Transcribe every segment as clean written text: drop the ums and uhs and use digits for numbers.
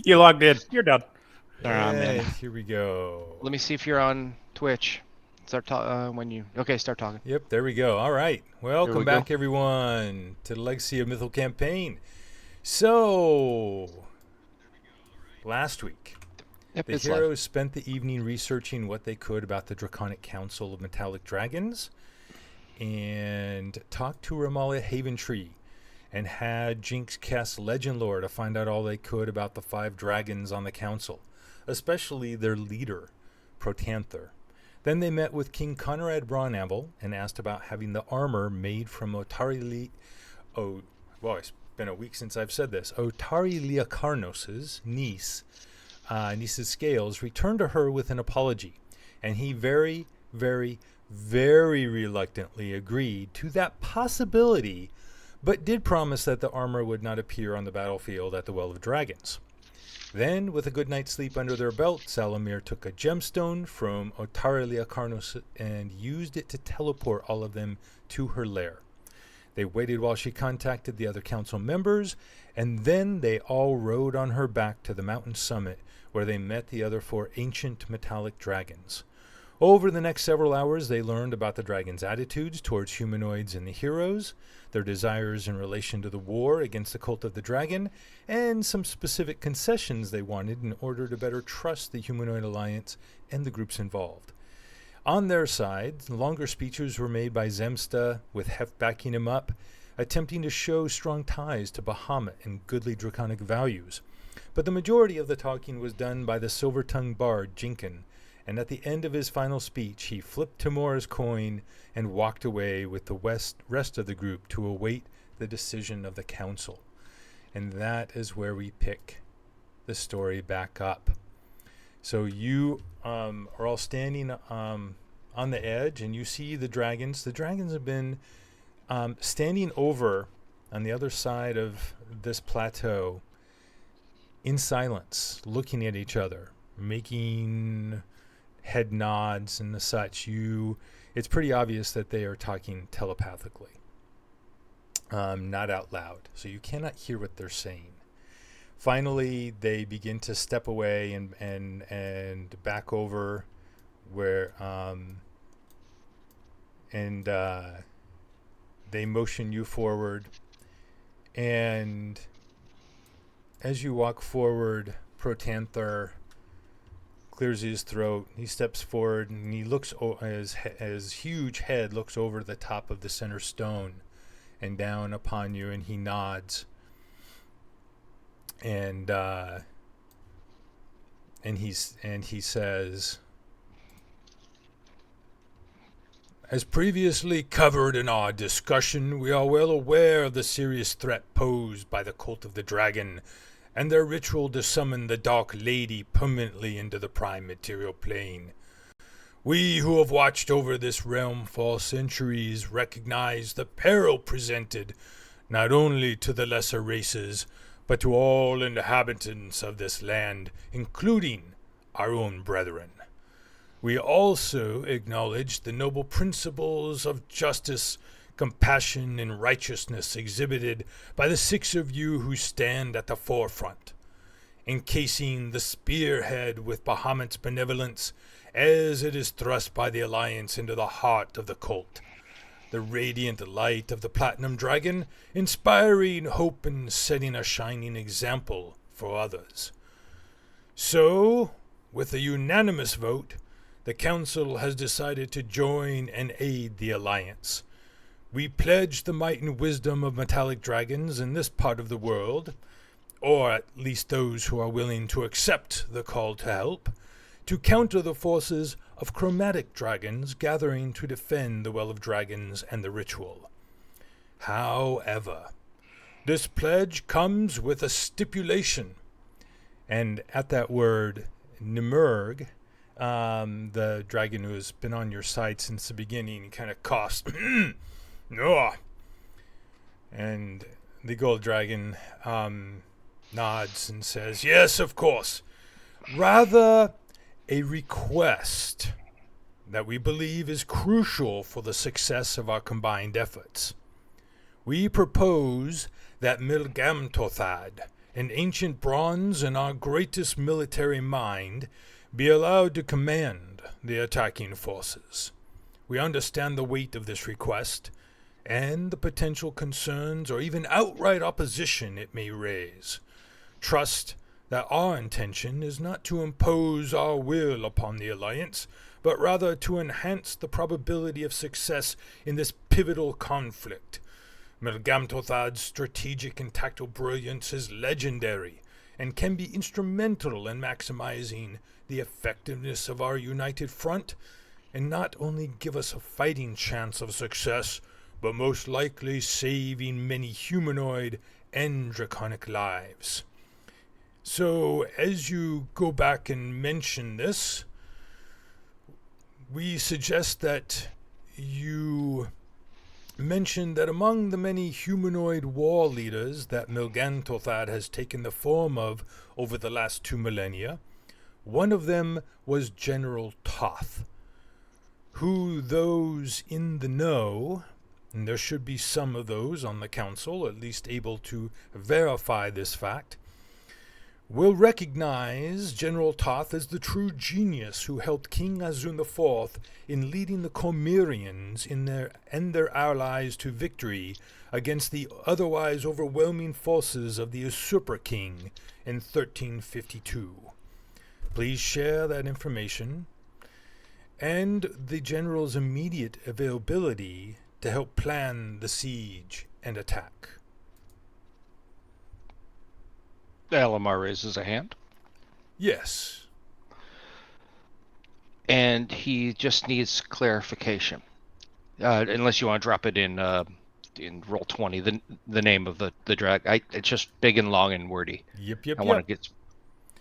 You logged in. You're done. I'm in. Here we go. Let me see if you're on Twitch. Start when you. Okay, start talking. Yep, there we go. All right. Here we Welcome go. back, everyone, to the Legacy of Mythal campaign. So, last week, Yep, the it's heroes live. spent the evening researching what they could about the Draconic Council of Metallic Dragons and talked to Ramalia Haventree and had Jinx cast Legend Lore to find out all they could about the 5 dragons on the council, especially their leader, Protanther. Then they met with King Conrad Braunamble and asked about having the armor made from Otari it's been a week since I've said this. Otari Liakarnos's niece's scales returned to her with an apology, and he very, very, very reluctantly agreed to that possibility, but did promise that the armor would not appear on the battlefield at the Well of Dragons. Then, with a good night's sleep under their belt, Salamir took a gemstone from Otari Liakarnos and used it to teleport all of them to her lair. They waited while she contacted the other council members, and then they all rode on her back to the mountain summit, where they met the other 4 ancient metallic dragons. Over the next several hours, they learned about the dragons' attitudes towards humanoids and the heroes, their desires in relation to the war against the cult of the dragon, and some specific concessions they wanted in order to better trust the humanoid alliance and the groups involved. On their side, longer speeches were made by Zemsta, with Hef backing him up, attempting to show strong ties to Bahamut and goodly draconic values. But the majority of the talking was done by the silver-tongued bard, Jinkin, and at the end of his final speech, he flipped Tamora's coin and walked away with the rest of the group to await the decision of the council. And that is where we pick the story back up. So you are all standing on the edge, and you see the dragons. The dragons have been standing over on the other side of this plateau in silence, looking at each other, making head nods and the such. It's pretty obvious that they are talking telepathically, not out loud, so you cannot hear what they're saying. Finally, they begin to step away and back over where they motion you forward, and as you walk forward, Protanther clears his throat. He steps forward and he looks, his huge head looks over the top of the center stone and down upon you, and he nods. And he says, as previously covered in our discussion, we are well aware of the serious threat posed by the cult of the dragon and their ritual to summon the Dark Lady permanently into the prime material plane. We who have watched over this realm for centuries recognize the peril presented not only to the lesser races, but to all inhabitants of this land, including our own brethren. We also acknowledge the noble principles of justice, compassion, and righteousness exhibited by the 6 of you who stand at the forefront, encasing the spearhead with Bahamut's benevolence as it is thrust by the Alliance into the heart of the cult. The radiant light of the Platinum Dragon, inspiring hope and setting a shining example for others. So, with a unanimous vote, the Council has decided to join and aid the Alliance. We pledge the might and wisdom of metallic dragons in this part of the world, or at least those who are willing to accept the call to help, to counter the forces of chromatic dragons gathering to defend the Well of Dragons and the ritual. However, this pledge comes with a stipulation. And at that word, Nimurg, the dragon who has been on your side since the beginning, kind of coughs. No. And the gold dragon nods and says, yes, of course. Rather, a request that we believe is crucial for the success of our combined efforts. We propose that Milgamtothad, an ancient bronze and our greatest military mind, be allowed to command the attacking forces. We understand the weight of this request and the potential concerns or even outright opposition it may raise. Trust that our intention is not to impose our will upon the alliance, but rather to enhance the probability of success in this pivotal conflict. Melgamtothad's strategic and tactical brilliance is legendary and can be instrumental in maximizing the effectiveness of our united front, and not only give us a fighting chance of success, but most likely saving many humanoid and draconic lives. So, as you go back and mention this, we suggest that you mention that among the many humanoid war leaders that Melgantothad has taken the form of over the last 2 millennia, one of them was General Toth, who those in the know, and there should be some of those on the council at least able to verify this fact, will recognize General Toth as the true genius who helped King Azun IV in leading the Cormyreans and their allies to victory against the otherwise overwhelming forces of the Usurper King in 1352. Please share that information and the general's immediate availability to help plan the siege and attack. Alamar raises a hand. Yes. And he just needs clarification. Unless you want to drop it in roll 20, the name of the drag. It's just big and long and wordy. Yep. I want to get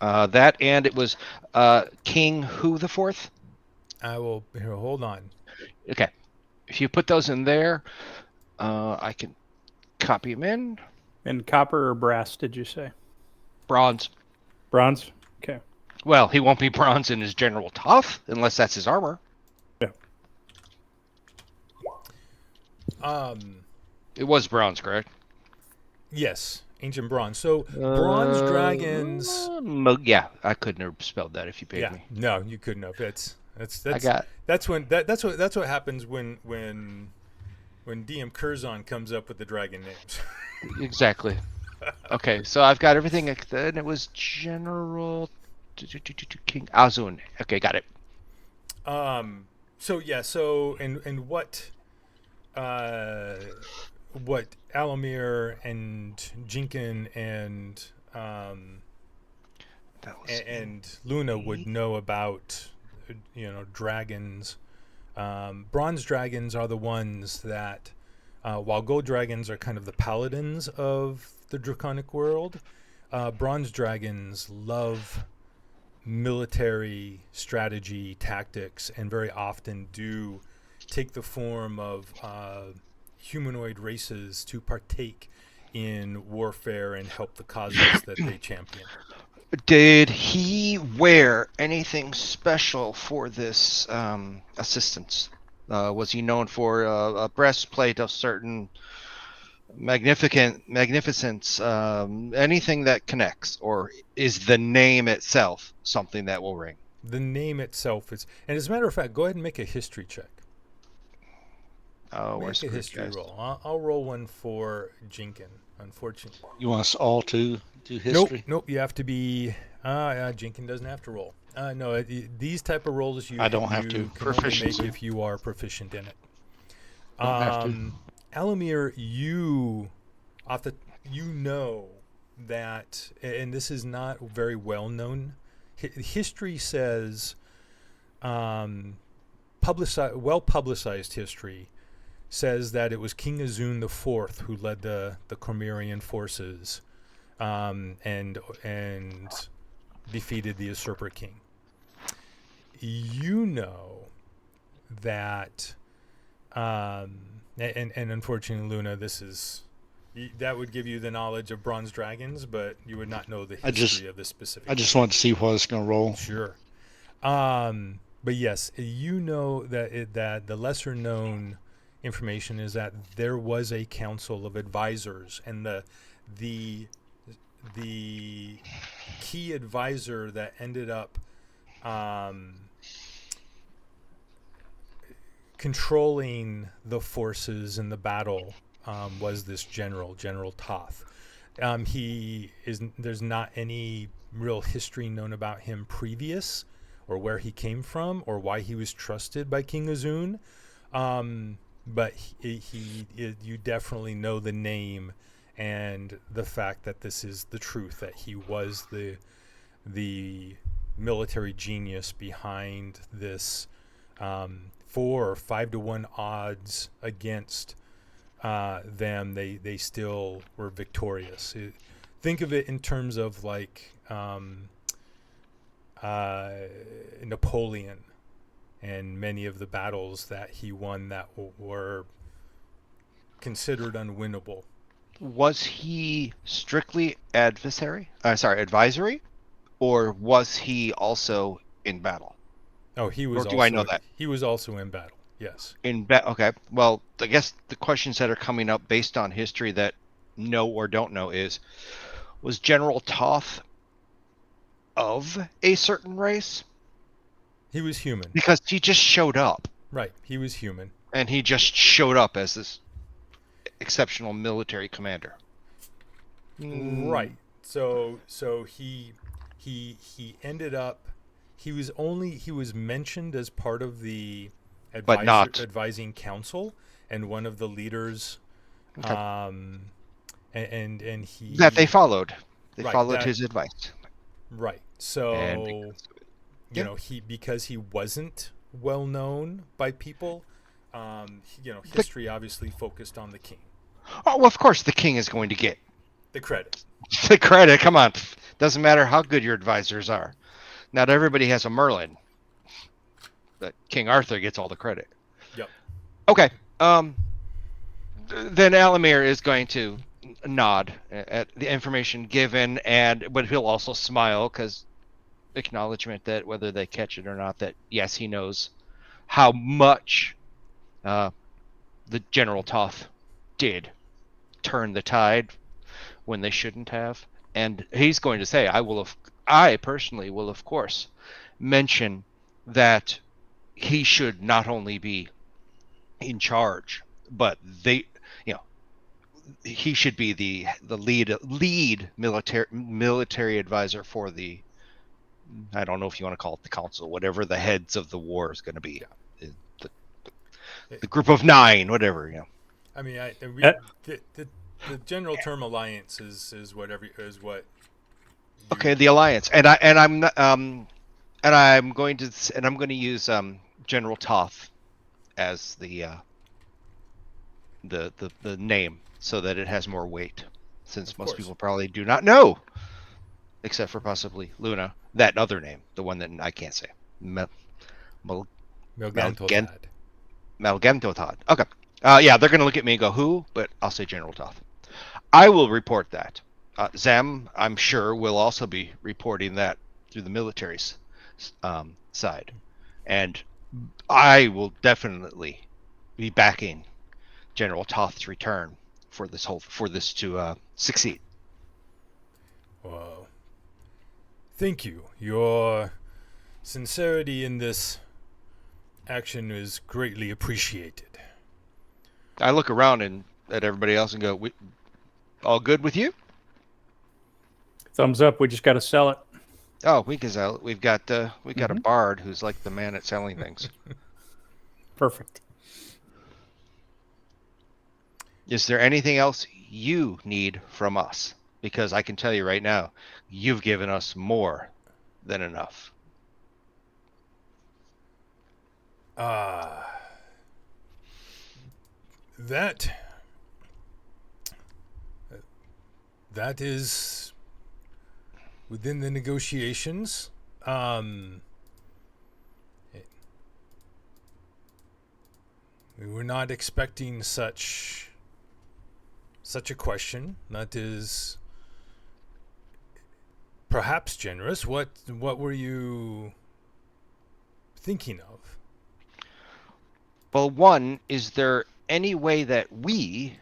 that, and it was King who the fourth? I will, here, hold on. Okay. If you put those in there, I can copy them in. And copper or brass, did you say? Bronze. Bronze? Okay. Well, he won't be bronze in his General Toth, unless that's his armor. Yeah. It was bronze, correct? Yes, ancient bronze. So bronze dragons. Yeah, I couldn't have spelled that if you paid me. No, you couldn't have. That's what happens when DM Curzon comes up with the dragon names. Exactly. Okay, so I've got everything, and it was General King Azun. Okay, got it. So and what Alamir and Jinkin and and Luna would know about, dragons. Bronze dragons are the ones that, while gold dragons are kind of the paladins of the draconic world, bronze dragons love military strategy, tactics, and very often do take the form of humanoid races to partake in warfare and help the causes that they champion. Did he wear anything special for this assistance? Was he known for a breastplate of certain magnificence, anything that connects, or is the name itself something that will ring? The name itself is, and as a matter of fact, go ahead and make a history check. Make a history roll. I'll roll one for Jinkin, unfortunately. You want us all to do history? Nope. You have to be. Jinkin doesn't have to roll. No, these type of rolls you I don't have to. Can only make if you are proficient in it. Don't have to. Alamir, you know that, and this is not very well known. History says, well-publicized history says that it was King Azun IV who led the Cormyrean forces, and defeated the Usurper King. You know that, and unfortunately, Luna, that would give you the knowledge of bronze dragons, but you would not know the history of the specific. I just wanted to see what it's going to roll. Sure. But yes, you know that the lesser known information is that there was a council of advisors, and the the key advisor that ended up controlling the forces in the battle was this General Toth. There's not any real history known about him previous, or where he came from, or why he was trusted by King Azun. But you definitely know the name and the fact that this is the truth, that he was the military genius behind this 4 or 5 to 1 odds against them. They still were victorious. Think of it in terms of like Napoleon and many of the battles that he won that were considered unwinnable. Was he strictly advisory, or was he also in battle? Oh, he was. Or do I know that? He was also in battle. Yes. Okay. Well, I guess the questions that are coming up based on history that know or don't know is, was General Toth of a certain race? He was human. Because he just showed up. Right. He was human. And he just showed up as this exceptional military commander. Right. So he ended up, he was mentioned as part of the advising council and one of the leaders. Okay. And he that they followed. They right, followed his advice. Right. So and because he wasn't well known by people, history obviously focused on the king. Oh, well, of course the king is going to get the credit. The credit. Come on. Doesn't matter how good your advisors are. Not everybody has a Merlin. But King Arthur gets all the credit. Yep. Okay. Then Alamir is going to nod at the information given, but he'll also smile because acknowledgement that whether they catch it or not, that yes, he knows how much the General Toth did turn the tide when they shouldn't have. And he's going to say, I personally will, of course, mention that he should not only be in charge, but he should be the lead military advisor for the, I don't know if you want to call it the council, whatever the heads of the war is going to be. Yeah. The group of 9, whatever. I mean, the general term alliance is what. Okay, the alliance, and I'm going to use General Toth as the name so that it has more weight, since most people probably do not know, except for possibly Luna, that other name, the one that I can't say. Malgentotad. Okay. Yeah, they're going to look at me and go, who? But I'll say General Toth. I will report that. Zem, I'm sure, will also be reporting that through the military's side. And I will definitely be backing General Toth's return for this to succeed. Well, thank you. Your sincerity in this action is greatly appreciated. I look around at everybody else and go, all good with you? Thumbs up. We just got to sell it. Oh, we can sell it. We've got a bard who's like the man at selling things. Perfect. Is there anything else you need from us? Because I can tell you right now, you've given us more than enough. That is within the negotiations. We were not expecting such a question. That is perhaps generous. What were you thinking of? Well, one, is there any way that we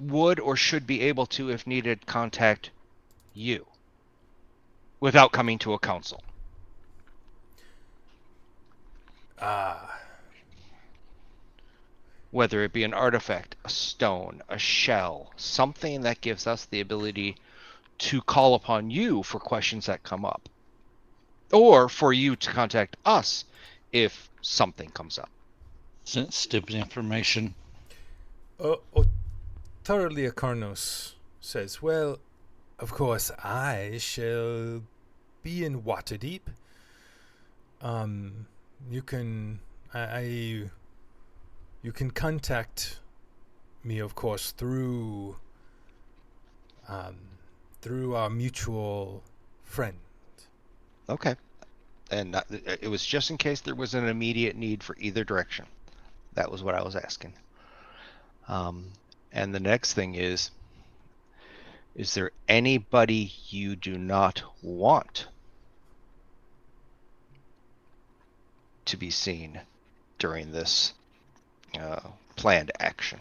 would or should be able to, if needed, contact you without coming to a council. Whether it be an artifact, a stone, a shell, something that gives us the ability to call upon you for questions that come up. Or for you to contact us if something comes up. Sensitive information. Thoroughly Acarnos says, well, of course, I shall be in Waterdeep. You can you can contact me, of course, through our mutual friend. Okay. And it was just in case there was an immediate need for either direction. That was what I was asking. And the next thing is there anybody you do not want to be seen during this planned action?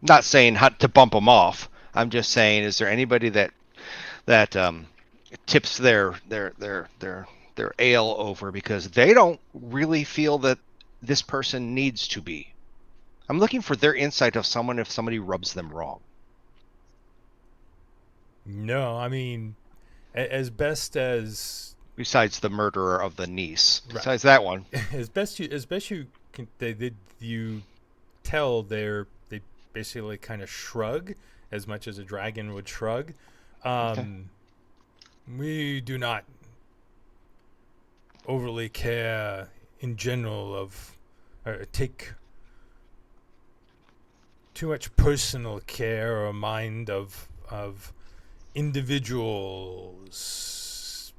Not saying how to bump them off. I'm just saying, is there anybody that tips their ale over because they don't really feel that this person needs to be? I'm looking for their insight of someone if somebody rubs them wrong. No, I mean, as best as Besides the murderer of the niece. Right. Besides that one. as best you can, you tell they basically kind of shrug as much as a dragon would shrug. We do not overly care in general of take too much personal care or mind of individuals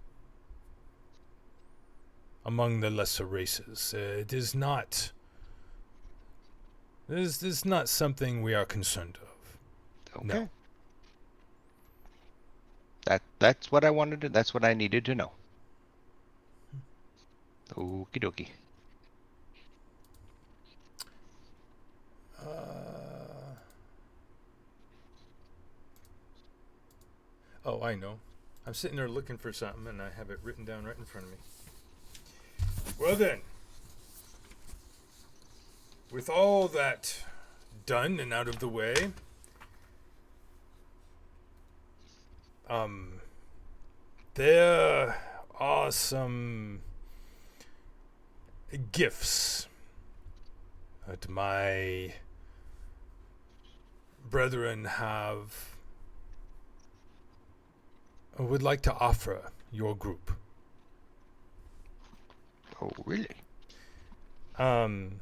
among the lesser races. It is not. This is not something we are concerned of. Okay. No. That's what I wanted to. That's what I needed to know. Okie dokie. Oh, I know. I'm sitting there looking for something, and I have it written down right in front of me. Well then, with all that done and out of the way, there are some gifts that my brethren would like to offer your group. Oh, really? And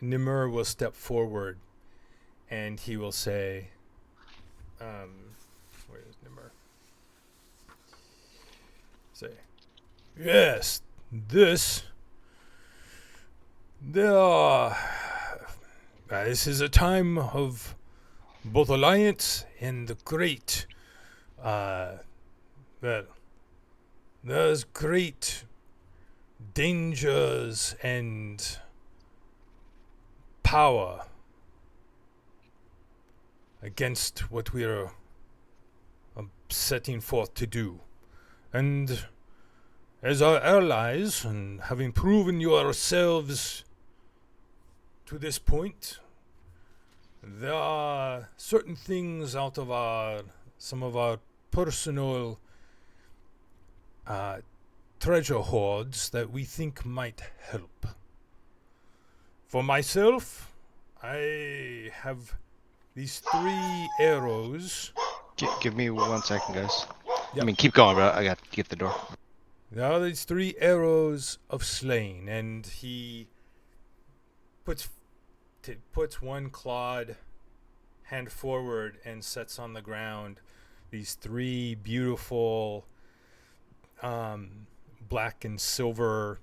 Nimur will step forward and he will say, where is Nimur? Say, yes, this is a time of both alliance and the great, there's great dangers and power against what we are setting forth to do. And as our allies, and having proven yourselves to this point, there are certain things out of some of our personal treasure hoards that we think might help. For myself, I have these 3 arrows. Give me 1 second, guys. Yep. I mean, keep going, but I got to get the door. There are these 3 arrows of slain, and he puts one clawed hand forward and sets on the ground these 3 beautiful black and silver.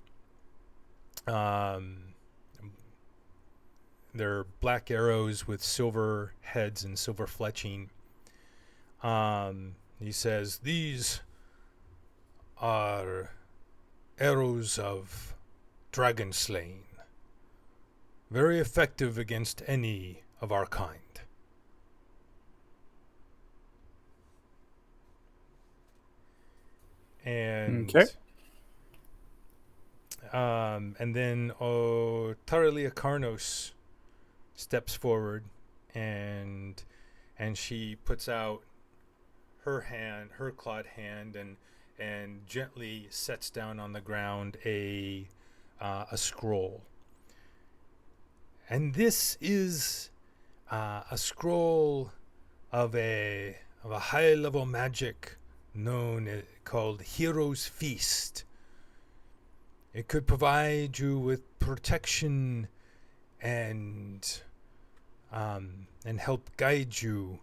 They're black arrows with silver heads and silver fletching. He says, these are arrows of dragon slaying. Very effective against any of our kind. And Okay. and then Taralia Karnos steps forward, and she puts out her hand, her clawed hand, and gently sets down on the ground a scroll. And this is a scroll of a high level magic called Hero's Feast. It could provide you with protection and help guide you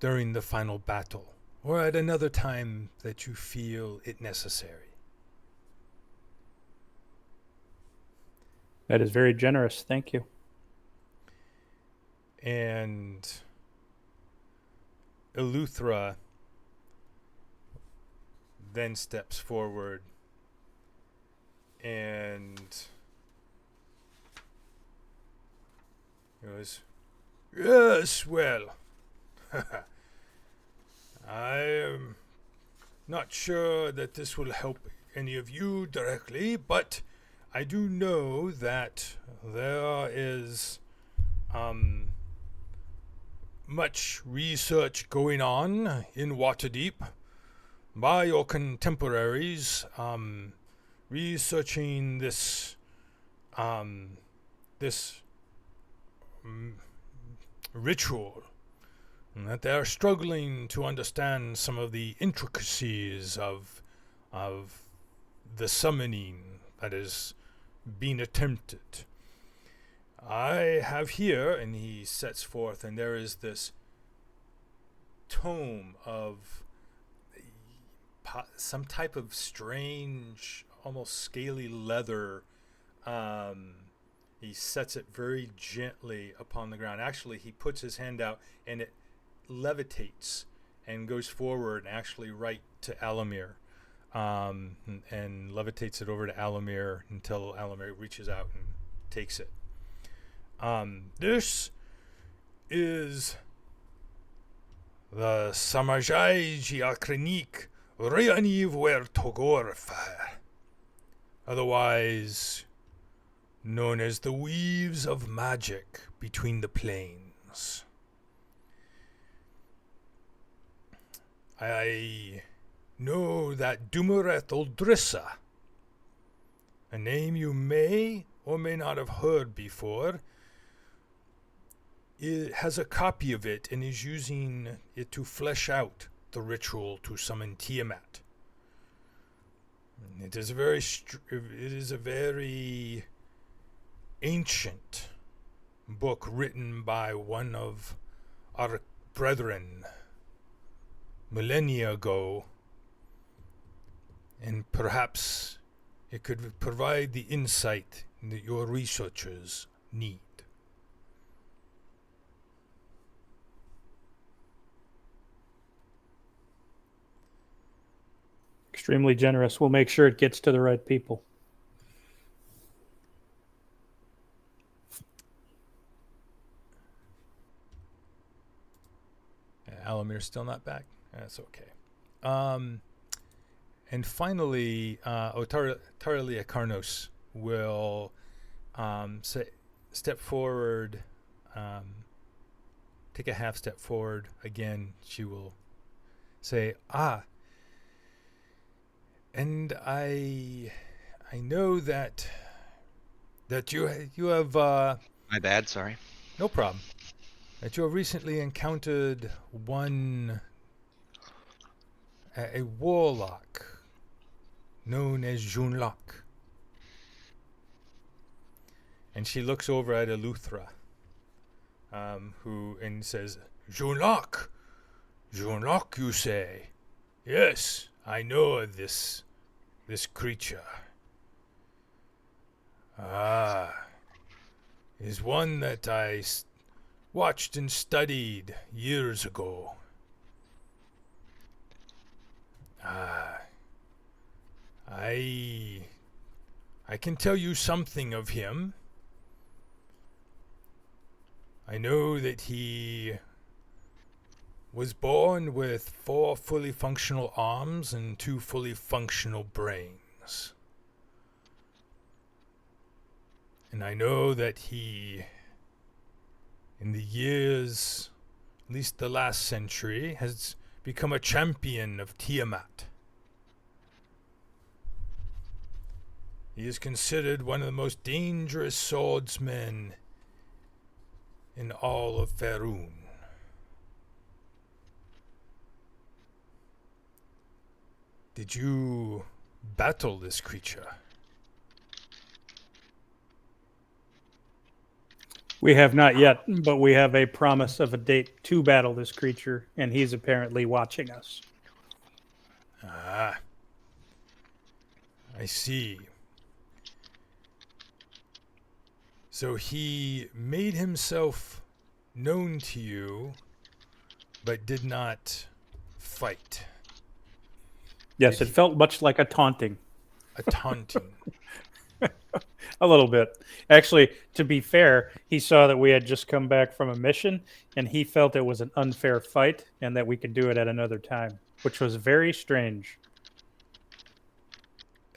during the final battle, or at another time that you feel it necessary. That is very generous. Thank you. And Eleuthera then steps forward and goes, "Yes, well, I am not sure that this will help any of you directly, but I do know that there is much research going on in Waterdeep by your contemporaries, researching this ritual, and that they are struggling to understand some of the intricacies of the summoning that is being attempted. I have here," and he sets forth, and there is this tome of some type of strange, almost scaly leather. He sets it very gently upon the ground. Actually, he puts his hand out, and it levitates and goes forward, actually right to Alamir, and levitates it over to Alamir until Alamir reaches out and takes it. This is the Samajai Jiakrenik Rayaniv Wer Togorfa, otherwise known as the Weaves of Magic Between the Planes. I know that Dumareth Oldrissa, a name you may or may not have heard before, it has a copy of it and is using it to flesh out the ritual to summon Tiamat. It is a very ancient book written by one of our brethren millennia ago, and perhaps it could provide the insight that your researchers need. Extremely generous. We'll make sure it gets to the right people. Alamir's still not back. That's okay. And finally, Taralia Karnos will step forward, take a half step forward. Again, she will say, and I know that you have My bad, sorry. no problem. That you have recently encountered a warlock known as Junlok. And she looks over at Eleuthera, who says, Junlok, you say? Yes, I know of this creature. Is one that I watched and studied years ago. I can tell you something of him. I know that he was born with 4 fully functional arms and 2 fully functional brains. And I know that he, in the years, at least the last century, has become a champion of Tiamat. He is considered one of the most dangerous swordsmen in all of Faerun. Did you battle this creature? We have not yet, but we have a promise of a date to battle this creature, and he's apparently watching us. Ah, I see. So he made himself known to you, but did not fight. Yes, Did it felt much like a taunting. A taunting. A little bit. Actually, to be fair, he saw that we had just come back from a mission, and he felt it was an unfair fight and that we could do it at another time, which was very strange.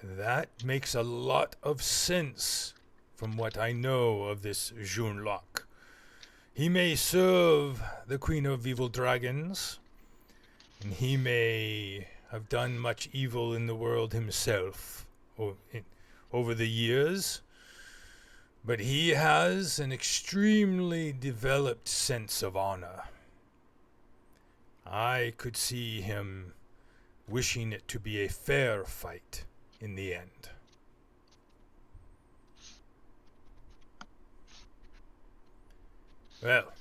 That makes a lot of sense from what I know of this Junlok. He may serve the Queen of Evil Dragons, and he may have done much evil in the world himself over the years, but he has an extremely developed sense of honor. I could see him wishing it to be a fair fight in the end. Well,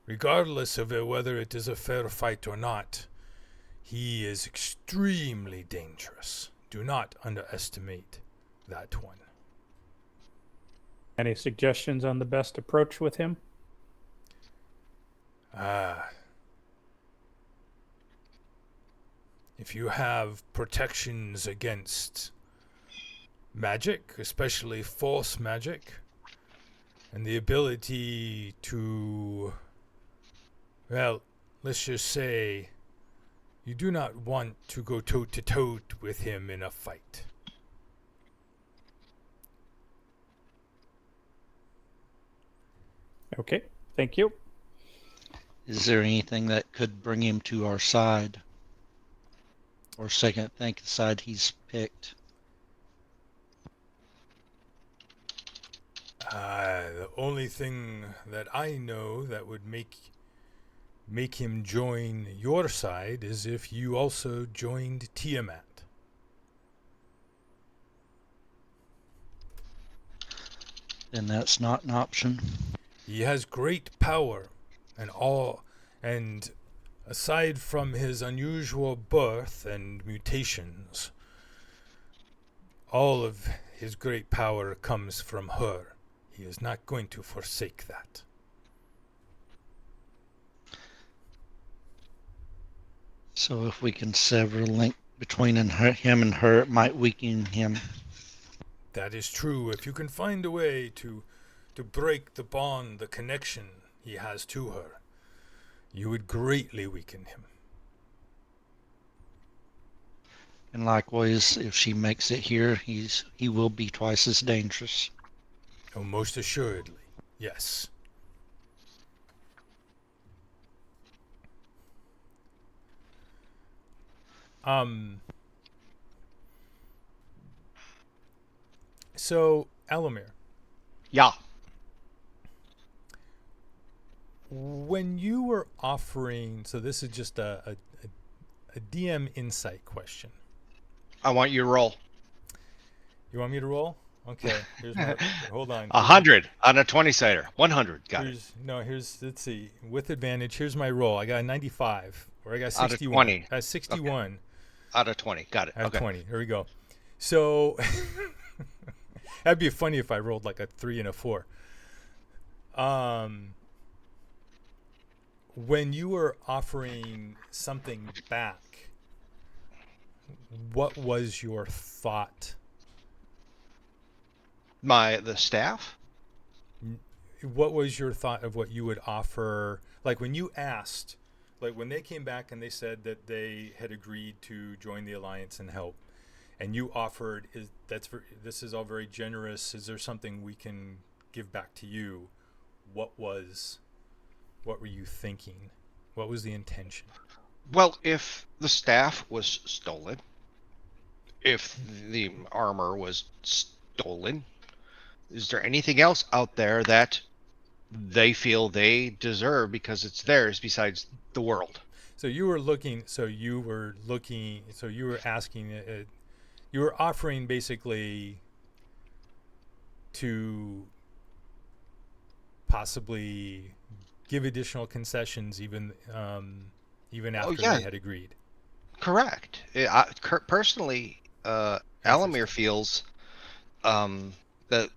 regardless of whether it is a fair fight or not, he is extremely dangerous. Do not underestimate that one. Any suggestions on the best approach with him? If you have protections against magic, especially false magic, and the ability to, well, let's just say, you do not want to go toe-to-toe with him in a fight. Okay, thank you. Is there anything that could bring him to our side? Or second, think the side he's picked? The only thing that I know that would make him join your side is if you also joined Tiamat. Then that's not an option. He has great power, and aside from his unusual birth and mutations, all of his great power comes from her. He is not going to forsake that. So if we can sever a link between him and her, it might weaken him. That is true. If you can find a way to break the bond, the connection he has to her, you would greatly weaken him. And likewise, if she makes it here, he will be twice as dangerous. Oh, most assuredly, yes. So, Alamir, Yeah. when you were offering, so this is just a DM insight question. I want you to roll. You want me to roll? Okay, here's my, hold on. 100 on a 20-sider. 100. Got it. Let's see. With advantage, here's my roll. I got a 95, or I got 61. Out of 20. I got 61. Out of 20. Got it. Out of Okay. 20. Here we go. So, that'd be funny if I rolled like a 3 and a 4. When you were offering something back, what was your thought? The staff? What was your thought of what you would offer? Like when you asked, like when they came back and they said that they had agreed to join the alliance and help, and you offered, this is all very generous. Is there something we can give back to you? What were you thinking? What was the intention? Well, if the staff was stolen, if the armor was stolen, is there anything else out there that they feel they deserve because it's theirs besides the world? So you were looking. So you were asking. You were offering basically to possibly give additional concessions, even Oh after yeah, they had agreed. correct. Personally, Alamir Interesting. feels that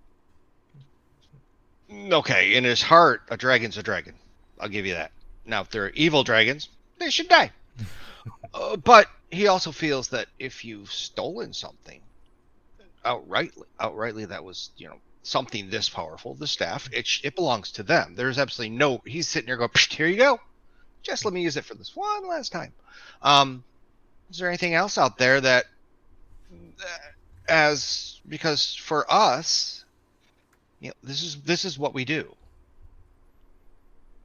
okay, in his heart, a dragon's a dragon. I'll give you that. Now, if they're evil dragons, they should die. But he also feels that if you've stolen something outrightly, that was something this powerful, the staff, it belongs to them. There's absolutely no. He's sitting there going, here you go. Just let me use it for this one last time. Um, is there anything else out there that, because for us, this is what we do.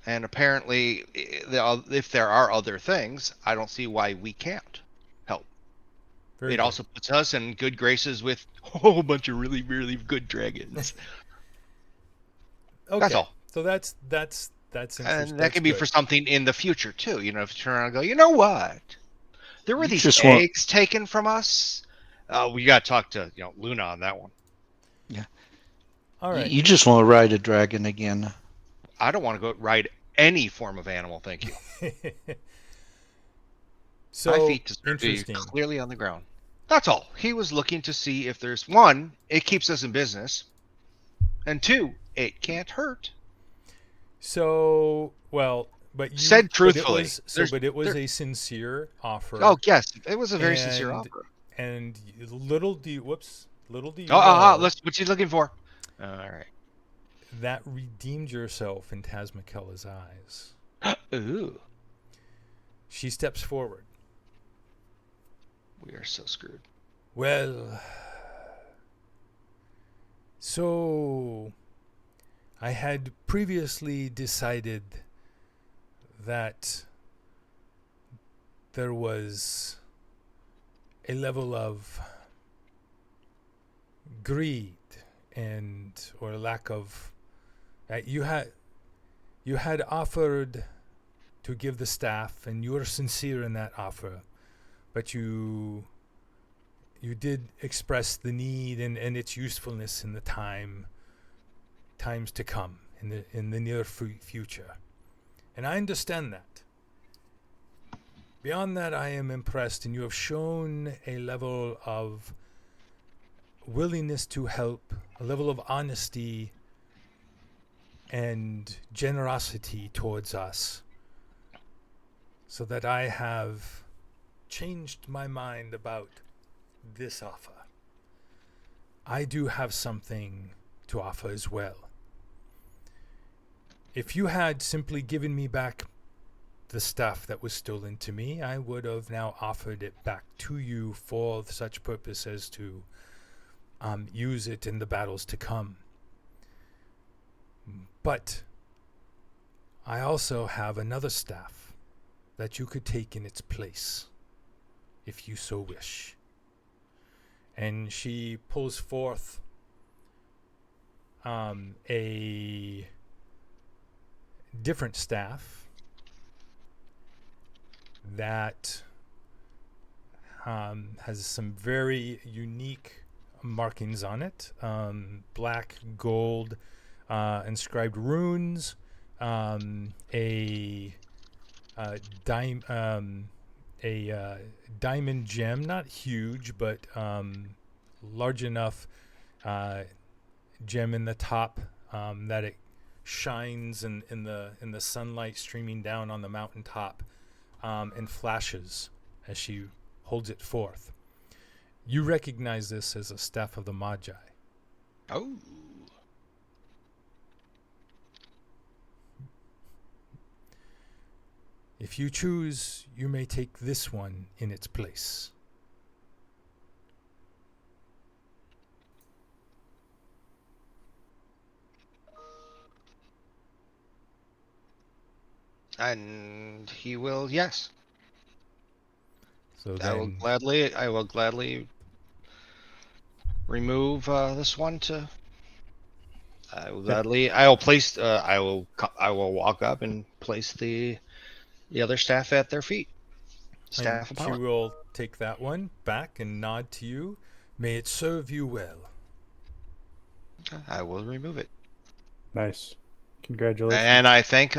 And apparently, if there are other things, I don't see why we can't help. Very It good. also puts us in good graces with a whole bunch of really, really good dragons. That's Okay. all. So that's interesting. And that That's can be good. for something in the future, too. If you turn around and go, you know what? There were You these just want, eggs taken from us. We got to talk to Luna on that one. yeah, All right. you just want to ride a dragon again. I don't want to go ride any form of animal, thank you. My So feet deserve to be interesting. clearly on the ground. That's all. He was looking to see if there's one, it keeps us in business, and two, it can't hurt. So well, Said but it truthfully, was there's there. a sincere Oh offer, yes, it was a very sincere and offer. little do you Oh, know what's he looking for? All right. that redeemed yourself in Tasmakella's eyes. Ooh, She steps forward. we are so screwed. Well, so I had previously decided that there was a level of greed and or lack of you had offered to give the staff, and you were sincere in that offer, but you did express the need and its usefulness in the times to come in the near future, and I understand that. Beyond that, I am impressed, and you have shown a level of willingness to help, a level of honesty and generosity towards us, so that I have changed my mind about this offer. I do have something to offer as well. If you had simply given me back the stuff that was stolen to me, I would have now offered it back to you for such purpose as to use it in the battles to come. But I also have another staff that you could take in its place, if you so wish. And she pulls forth a different staff that has some very unique markings on it, black, gold, inscribed runes, a diamond gem, not huge, but large enough gem in the top that it shines in the sunlight streaming down on the mountaintop, and flashes as she holds it forth. You recognize this as a staff of the Magi. Oh, If you choose, you may take this one in its place. And he will, yes. So I will then, gladly remove this one to. I will walk up and place the other staff at their feet. and Staff of she power. will take that one back and nod to you. May it serve you well. I will remove it. Nice. Congratulations. And I thank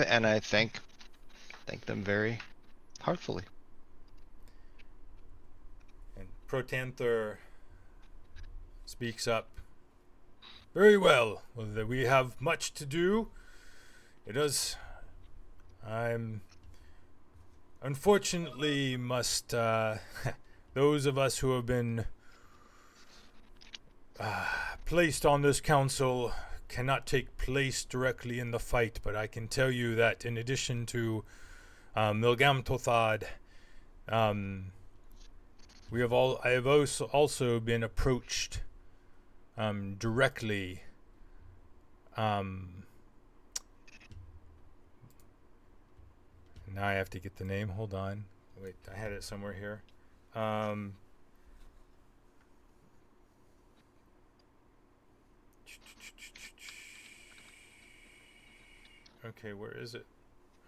them very heartfully. And Protanther speaks up. Very well. Well, we have much to do. It does. I'm unfortunately must. Those of us who have been placed on this council cannot take place directly in the fight, but I can tell you that in addition to Milgam Tothad, I have also been approached directly. Now I have to get the name. Hold on. Wait, I had it somewhere here. Okay, where is it?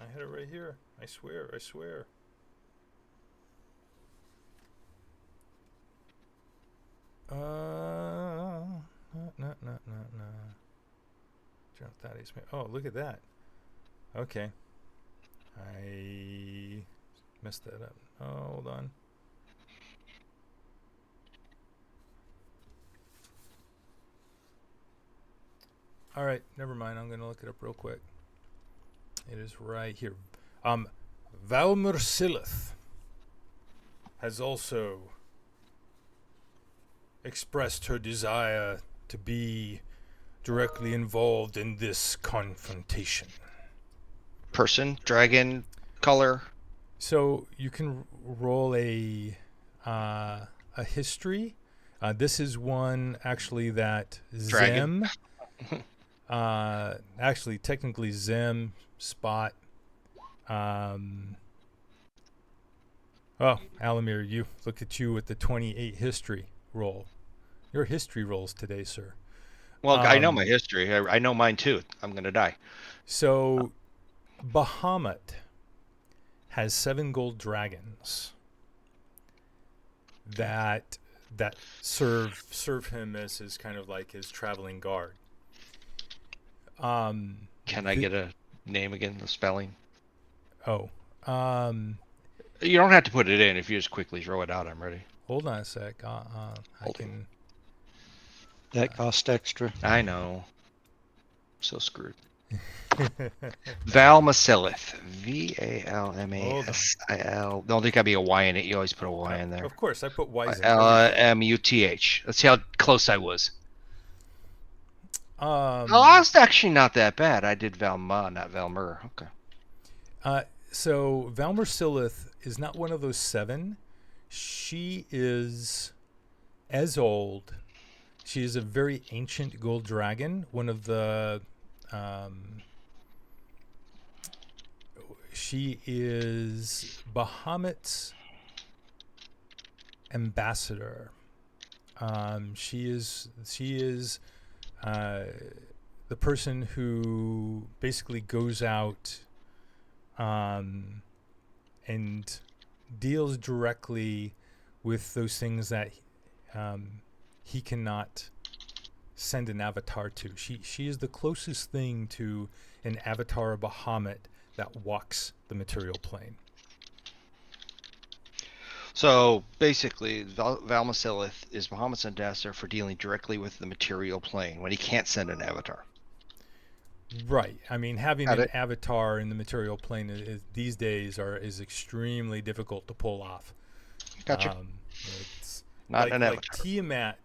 I had it right here. I swear. No. Jump that is. Oh, look at that. Okay. I messed that up. Oh, hold on. All right, never mind. I'm going to look it up real quick. It is right here. Valmer Silith has also expressed her desire to be directly involved in this confrontation. Person, dragon, color. So you can roll a history. This is one actually that Dragon. Zem, actually technically Zem, Spot. Oh, Alamir, you look at you with the 28 history roll. Your history rolls today, sir. Well, I know my history. I know mine too. I'm gonna die. So, Bahamut has 7 gold dragons that serve him as his kind of like his traveling guard. Can I get a name again? The spelling. Oh, You don't have to put it in. If you just quickly throw it out, I'm ready. hold on a sec. I can. That cost extra. I know. So screwed. Valmasilith. Valmasil. Don't think I'd be a Y in it. You always put a Y in there. Of course, I put Y's in. Muth. Let's see how close I was. Oh, that's actually not that bad. I did Valma, not Valmer. Okay. So Valmer Silith is not one of those 7. She is as old. She is a very ancient gold dragon. One of the she is Bahamut's ambassador. She is the person who basically goes out and deals directly with those things that he cannot send an avatar to. She is the closest thing to an avatar of Bahamut that walks the material plane. So basically, Valmasilith is Bahamut's ambassador for dealing directly with the material plane when he can't send an avatar. Right. I mean, having an avatar in the material plane these days is extremely difficult to pull off. Gotcha. It's not an avatar. Like Tiamat,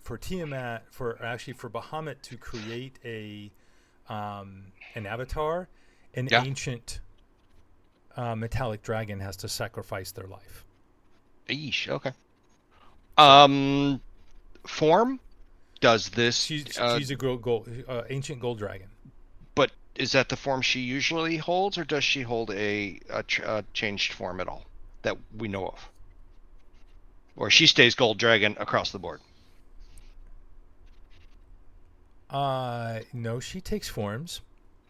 for Bahamut to create an avatar, an ancient metallic dragon has to sacrifice their life. Eesh. Okay. So Form? Does this? she's a ancient gold dragon. But is that the form she usually holds, or does she hold a changed form at all that we know of? Or she stays gold dragon across the board? No, she takes forms.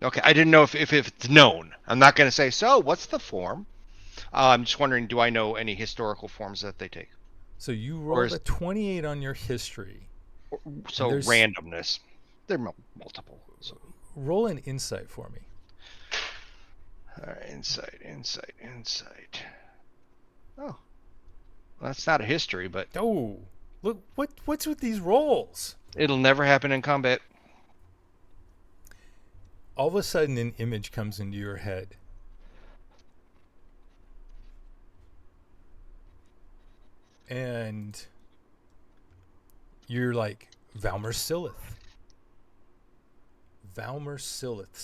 Okay, I didn't know if it's known. I'm not going to say, so what's the form? I'm just wondering, do I know any historical forms that they take? So you Or rolled is a 28 on your history. so there's- randomness? They're multiple. So. Roll an insight for me. All right, insight. Oh, well, that's not a history, but Oh, look what's with these rolls? it'll never happen in combat. All of a sudden, an image comes into your head. And you're like, Valmer Silith. Valmer Silith.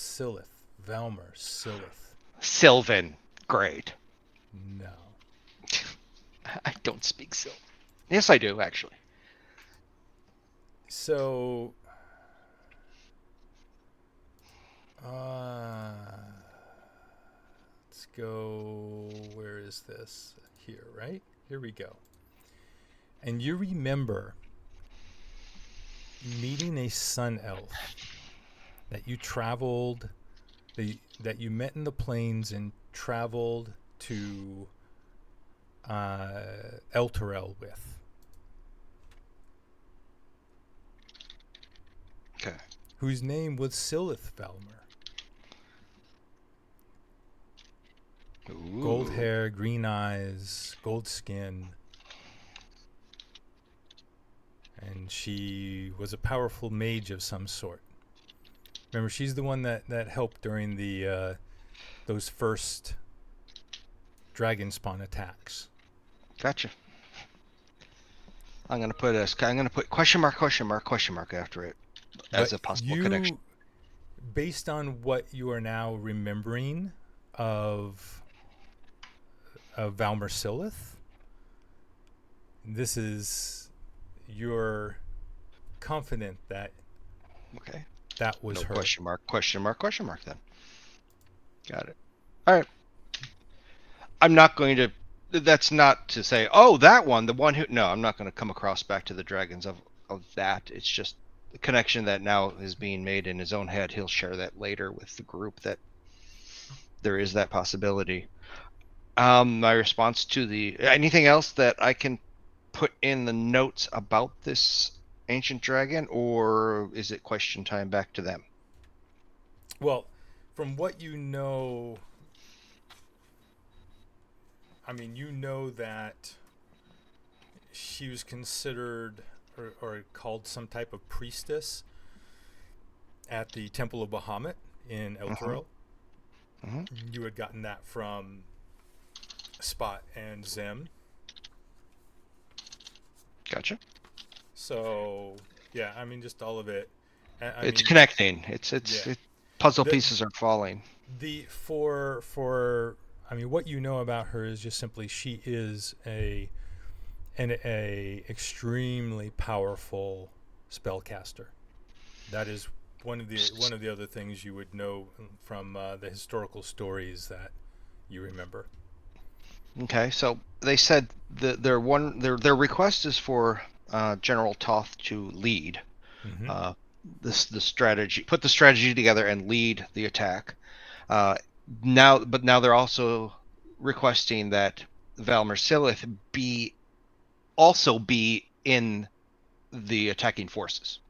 Sylvan, great. No. I don't speak Sylvan. Yes, I do actually. So, let's go. Where is this? Here, right? Here we go. And you remember meeting a sun elf that you traveled, that you met in the plains and traveled to Elturel with. Okay. Whose name was Silith Valmer. Ooh. Gold hair, green eyes, gold skin. And she was a powerful mage of some sort. Remember, she's the one that helped during the those first dragon spawn attacks. Gotcha. I'm gonna put question mark after it as But a possible connection. Based on what you are now remembering of Valmer Silith, you're confident that Okay. that was No her. question mark then. Got it. All right. I'm not going to. That's not to say, oh, that one, the one who. No, I'm not going to come across back to the dragons of that. It's just the connection that now is being made in his own head. He'll share that later with the group that there is that possibility. My response to anything else that I can put in the notes about this ancient dragon, or is it question time back to them? Well, from what you know, I mean, you know that she was considered or called some type of priestess at the Temple of Bahamut in Elturel. Mhm. You had gotten that from Spot and Zem. Gotcha. So, yeah, I mean, just all of it. It's connecting. Puzzle The- pieces are falling. I mean, what you know about her is just simply she is an extremely powerful spellcaster. That is one of the other things you would know from the historical stories that you remember. Okay, so they said their request is for General Toth to lead Mm-hmm. the strategy, put the strategy together, and lead the attack. Now they're also requesting that Valmer Silith also be in the attacking forces.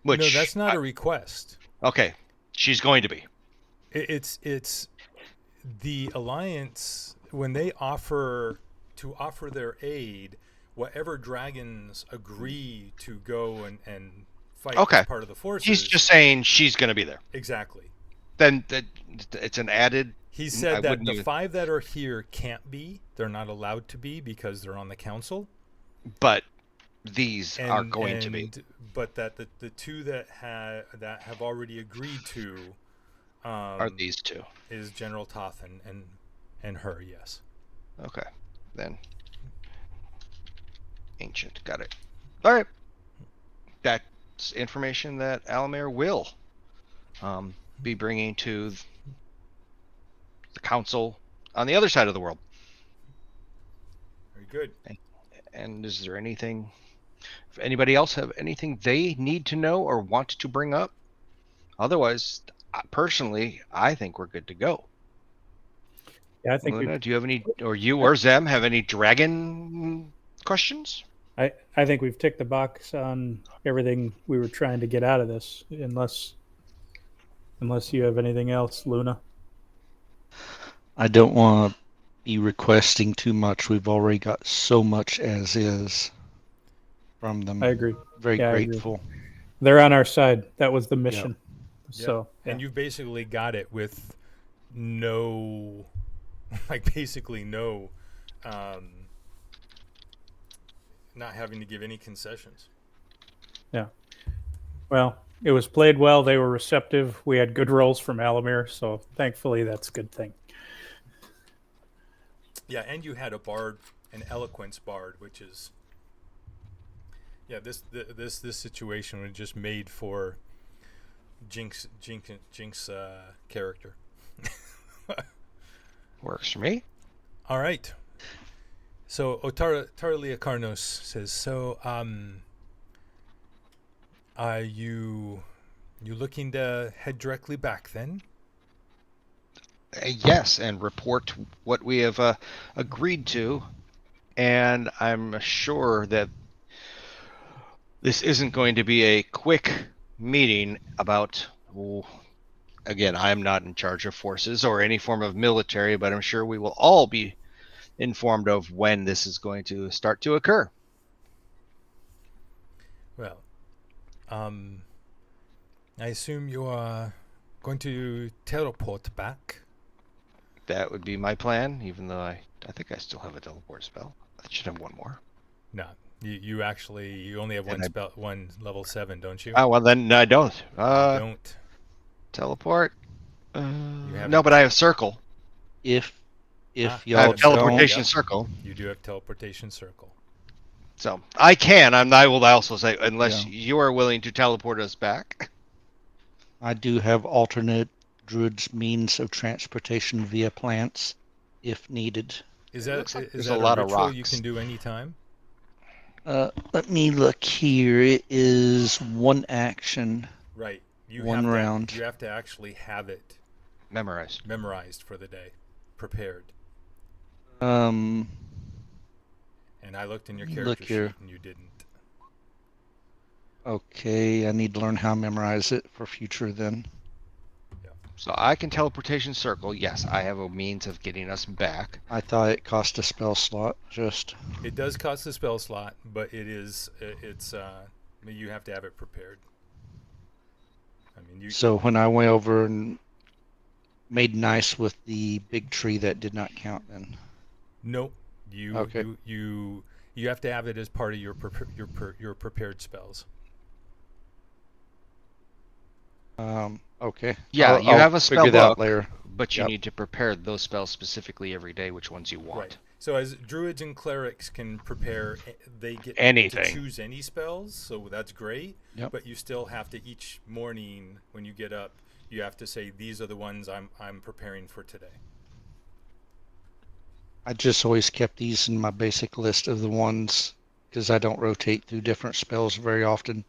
Which No, that's not a request. Okay, she's going to be. It's the alliance when they offer their aid. Whatever dragons agree to go and fight Okay. as part of the forces. He's just saying she's going to be there. Exactly. Then it's an added. He said that the 5 that are here can't be. They're not allowed to be because they're on the council. But these are going to be. But that the 2 that have already agreed to Are these 2? is General Toth and And her, yes. Okay, then. Ancient, got it. All right. That's information that Alamir will be bringing to the council on the other side of the world. Very good. And is there anything, if anybody else have anything they need to know or want to bring up? Otherwise, personally, I think we're good to go. Yeah, I think we. Luna, do you have any, or you or Zem have any dragon questions? I think we've ticked the box on everything we were trying to get out of this, unless you have anything else, Luna. I don't want to be requesting too much. We've already got so much as is from them. I agree. Very Yeah, I agree. grateful. They're on our side. That was the mission. So, yeah. And you've basically got it with no, like basically no, not having to give any concessions. Yeah. Well, it was played well. They were receptive. We had good rolls from Alamir, so thankfully that's a good thing. Yeah, and you had a bard, an eloquence bard, which is, yeah, this situation was just made for Jinx character. Works for me. All right. So Otarlia Carnos says, so are you looking to head directly back then? Yes, and report what we have agreed to. And I'm sure that this isn't going to be a quick meeting about. Again, I'm not in charge of forces or any form of military, but I'm sure we will all be informed of when this is going to start to occur. Well, I assume you are going to teleport back. That would be my plan, even though I think I still have a teleport spell. I should have one more. No, you only have one spell, one level 7, don't you? Oh, well, then I don't. You don't. Teleport? have No, it. but I have circle. If I y'all have teleportation Yep. circle. You do have teleportation circle. So I can. I will also say, unless Yeah. you are willing to teleport us back. I do have alternate druid's means of transportation via plants, if needed. Is It that looks like is there's that a a lot of ritual you rocks. can do anytime? Let me look here. It is one action. Right. You One have round. To, you have to actually have it Memorized. memorized for the day, prepared. Um, And I looked in your Let me character look here. sheet and you didn't. okay, I need to learn how to memorize it for future then. So I can teleportation circle. Yes, I have a means of getting us back. I thought it cost a spell slot, just. It does cost a spell slot, but it's you have to have it prepared. I mean, you. So when I went over and made nice with the big tree, that did not count then. Nope. Okay. You have to have it as part of your prepared spells. Okay. Yeah, I'll you have a figure spell that out book, later. but you Yep. need to prepare those spells specifically every day, which ones you want. Right. So as druids and clerics can prepare, they get Anything. to choose any spells, so that's great. Yep. But you still have to each morning when you get up, you have to say these are the ones I'm preparing for today. I just always kept these in my basic list of the ones because I don't rotate through different spells very often.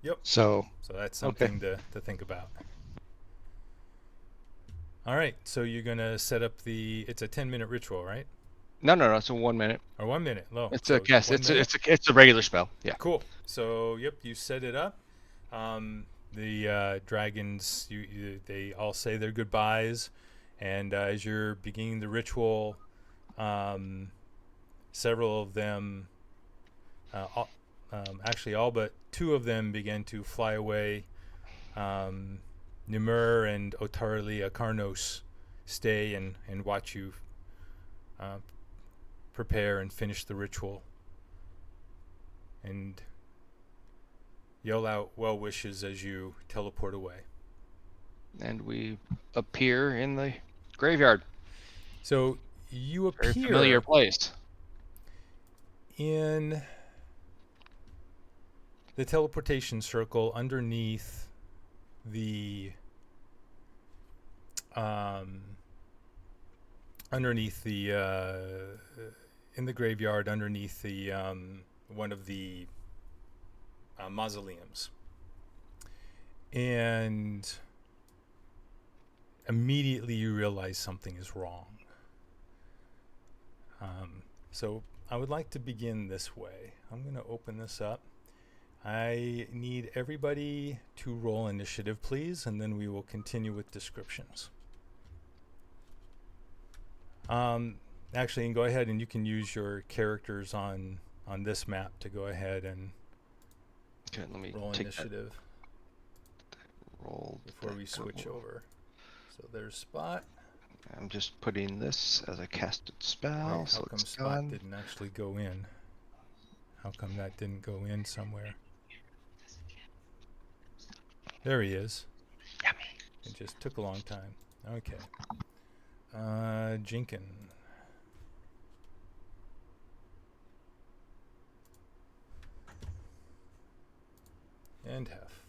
Yep. So that's something to think about. All right. So you're gonna set up it's a 10-minute ritual, right? No, it's a 1 minute. Or 1 minute. Low. It's So a guess. 1 minute? It's a regular spell. Yeah. Cool. So yep, you set it up. The dragons, they all say their goodbyes, and as you're beginning the ritual, several of them, actually all but 2 of them, begin to fly away. Nimur and Otarli Akarnos stay and watch you prepare and finish the ritual, and yell out well wishes as you teleport away. And we appear in the graveyard. So you Very familiar appear place. in the teleportation circle underneath the um, in the graveyard underneath the one of the mausoleums, and immediately you realize something is wrong. So I would like to begin this way. I'm going to open this up. I need everybody to roll initiative, please, and then we will continue with descriptions. Actually, go ahead and you can use your characters on this map to go ahead and Okay, let me roll take initiative that roll before we switch over. So there's Spot. I'm just putting this as a casted spell, Wait, how so come it's Spot done. didn't actually go in? How come that didn't go in somewhere? There he is. Yummy. It just took a long time. Okay. Jinkin. And Hef.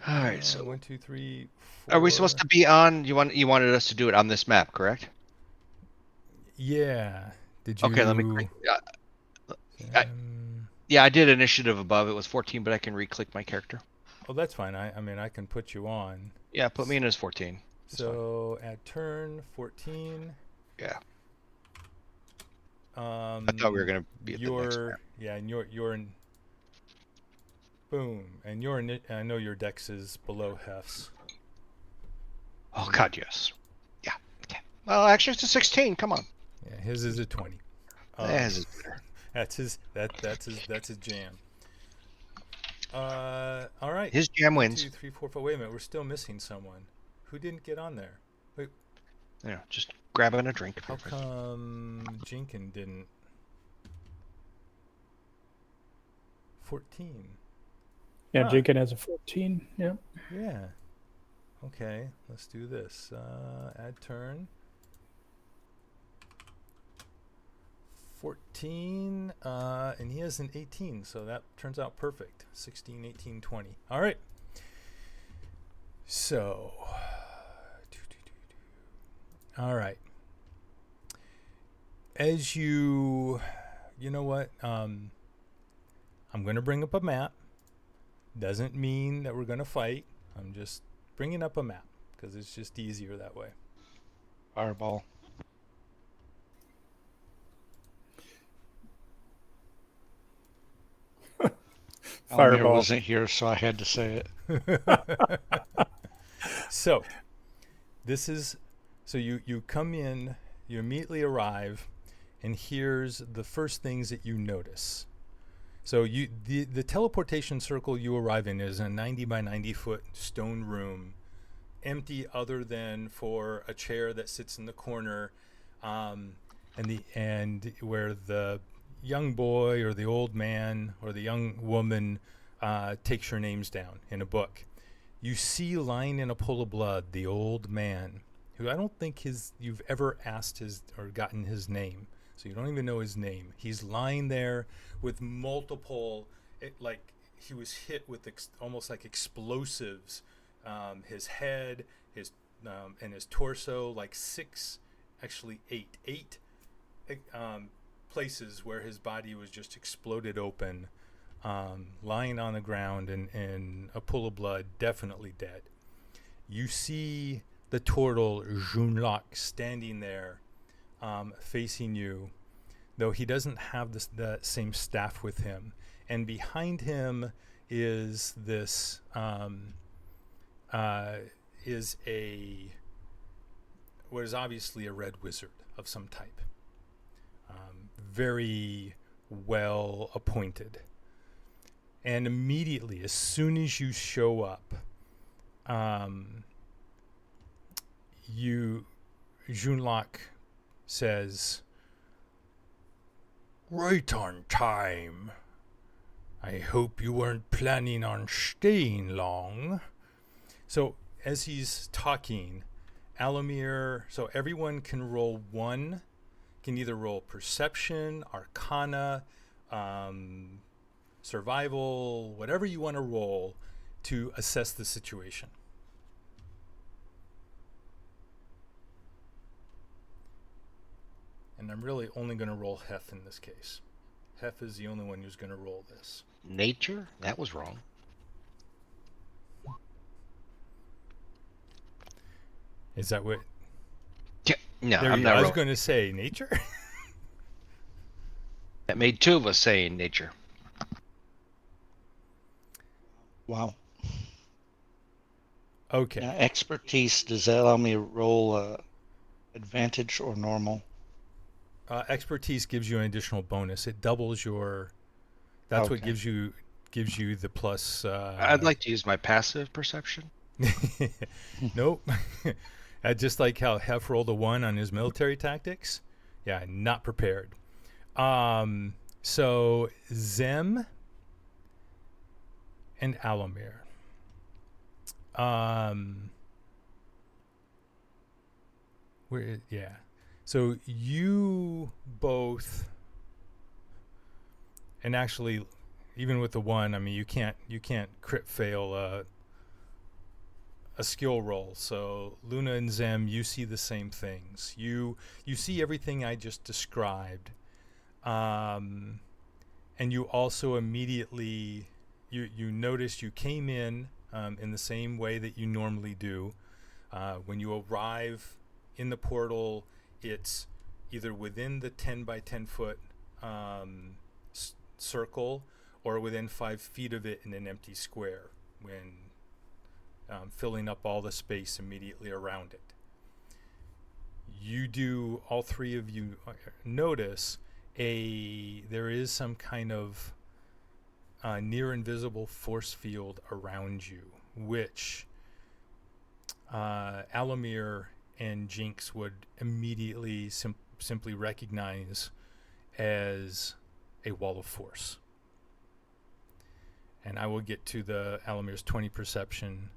All right, so 1, 2, 3, 4. are we supposed to be on? You wanted us to do it on this map, correct? Yeah. Did you? Okay, let me. Yeah, I did initiative above. It was 14, but I can re-click my character. Oh, that's fine. I mean, I can put you on. Yeah, put me in as 14. That's So at turn 14. Yeah. I thought we were gonna be at the next map. Yeah, and you're in. Boom, and I know your dex is below Hef's. Oh God, yes. Yeah. Okay. Well, actually, it's a 16. Come on. Yeah, his is a 20. His is better. That's his jam. All right. His jam 1, wins. 2, 3, 4, 5. Wait a minute, we're still missing someone. Who didn't get on there? Wait, Yeah, just grabbing a drink. how come Jinkin didn't? 14. Yeah, Huh. Jinkin has a 14. Yeah. Yeah. Okay, let's do this. Add turn. 14, and he has an 18, so that turns out perfect. 16, 18, 20. All right. So, all right. As you know what? I'm going to bring up a map. Doesn't mean that we're going to fight. I'm just bringing up a map because it's just easier that way. Fireball. Almir Fireball. wasn't here, so I had to say it. So, you come in, you immediately arrive, and here's the first things that you notice. So the teleportation circle you arrive in is a 90 by 90 foot stone room, empty other than for a chair that sits in the corner, and where the young boy or the old man or the young woman takes your names down in a book. You see lying in a pool of blood the old man, who I don't think you've ever asked his or gotten his name, so you don't even know his name. He's lying there with multiple, like he was hit with almost like explosives. His head, and his torso, like eight places where his body was just exploded open, lying on the ground in a pool of blood, definitely dead. You see the turtle Junlok standing there, facing you, though he doesn't have the same staff with him. And behind him is this what is obviously a red wizard of some type, very well appointed. And immediately, as soon as you show up, Junlok says, Right on time. I hope you weren't planning on staying long. So, as he's talking, Alamir, so everyone can roll one, can either roll perception, arcana, survival, whatever you want to roll to assess the situation. And I'm really only going to roll Hef in this case. Hef is the only one who's going to roll this. Nature? That was wrong. Is that what? Yeah, no, There I'm you go. not I was wrong. going to say nature. That made two of us saying nature. Wow. Okay. Now, expertise, does that allow me to roll advantage or normal? Expertise gives you an additional bonus. It doubles your. That's what Okay. gives you the plus. I'd like to use my passive perception. Nope. Just like how Hef rolled a 1 on his military tactics. Yeah, not prepared. So Zem and Alamir. Yeah. So you both, and actually, even with the 1, I mean, you can't crit fail a skill roll. So Luna and Zem, you see the same things. You see everything I just described, and you also immediately you notice you came in the same way that you normally do. When you arrive in the portal, it's either within the 10 by 10 foot circle or within 5 feet of it in an empty square, when filling up all the space immediately around it. You do, all three of you notice there is some kind of near invisible force field around you, which Alamir and Jinx would immediately simply recognize as a wall of force. And I will get to the Alamir's 20 perception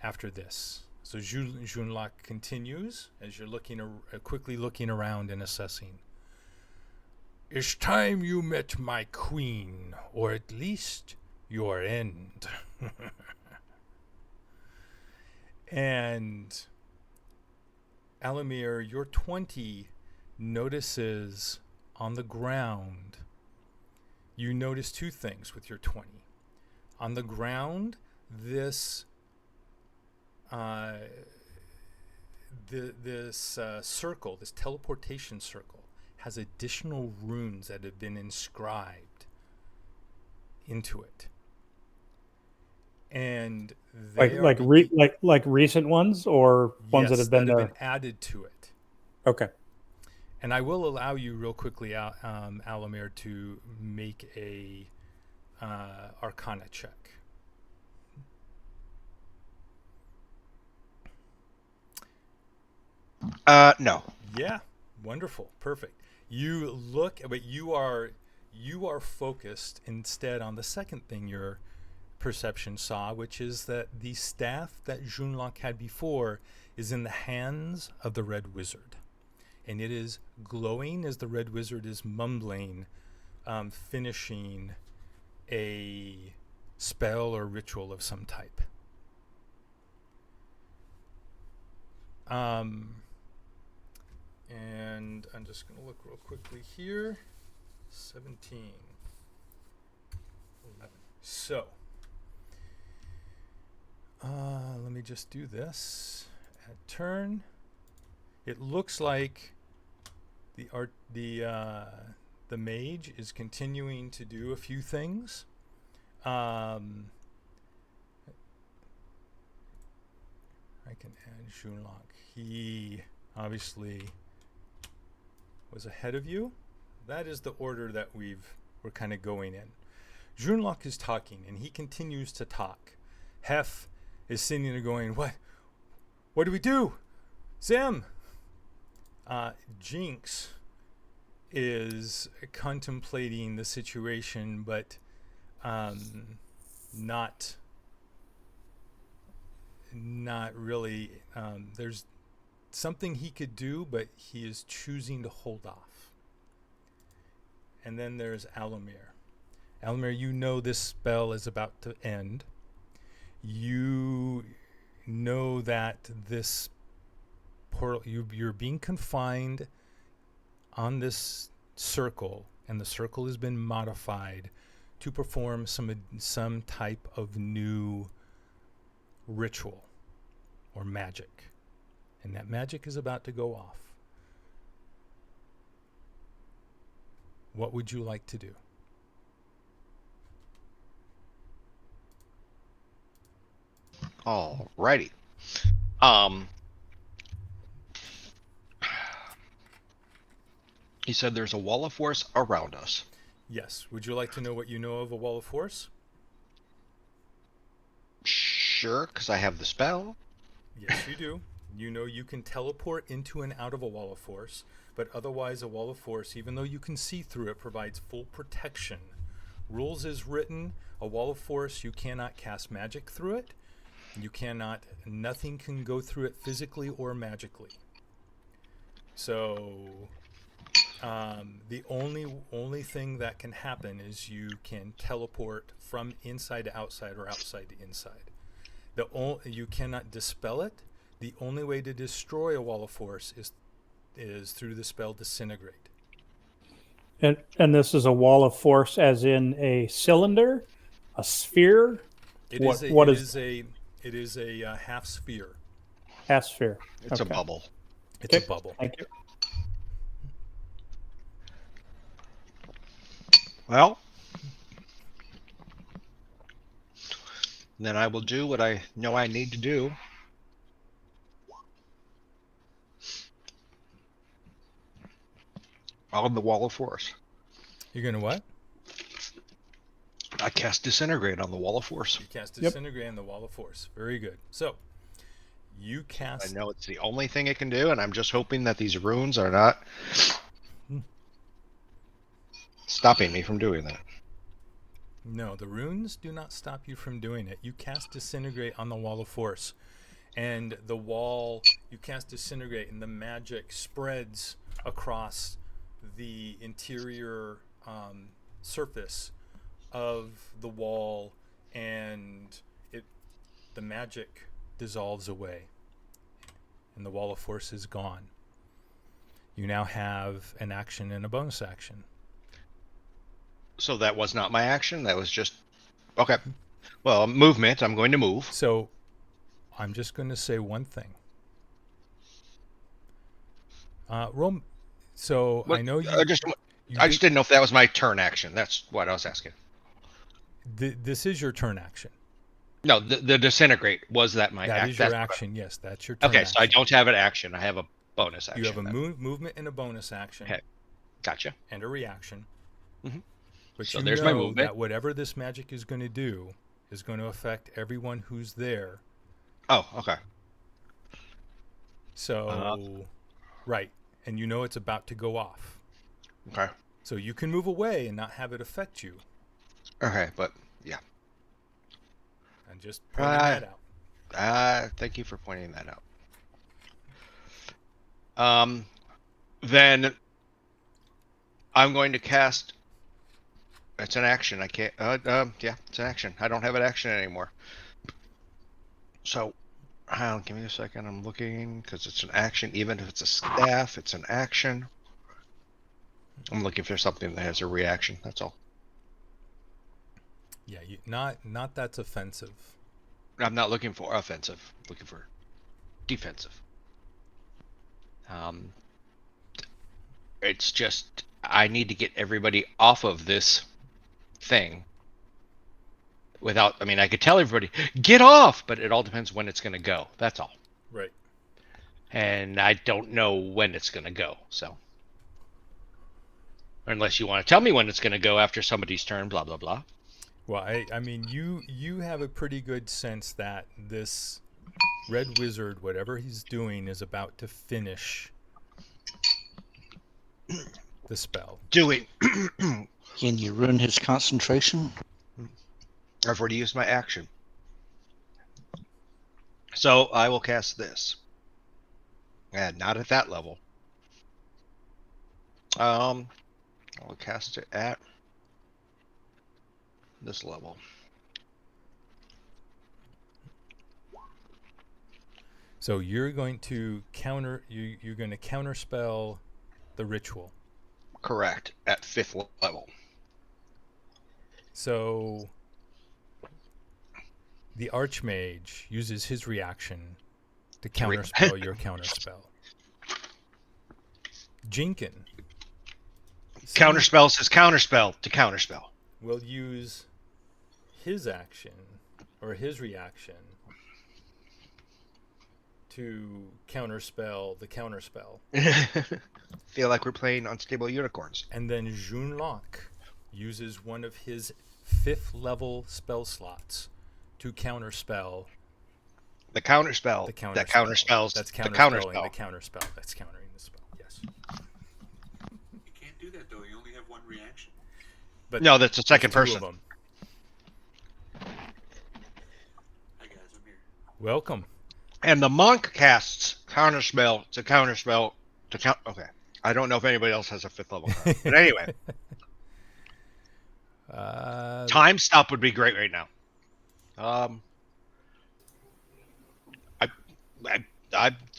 after this. So Junlok continues as you're quickly looking around and assessing. It's time you met my queen, or at least your end. And Alamir, your 20 notices on the ground. You notice two things with your 20. On the ground, this circle, this teleportation circle, has additional runes that have been inscribed into it, and they like recent ones or ones that yes, have been that have there. been added to it. Okay. And I will allow you real quickly, Alamir, to make a Arcana check. No. Yeah, wonderful, perfect. You look, but you are focused instead on the second thing your perception saw, which is that the staff that Junlok had before is in the hands of the Red Wizard, and it is glowing as the Red Wizard is mumbling, finishing a spell or ritual of some type. And I'm just going to look real quickly here. 17. 11. So, let me just do this at turn. It looks like the mage is continuing to do a few things. I can add Junlok. He obviously was ahead of you. That is the order that we're kind of going in. Junlok is talking, and he continues to talk. Hef is sitting there going, What do we do? Zem! Jinx is contemplating the situation, but not really. There's something he could do, but he is choosing to hold off. And then there's Alamir. Alamir, you know this spell is about to end. You know that this portal, you're being confined on this circle, and the circle has been modified to perform some type of new ritual or magic, and that magic is about to go off. What would you like to do? Alrighty. Um, he said there's a wall of force around us. Yes. Would you like to know what you know of a wall of force? Sure, because I have the spell. Yes, you do. You know you can teleport into and out of a wall of force, but otherwise a wall of force, even though you can see through it, provides full protection. Rules is written, a wall of force, you cannot cast magic through it. Nothing can go through it physically or magically. So the only thing that can happen is you can teleport from inside to outside or outside to inside. You cannot dispel it. The only way to destroy a wall of force is through the spell Disintegrate. And this is a wall of force, as in a cylinder, a sphere. It is a half sphere. Half sphere? It's Okay. a bubble. It's a bubble. Thank you. Well, then I will do what I know I need to do. On the wall of force. You're gonna what? I cast Disintegrate on the wall of force. You cast Disintegrate on the wall of force. Very good. So you cast. I know it's the only thing it can do, and I'm just hoping that these runes are not stopping me from doing that. No, the runes do not stop you from doing it. You cast Disintegrate on the wall of force, and the wall, you cast Disintegrate, and the magic spreads across the interior surface of the wall, and the magic dissolves away, and the wall of force is gone. You now have an action and a bonus action. So that was not my action. That was just okay. Well, movement. I'm going to move. So I'm just going to say one thing. Roll. So What, I know you. I just didn't know if that was my turn action. That's what I was asking. This is your turn action. No, the Disintegrate was that my That action. is your action. Yes, that's your turn. Okay, action. so I don't have an action. I have a bonus action. You have a movement and a bonus action. Okay, gotcha. And a reaction. Mm-hmm. But so you there's know my movement. that whatever this magic is going to do is going to affect everyone who's there. Oh, okay. So, right. And you know it's about to go off. Okay. So you can move away and not have it affect you. Okay, but yeah. I'm just pointing that out. Thank you for pointing that out. Then I'm going to cast. It's an action. I can't. Yeah, it's an action. I don't have an action anymore. So, give me a second. I'm looking because it's an action. Even if it's a staff, it's an action. I'm looking for something that has a reaction. That's all. Yeah, not that's offensive. I'm not looking for offensive. I'm looking for defensive. It's just I need to get everybody off of this thing without. I mean, I could tell everybody get off, but it all depends when it's going to go. That's all. Right. And I don't know when it's going to go. So, unless you want to tell me when it's going to go after somebody's turn, blah blah blah. Well, I mean, you have a pretty good sense that this red wizard, whatever he's doing, is about to finish the spell. Doing. Can you ruin his concentration? I've already used my action. So I will cast this. And not at that level. I'll cast it at this level. So you're going to you're going to counterspell the ritual. Correct. At 5th level. So the Archmage uses his reaction to counterspell your counterspell. Jinkin. Counterspell says counterspell to counterspell. Will use his action or his reaction to counterspell the counterspell. Feel like we're playing Unstable Unicorns. And then Junlok uses one of his 5th level spell slots to counterspell The counterspell. the counterspell. That counterspells That's the counterspelling counterspell. the counterspell. That's countering the spell. Yes. You can't do that though. You only have one reaction. But No, that's the there's second two person. of them. Hi guys, I'm here. Welcome. And the monk casts counterspell to counterspell to count. Okay. I don't know if anybody else has a 5th level card. But anyway, time stop would be great right now.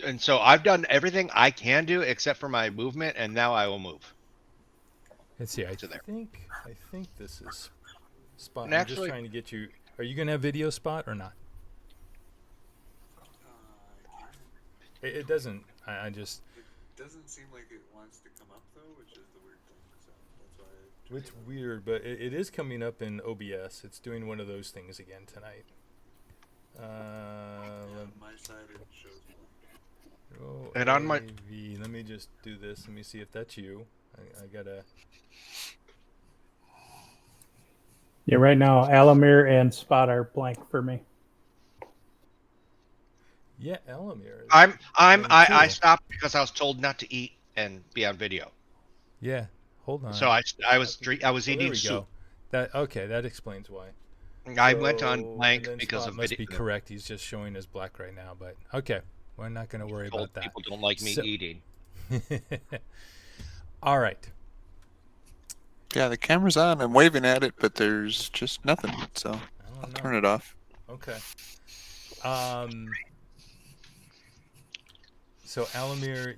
And so I've done everything I can do except for my movement, and now I will move. Let's see. I to there. think this is Spot. And I'm actually- just trying to get you. Are you gonna have video Spot or not? It doesn't. I just. It doesn't seem like it wants to come up though, which is the weird thing. So that's why. It's weird, but it is coming up in OBS. It's doing one of those things again tonight. On my side, it shows more. And on my- AV. Let me just do this. Let me see if that's you. I gotta. Yeah, right now, Alamir and Spot are blank for me. Yeah, Elamir. I stopped because I was told not to eat and be on video. Yeah, hold on. So I was Oh, there eating we soup. go. That explains why. I went So- on blank and then because Spot of must video. be correct. He's just showing as black right now, but okay, we're not going to worry Told about that. people don't like me So- eating. All right. Yeah, the camera's on. I'm waving at it, but there's just nothing. So I I'll don't know. turn it off. Okay. So Alamir,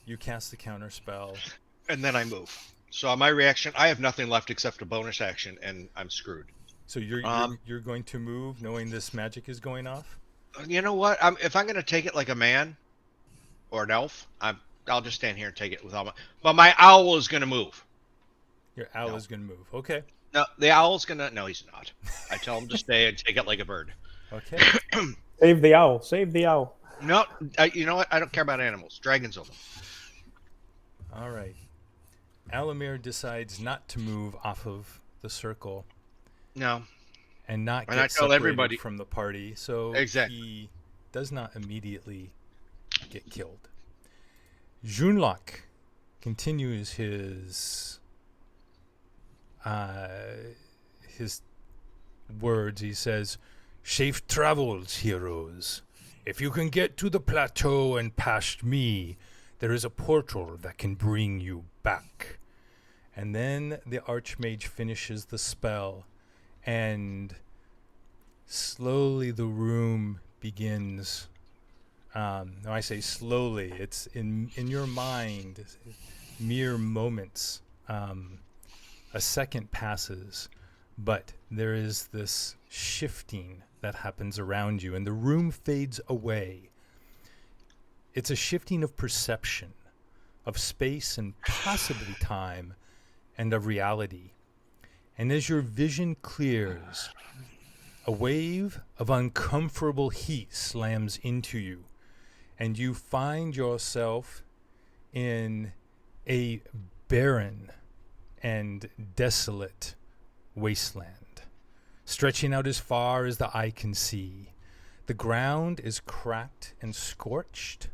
you cast the counter spell. And then I move. So on my reaction, I have nothing left except a bonus action, and I'm screwed. So you're going to move, knowing this magic is going off. You know what? If I'm going to take it like a man or an elf, I'll just stand here and take it with all my. But my owl is going to move. Your owl No. is going to move. Okay. No, the owl's going to. No, he's not. I tell him to stay and take it like a bird. Okay. Save the owl. Save the owl. No, you know what? I don't care about animals. Dragons own them. All right. Alamir decides not to move off of the circle No. and not And get I tell separated everybody- from the party, so Exactly. he does not immediately get killed. Junlok continues his words. He says, "Safe travels, heroes. If you can get to the plateau and past me, there is a portal that can bring you back." And then the Archmage finishes the spell, and slowly the room begins. No, I say slowly. It's in your mind, mere moments. A second passes, but there is this shifting that happens around you, and the room fades away. It's a shifting of perception, of space and possibly time, and of reality. And as your vision clears, a wave of uncomfortable heat slams into you, and you find yourself in a barren and desolate wasteland, stretching out as far as the eye can see. The ground is cracked and scorched.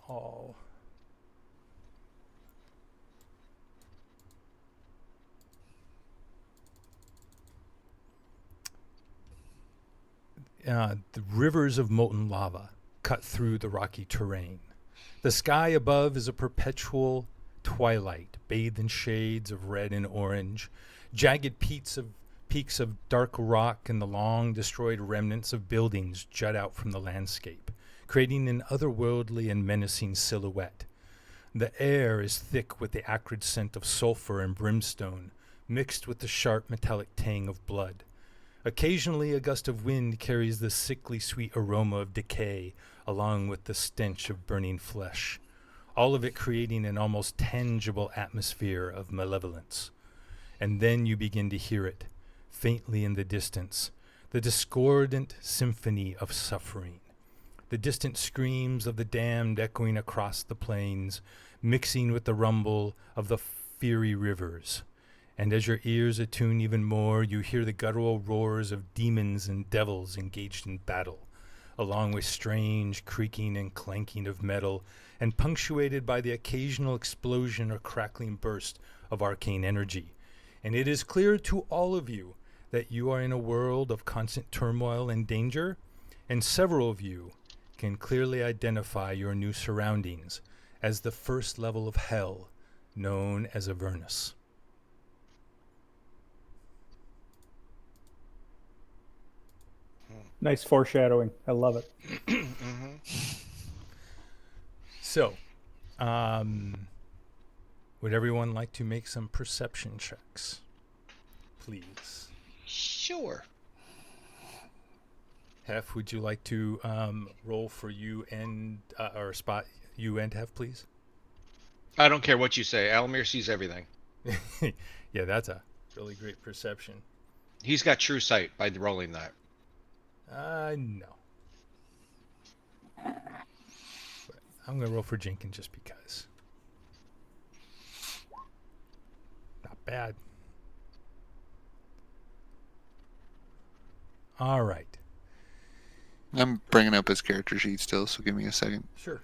All the rivers of molten lava cut through the rocky terrain. The sky above is a perpetual twilight, bathed in shades of red and orange. Jagged peaks of dark rock and the long destroyed remnants of buildings jut out from the landscape, creating an otherworldly and menacing silhouette. The air is thick with the acrid scent of sulfur and brimstone, mixed with the sharp metallic tang of blood. Occasionally, a gust of wind carries the sickly sweet aroma of decay, along with the stench of burning flesh, all of it creating an almost tangible atmosphere of malevolence. And then you begin to hear it, faintly in the distance, the discordant symphony of suffering, the distant screams of the damned echoing across the plains, mixing with the rumble of the fiery rivers. And as your ears attune even more, you hear the guttural roars of demons and devils engaged in battle, along with strange creaking and clanking of metal, and punctuated by the occasional explosion or crackling burst of arcane energy. And it is clear to all of you that you are in a world of constant turmoil and danger, and several of you can clearly identify your new surroundings as the first level of hell, known as Avernus. Nice foreshadowing. I love it. So, would everyone like to make some perception checks? Please. Sure. Hef, would you like to roll for you and, or spot you and Hef, please? I don't care what you say. Alamir sees everything. Yeah, that's a really great perception. He's got true sight by rolling that. No. But I'm going to roll for Jenkins just because. Not bad. All right. I'm bringing up his character sheet still, so give me a second. Sure.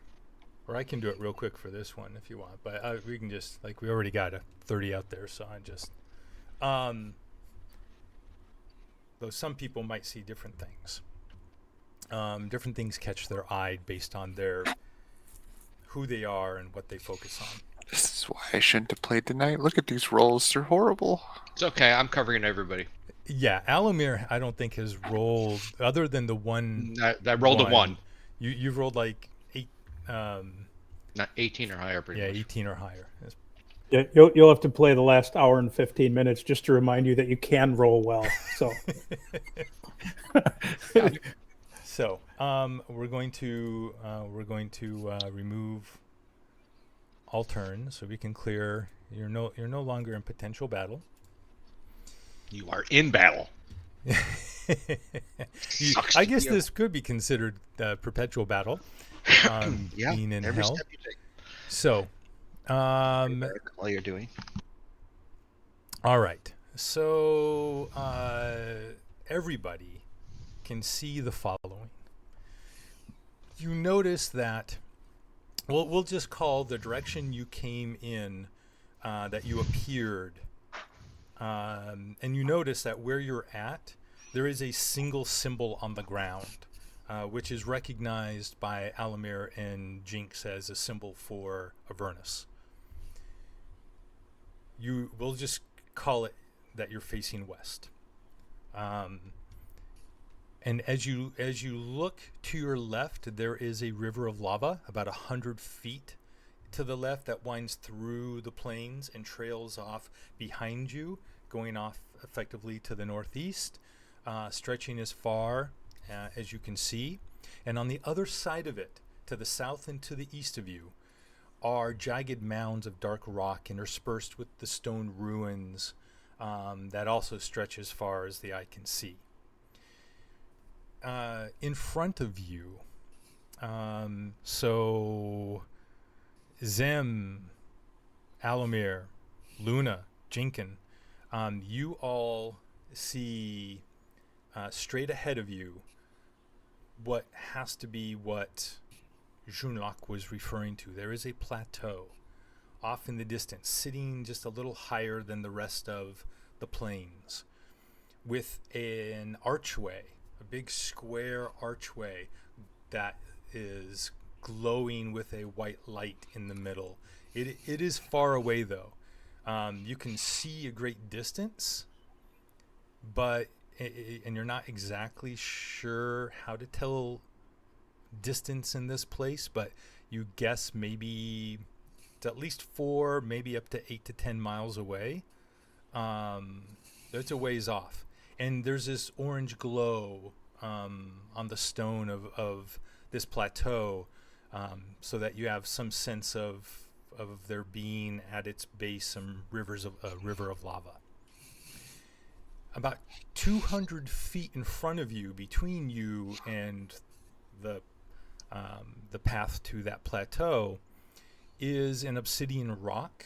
Or I can do it real quick for this one if you want. But we can just, like, we already got a 30 out there, so I just... though some people might see different things. Different things catch their eye based on who they are and what they focus on. This is why I shouldn't have played tonight. Look at these rolls. They're horrible. It's okay. I'm covering everybody. Yeah, Alamir, I don't think has rolled, other than the one... I rolled a 1. You've rolled like 8... Not 18 or higher, pretty much. 18 or higher. Yeah, you'll have to play the last hour and 15 minutes just to remind you that you can roll well. So, So we're going to remove all turns so we can clear. You're no longer in potential battle. You are in battle. Sucks I to guess be this could be considered perpetual battle. Yeah, being in every hell. step you take. So, While you're doing. all right. So everybody can see the following. You notice that, we'll just call the direction you came in, that you appeared. And you notice that where you're at, there is a single symbol on the ground, which is recognized by Alamir and Jinx as a symbol for Avernus. We'll just call it that you're facing west. And as you look to your left, there is a river of lava about 100 feet to the left that winds through the plains and trails off behind you, going off effectively to the northeast, stretching as far as you can see. And on the other side of it, to the south and to the east of you, are jagged mounds of dark rock interspersed with the stone ruins that also stretch as far as the eye can see. In front of you, so Zem, Alamir, Luna, Jinkin, you all see straight ahead of you what has to be what Junlok was referring to. There is a plateau off in the distance, sitting just a little higher than the rest of the plains, with an archway a big square archway that is glowing with a white light in the middle. It is far away though. You can see a great distance, but and you're not exactly sure how to tell distance in this place, but you guess maybe it's at least 4, maybe up to 8 to 10 miles away. It's a ways off, and there's this orange glow on the stone of this plateau, so that you have some sense of there being at its base some river of lava. About 200 feet in front of you, between you and the path to that plateau, is an obsidian rock,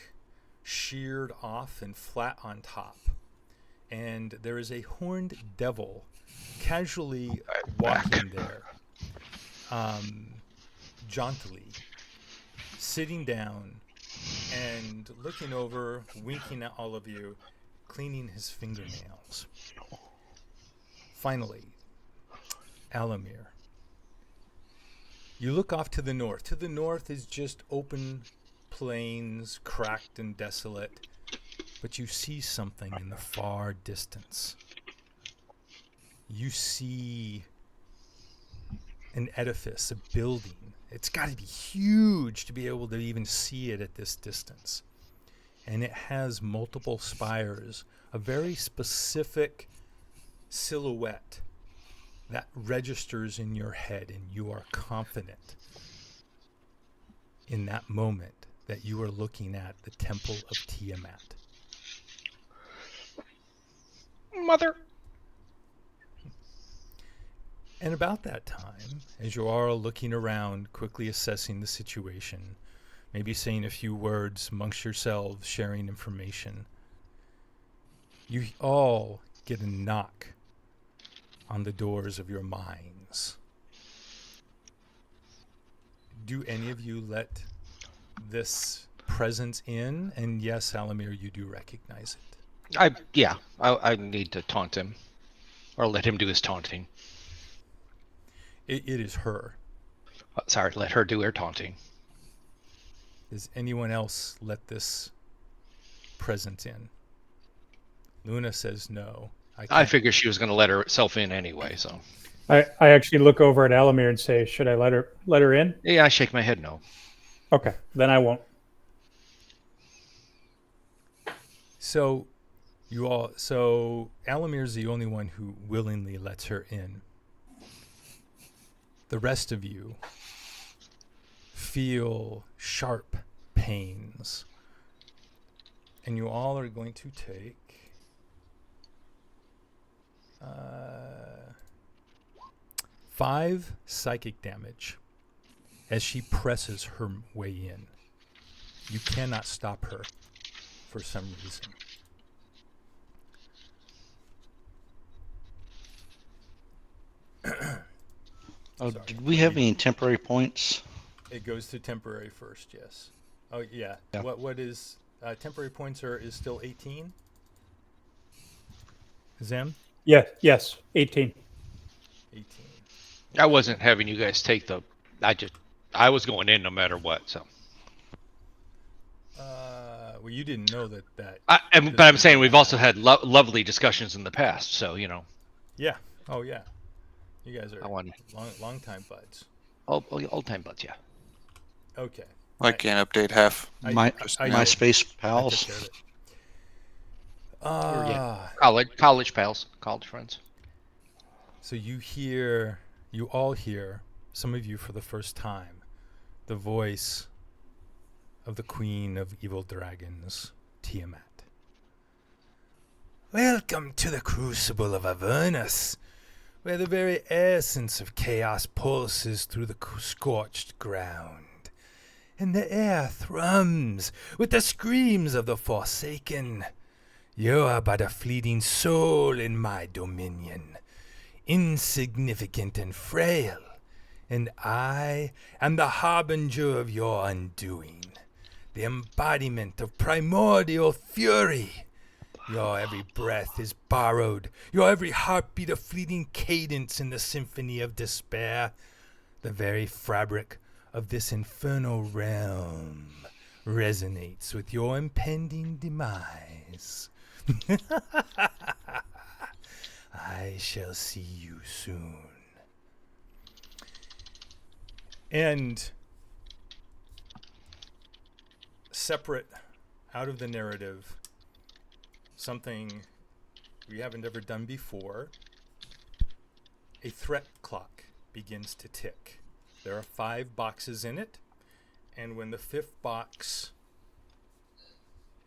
sheared off and flat on top. And there is a horned devil casually walking there, jauntily, sitting down and looking over, winking at all of you, cleaning his fingernails. Finally, Alamir. You look off to the north. To the north is just open plains, cracked and desolate, but you see something in the far distance. You see an edifice, a building. It's got to be huge to be able to even see it at this distance. And it has multiple spires, a very specific silhouette that registers in your head, and you are confident in that moment that you are looking at the Temple of Tiamat. Mother. And about that time, as you are all looking around, quickly assessing the situation, maybe saying a few words amongst yourselves, sharing information, you all get a knock on the doors of your minds. Do any of you let this presence in? And yes, Alamir, you do recognize it. I need to taunt him, or let him do his taunting. It is her. Sorry, let her do her taunting. Does anyone else let this presence in? Luna says no. I figure she was going to let herself in anyway, so. I actually look over at Alamir and say, "Should I let her in?" Yeah, I shake my head no. Okay, then I won't. So Alamir's the only one who willingly lets her in. The rest of you feel sharp pains, and you all are going to take 5 psychic damage as she presses her way in. You cannot stop her for some reason. Oh, Sorry. did we have any temporary points? It goes to temporary first, yes. Oh, yeah. Yeah. What is temporary points is still 18? Zem? Yes, 18. 18. I wasn't having you guys take the. I was going in no matter what. So. Well, you didn't know that. But I'm saying we've also had lovely discussions in the past. So you know. Yeah. Oh, yeah. You guys are I want long time buds. old time buds, yeah. Okay. I can't update half. My MySpace I took pals. care of it. College pals, college friends. So you all hear, some of you for the first time, the voice of the Queen of Evil Dragons, Tiamat. Welcome to the Crucible of Avernus, where the very essence of chaos pulses through the scorched ground, and the air thrums with the screams of the Forsaken. You are but a fleeting soul in my dominion, insignificant and frail, and I am the harbinger of your undoing, the embodiment of primordial fury. Your every breath is borrowed. Your every heartbeat a fleeting cadence in the symphony of despair. The very fabric of this infernal realm resonates with your impending demise. I shall see you soon. And separate out of the narrative, something we haven't ever done before, a threat clock begins to tick. There are 5 boxes in it, and when the 5th box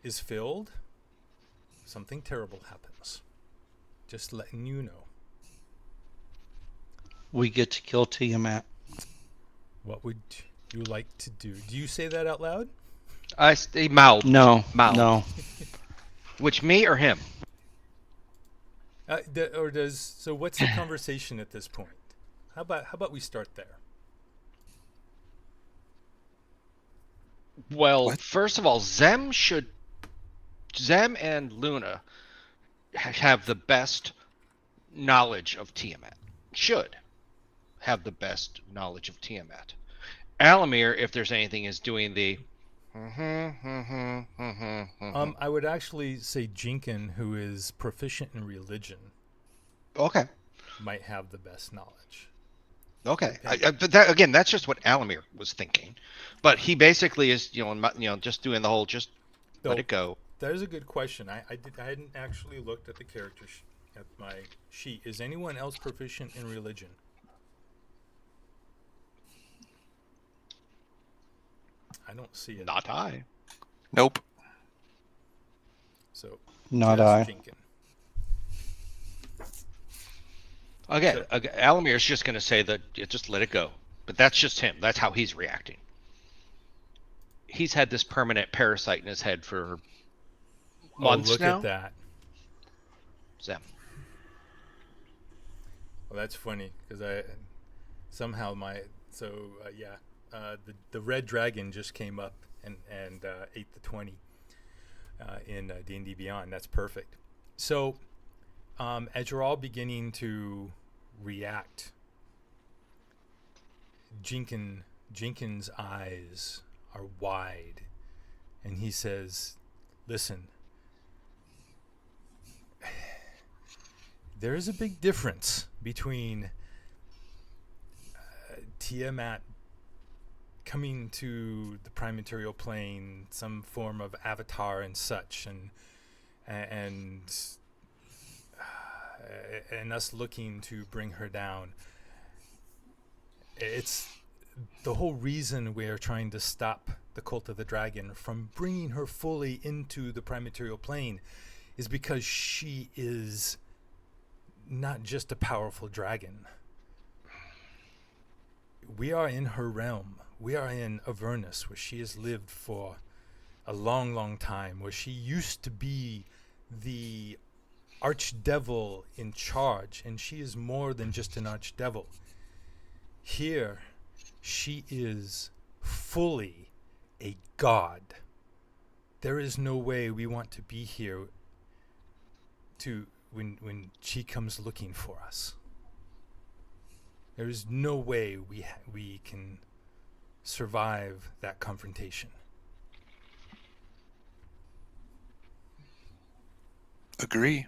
is filled, something terrible happens. Just letting you know. We get to kill Tiamat. What would you like to do? Do you say that out loud? I stay mouthed. No, Mouthed. no. Which, me or him? So what's the conversation at this point? How about we start there? Well, What? first of all, Zem and Luna have the best knowledge of Tiamat. Should have the best knowledge of Tiamat. Alamir, if there's anything, is doing the. I would actually say Jinkin, who is proficient in religion, Okay. might have the best knowledge. Okay. But that again, that's just what Alamir was thinking. But he basically is, just doing the whole just let it go. That is a good question. I hadn't actually looked at the character at my sheet. Is anyone else proficient in religion? I don't see it. Not I. Nope. So Not just I. Jinkin. Again, So- Alamir is just going to say that just let it go. But that's just him. That's how he's reacting. He's had this permanent parasite in his head for months look now. at that. Zem. Well, that's funny because the red dragon just came up and ate the 20 in D&D Beyond. That's perfect. So as you're all beginning to react, Jinkin's eyes are wide, and he says, "Listen, there is a big difference between Tiamat coming to the prime material plane, some form of avatar and such, and us looking to bring her down. It's the whole reason we are trying to stop the Cult of the Dragon from bringing her fully into the prime material plane is because she is not just a powerful dragon. We are in her realm. We are in Avernus, where she has lived for a long, long time, where she used to be the archdevil in charge, and she is more than just an archdevil. Here, she is fully a god. There is no way we want to be here when she comes looking for us. There is no way we can survive that confrontation. Agree.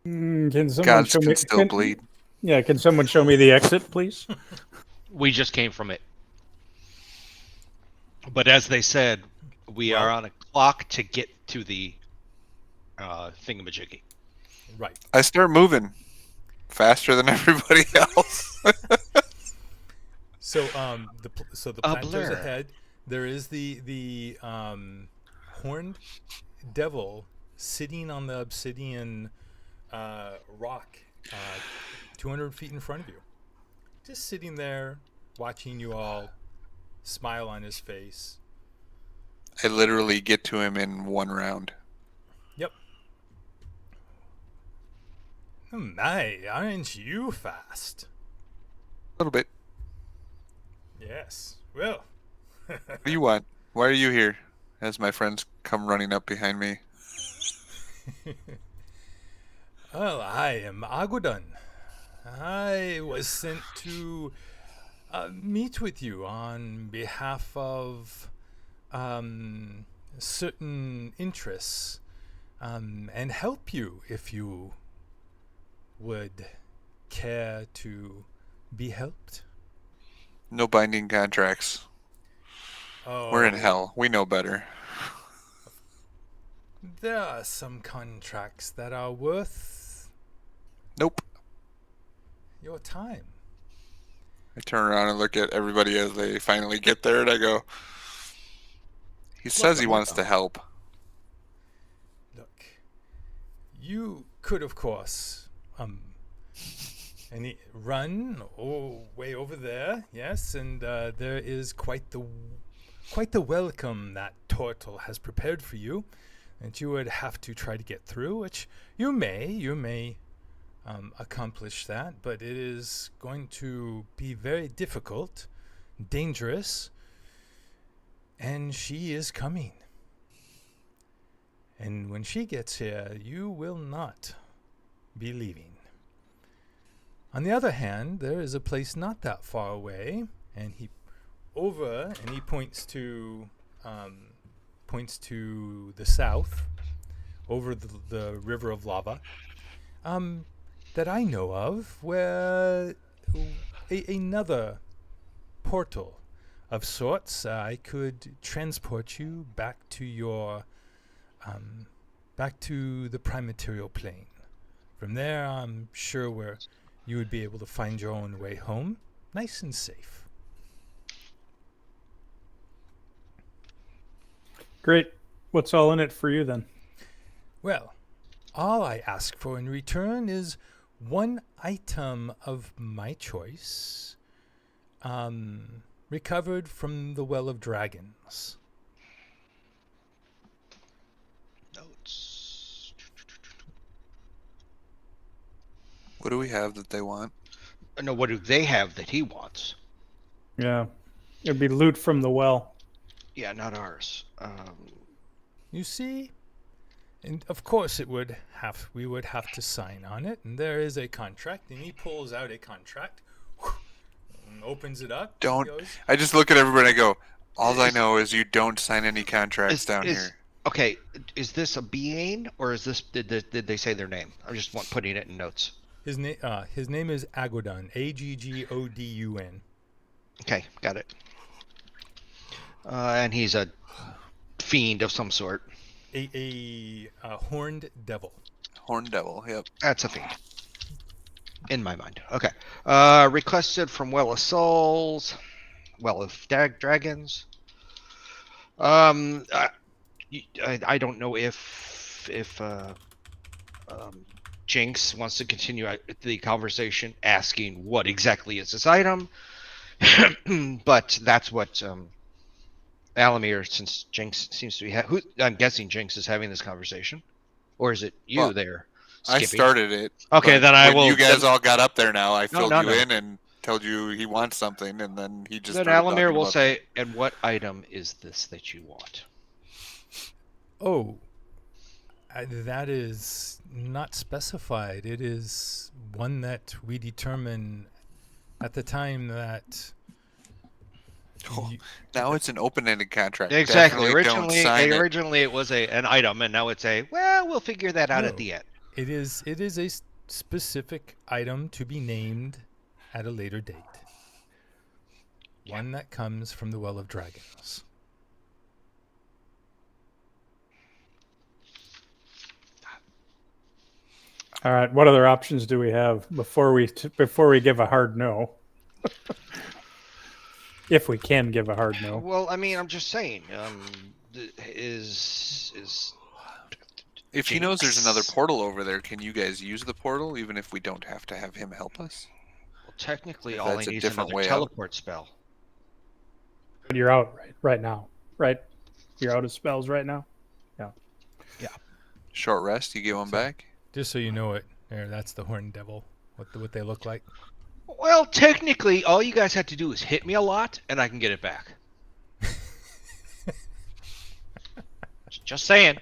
Can someone Gods show me? can still bleed. Yeah, can someone show me the exit, please? We just came from it. But as they said, we are on a clock to get to the thingamajiggy. Right. I start moving faster than everybody else. So the plan goes blur. ahead. There is the horned devil sitting on the obsidian rock 200 feet in front of you, just sitting there watching you all, smile on his face. I literally get to him in one round. Yep. My, aren't you fast? A little bit. Yes. Well, What do you want? Why are you here? as my friends come running up behind me. Well, I am Agudan. I was sent to meet with you on behalf of certain interests and help you if you would care to be helped. No binding contracts. Oh, We're in hell. We know better. There are some contracts that are worth Nope. your time. I turn around and look at everybody as they finally get there, and I go, he says he wants to help. Look, you could, of course, run way over there, yes, and there is quite the welcome that Turtle has prepared for you, that you would have to try to get through, which you may accomplish that, but it is going to be very difficult, dangerous, and she is coming. And when she gets here, you will not be leaving. On the other hand, there is a place not that far away, and he points to the south, over the river of lava, that I know of, where another portal of sorts. I could transport you back to the prime material plane. From there, I'm sure where you would be able to find your own way home, nice and safe. Great. What's all in it for you then? Well, all I ask for in return is one item of my choice, recovered from the Well of Dragons. Notes. What do we have that they want? No, what do they have that he wants? Yeah. It'd be loot from the well. Yeah, not ours. You see? And of course we would have to sign on it, and there is a contract, and he pulls out a contract, and opens it up. Don't. Goes, I just look at everybody and I go, all I know is you don't sign any contracts down here. Okay, is this a being or is this did they say their name? I'm just putting it in notes. His name is Agodun, Aggodun. Okay, got it. And he's a fiend of some sort. A horned devil. Horned devil, yep. That's a fiend. In my mind. Okay. Requested from Well of Souls. Well of Dragons. I don't know if Jinx wants to continue the conversation asking what exactly is this item. But that's what Alamir, since Jinx seems to be I'm guessing Jinx is having this conversation, or is it you there? Skippy? I started it. Okay, then I will. You guys all got up there now. I filled you no. in and told you he wants something, and then he just. Then Alamir will say, "And what item is this that you want?" Oh, that is not specified. It is one that we determine at the time that. Now it's an open-ended contract. Exactly. Definitely Originally it was an item, and now it's we'll figure that out at the end. It is a specific item to be named at a later date. Yeah. One that comes from the Well of Dragons. All right. What other options do we have before we give a hard no? If we can give a hard no. Well, I mean, I'm just saying. If he knows there's another portal over there, can you guys use the portal even if we don't have to have him help us? Well, technically, all I need is another teleport spell. But you're out right now, right? You're out of spells right now. Yeah. Yeah. Short rest. You get one back. Just so you know it, that's the Horned Devil. What they look like. Well, technically, all you guys have to do is hit me a lot, and I can get it back. Just saying.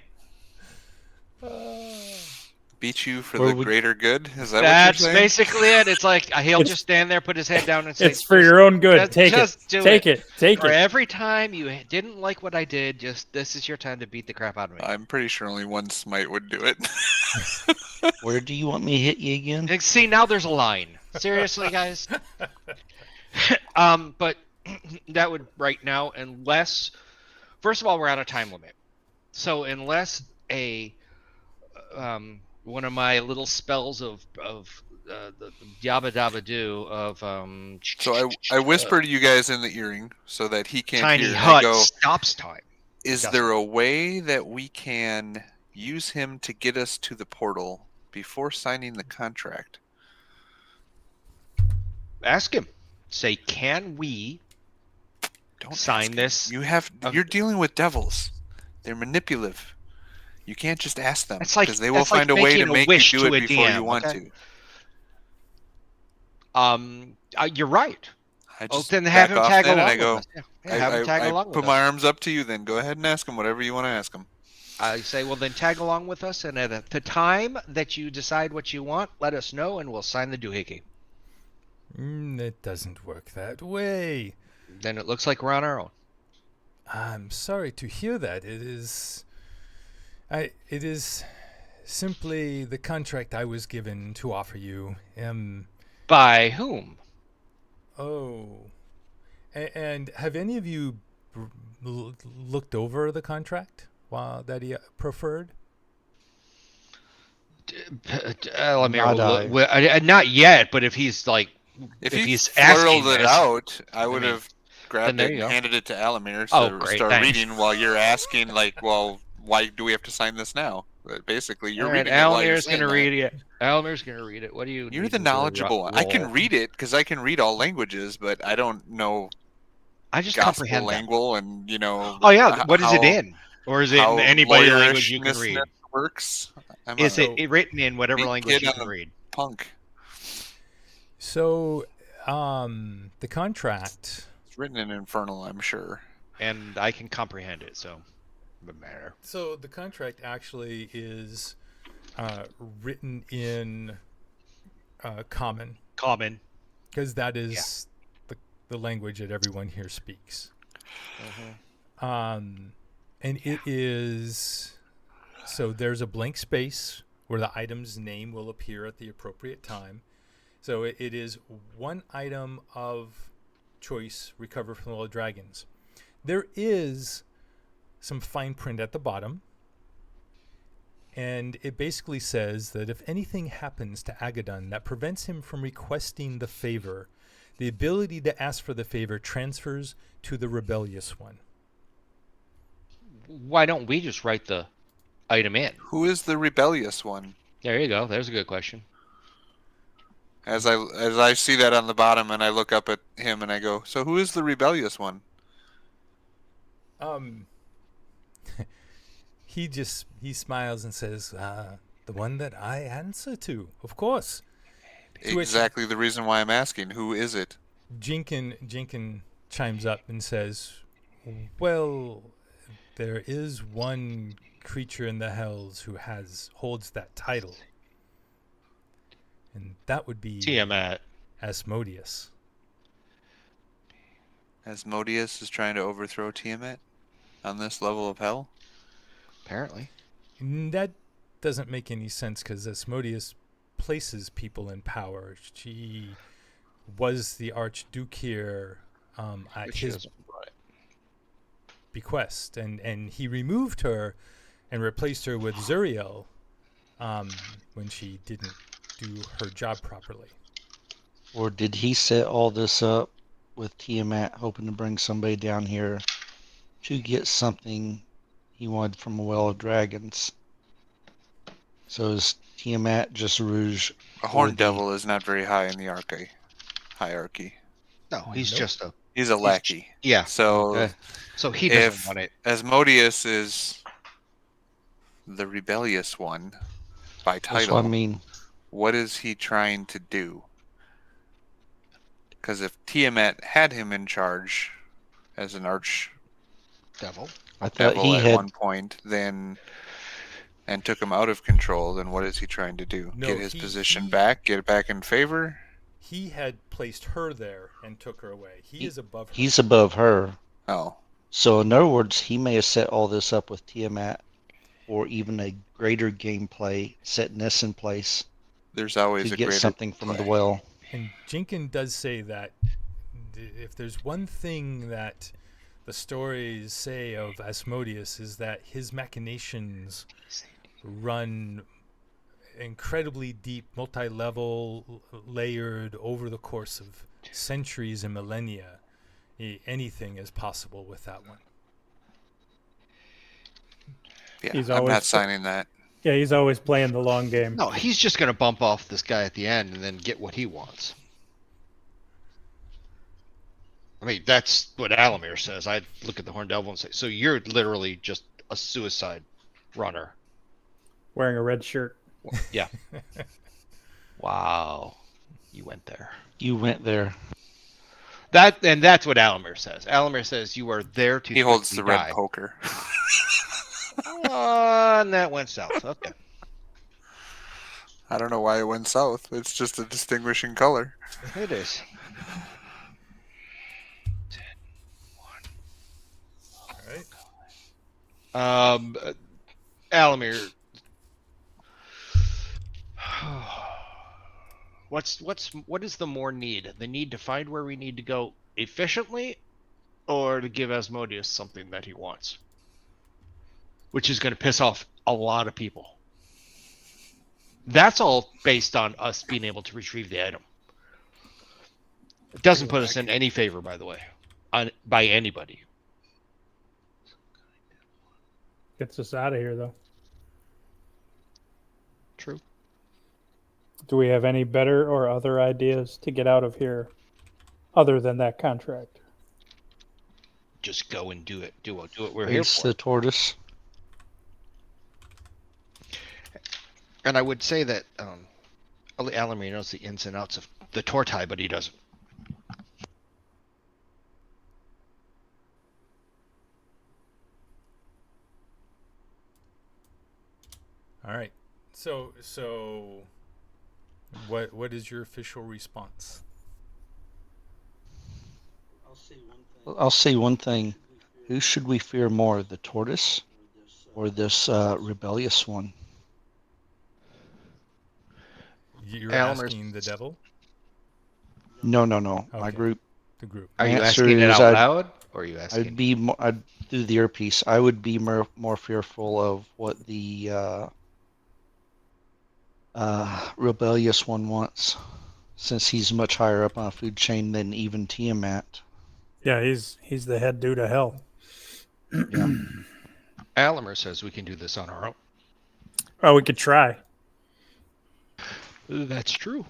Beat you for Where the would- greater good? Is that what That's you're saying? basically it. It's like he'll It's- just stand there, put his head down, and say, It's for your own good. Take it. just do Take it. it. Take For it. every time you didn't like what I did, just this is your time to beat the crap out of me. I'm pretty sure only one smite would do it. Where do you want me to hit you again? And see, now there's a line. Seriously, guys. But that would right now, unless first of all, we're out of time limit. So unless a one of my little spells of the yabba dabba do of So I whisper to you guys in the earring so that he can't tiny hear. And I hut go, stops time. is Doesn't. there a way that we can use him to get us to the portal before signing the contract? Ask him. Say, can we Don't sign ask him. this? You're dealing with devils. They're manipulative. You can't just ask them That's like- because they will that's like find a way to making a make wish you do to it a before you DM, want okay? to. You're right. I Oh, just then have back him off tag then along and I with go. us. Yeah, have him tag along put with my us. arms up to you. Then go ahead and ask him whatever you want to ask him. I say, well, then tag along with us, and at the time that you decide what you want, let us know, and we'll sign the doohickey. It doesn't work that way. Then it looks like we're on our own. I'm sorry to hear that. It is simply the contract I was given to offer you. By whom? Oh. And have any of you looked over the contract that he preferred? Not yet, but if he's like, If he's he asking flurled it this, out, I would mean, have grabbed there it you and go. handed it to Alamir Oh, to great, start thanks. reading while you're asking, like, well, why do we have to sign this now? But basically, you're all right, reading it while you're Alamir's saying gonna that. read it. Alamir's gonna read it. What do you? You're need the me to knowledgeable one. I can roll? read it because I can read all languages, but I don't know I just gospel comprehend them. language and Oh yeah, what is it in? Or is it how in anybody language you can lawyerishness read? works. I'm Is a it written in whatever neat language kid you on can the read? punk. So, the contract. It's written in Infernal, I'm sure. And I can comprehend it, so it doesn't matter. So the contract actually is written in Common, Common. because that is the language that everyone here speaks. And it is, so there's a blank space where the item's name will appear at the appropriate time. So it is one item of choice recovered from the World of Dragons. There is some fine print at the bottom, and it basically says that if anything happens to Agadon that prevents him from requesting the favor, the ability to ask for the favor transfers to the rebellious one. Why don't we just write the item in? Who is the rebellious one? There you go. There's a good question. As I see that on the bottom, and I look up at him and I go, so who is the rebellious one? He smiles and says, the one that I answer to, of course. To which Exactly the reason why I'm asking. Who is it? Jinkin chimes up and says, well, there is one creature in the hells who holds that title. And that would be Tiamat. Asmodeus. Asmodeus is trying to overthrow Tiamat on this level of hell? Apparently. That doesn't make any sense because Asmodeus places people in power. She was the Archduke here at his bequest, and he removed her and replaced her with Zuriel when she didn't do her job properly. Or did he set all this up with Tiamat hoping to bring somebody down here to get something he wanted from a Well of Dragons? So is Tiamat just Rouge? A horned devil is not very high in the hierarchy. No, he's Nope. just a He's a lackey. yeah. So Okay. So he doesn't if want it. Asmodeus is the rebellious one by That's title, what I mean. what is he trying to do? Because if Tiamat had him in charge as an Devil. I thought Devil he at had. one point, then and took him out of control, then what is he trying to do? No, Get his he- position he- back? Get it back in favor? He had placed her there and took her away. He is above her. He's above her. Oh, So in other words, he may have set all this up with Tiamat, or even a greater gameplay, setting this in place there's always to a get greater something from the play. well. And Jinkin does say that if there's one thing that the stories say of Asmodeus is that his machinations run incredibly deep, multi-level, layered over the course of centuries and millennia. Anything is possible with that one. Yeah, He's I'm always not signing that. Yeah, he's always playing the long game. No, he's just going to bump off this guy at the end and then get what he wants. I mean, that's what Alamir says. I look at the Horned Devil and say, so you're literally just a suicide runner. Wearing a red shirt. Yeah. Wow. You went there. You went there. That's what Alamir says. Alamir says you are there to He holds the quickly red die. poker. And that went south. Okay. I don't know why it went south. It's just a distinguishing color. It is. All right. Alamir. What is the more need? The need to find where we need to go efficiently, or to give Asmodeus something that he wants, which is going to piss off a lot of people. That's all based on us being able to retrieve the item. It doesn't put us in any favor, by the way, by anybody. Gets us out of here, though. True. Do we have any better or other ideas to get out of here other than that contract? Just go and do it. Do what we're here Face for. the tortoise. And I would say that Alamir knows the ins and outs of the Tortai, but he doesn't. All right. So what is your official response? I'll say one thing. Who should we fear more, the tortoise or this rebellious one? You're Aylmer's- asking the devil? No. My Okay. group. The group. Are you Answer asking it is out loud, or are you asking? I'd be I'd do the earpiece. I would be more fearful of what the rebellious one wants, since he's much higher up on a food chain than even Tiamat. Yeah, he's the head dude of hell. Yeah. Alamir says we can do this on our own. Oh, we could try. That's true.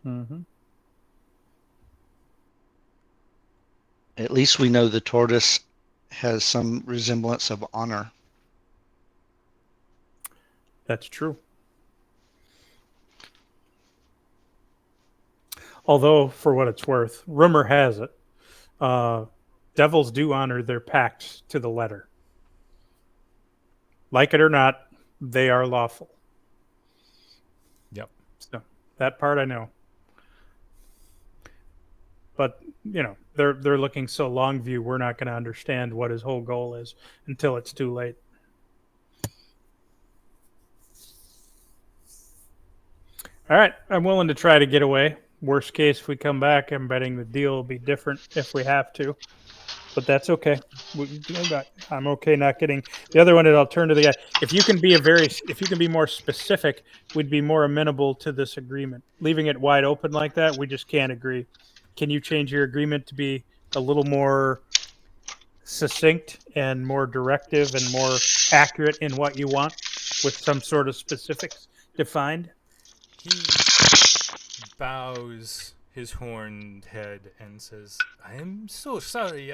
Mm-hmm. At least we know the tortoise has some resemblance of honor. That's true. Although, for what it's worth, rumor has it, devils do honor their pacts to the letter. Like it or not, they are lawful. Yep. So that part I know. But they're looking so long view, we're not going to understand what his whole goal is until it's too late. All right, I'm willing to try to get away. Worst case, if we come back, I'm betting the deal will be different if we have to. But that's okay. I'm okay not getting the other one. I'll turn to the guy. If you can be more specific, we'd be more amenable to this agreement. Leaving it wide open like that, we just can't agree. Can you change your agreement to be a little more succinct and more directive and more accurate in what you want, with some sort of specifics defined? He bows his horned head and says, I am so sorry.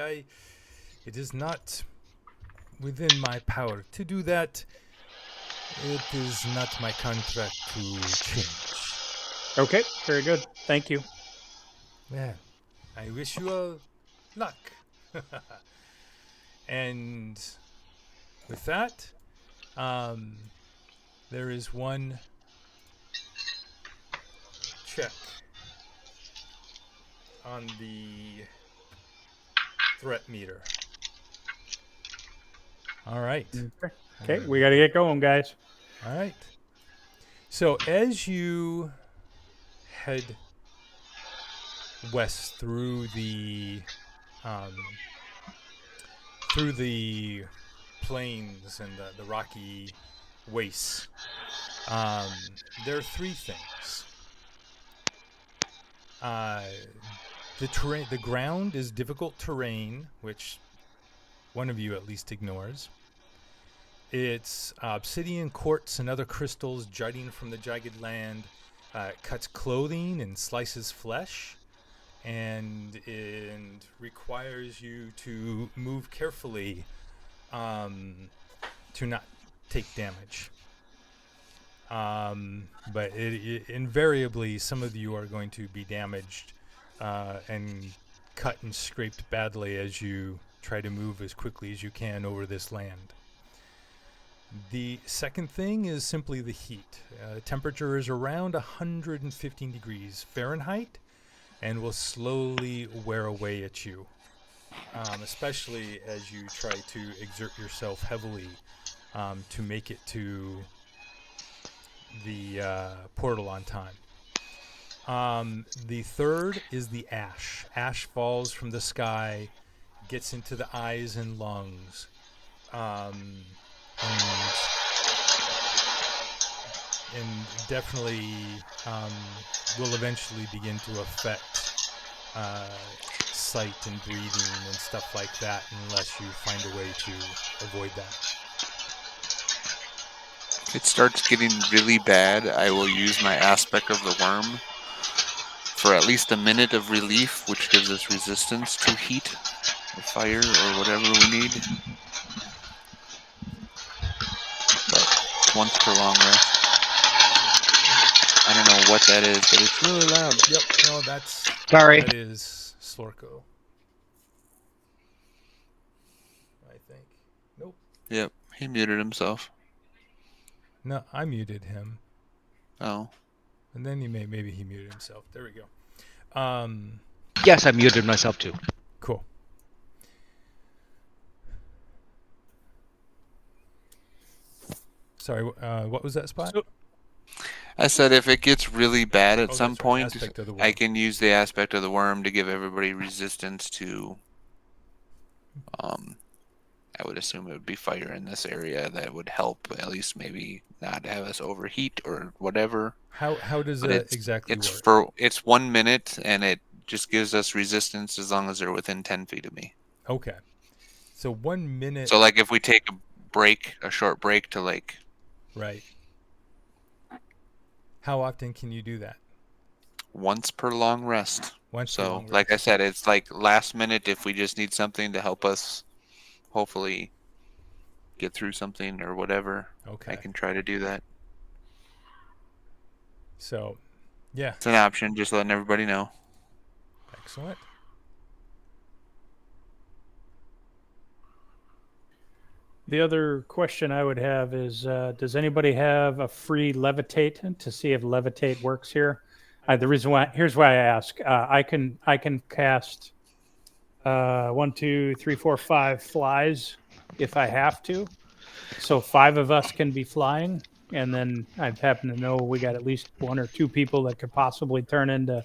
It is not within my power to do that. It is not my contract to change. Okay, very good. Thank you. Well, I wish you all luck. And with that, there is one check on the threat meter. All right. Okay, we got to get going, guys. All right. So as you head west through the plains and the rocky wastes, there are three things. The ground is difficult terrain, which one of you at least ignores. It's obsidian quartz and other crystals jutting from the jagged land. It cuts clothing and slices flesh, and requires you to move carefully to not take damage. But invariably, some of you are going to be damaged and cut and scraped badly as you try to move as quickly as you can over this land. The second thing is simply the heat. Temperature is around 115 degrees Fahrenheit and will slowly wear away at you, especially as you try to exert yourself heavily to make it to the portal on time. The third is the ash. Ash falls from the sky, gets into the eyes and lungs, and definitely will eventually begin to affect sight and breathing and stuff like that, unless you find a way to avoid that. If it starts getting really bad, I will use my aspect of the worm for at least a minute of relief, which gives us resistance to heat or fire or whatever we need. But once per long rest. I don't know what that is, but it's really loud. Yep, no, that is Slorko, I think. Nope. Yep, he muted himself. No, I muted him. Oh. And then maybe he muted himself. There we go. Yes, I muted myself too. Cool. Sorry, what was that spot? I said if it gets really bad at some that's right, point, aspect of the worm. I can use the aspect of the worm to give everybody resistance to, I would assume it would be fire in this area that would help at least maybe not have us overheat or whatever. How does But that exactly it's work? It's 1 minute, and it just gives us resistance as long as they're within 10 feet of me. Okay. So 1 minute. So like if we take a short break to like. Right. How often can you do that? Once per long rest. Once so per long like rest. I said, it's like last minute if we just need something to help us hopefully get through something or whatever. Okay. I can try to do that. So, yeah. It's an option, just letting everybody know. Excellent. The other question I would have is, does anybody have a free levitate to see if levitate works here? Here's why I ask. I can cast 1, 2, 3, 4, 5 flies if I have to. So 5 of us can be flying, and then I happen to know we got at least 1 or 2 people that could possibly turn into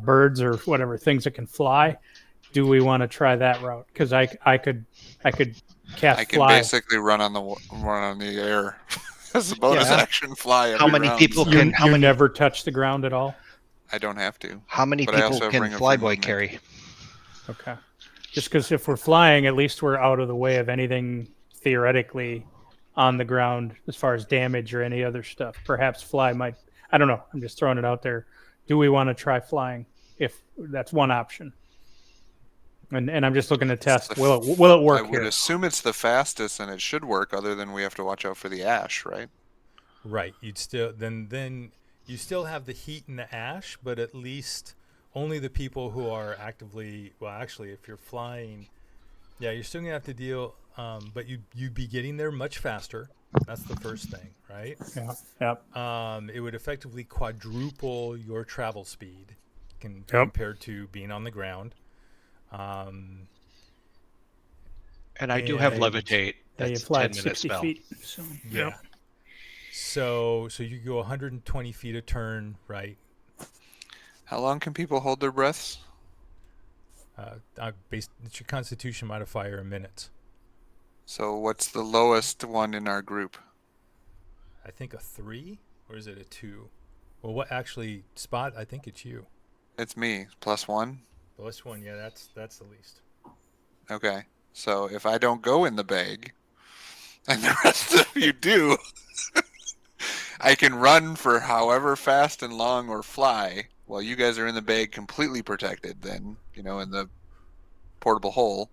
birds or whatever, things that can fly. Do we want to try that route? Because I could cast I can fly. basically run on the air as a bonus action fly. How many round. people You, can? How you many? never touch the ground at all? I don't have to. How many But I people also can bring a free Flyboy movement. carry? Okay. Just because if we're flying, at least we're out of the way of anything theoretically on the ground as far as damage or any other stuff. Perhaps fly might. I don't know. I'm just throwing it out there. Do we want to try flying? If that's one option. And I'm just looking to test. Will it work I would here? assume it's the fastest, and it should work. Other than we have to watch out for the ash, right? Right. You'd still then you still have the heat and the ash, but at least only the people who are actively. Well, actually, if you're flying, yeah, you're still gonna have to deal. but you'd be getting there much faster. That's the first thing, right? Yeah. It would effectively quadruple your travel speed Yep. compared to being on the ground. And I do have And- levitate. Yeah, you That's fly 10 at minute 60 spell. feet. So, Yeah. yep. So you go 120 feet a turn, right? How long can people hold their breaths? It's your Constitution modifier in minutes. So what's the lowest one in our group? I think a 3, or is it a 2? Well, what actually, Spot? I think it's you. It's me, +1. The lowest one, yeah, that's the least. Okay. So if I don't go in the bag, and the rest of you do, I can run for however fast and long or fly while you guys are in the bag completely protected then, in the portable hole.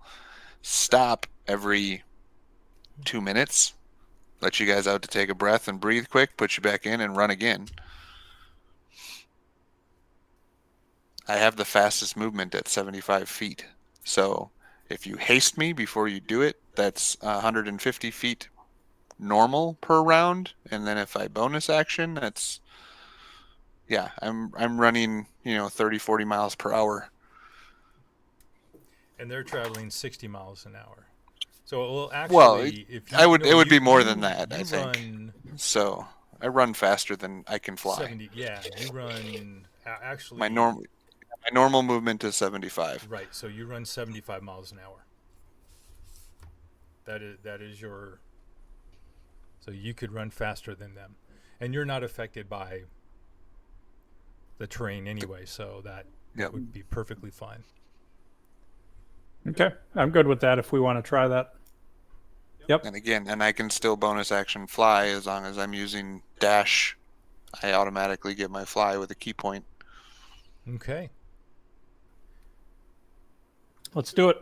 Stop every 2 minutes. Let you guys out to take a breath and breathe quick, put you back in and run again. I have the fastest movement at 75 feet. So if you haste me before you do it, that's 150 feet normal per round. And then if I bonus action, that's, yeah, I'm running, 30, 40 miles per hour. And they're traveling 60 miles an hour. So, well, actually, Well, if you, it would be more than that, I think. Run So I run faster than I can fly. 70. Yeah, you run actually. My normal movement is 75. Right. So you run 75 miles an hour. That is your. So you could run faster than them, and you're not affected by the terrain anyway. So that Yep. would be perfectly fine. Okay. I'm good with that if we want to try that. Yep. And again, I can still bonus action fly as long as I'm using dash. I automatically get my fly with a key point. Okay. Let's do it.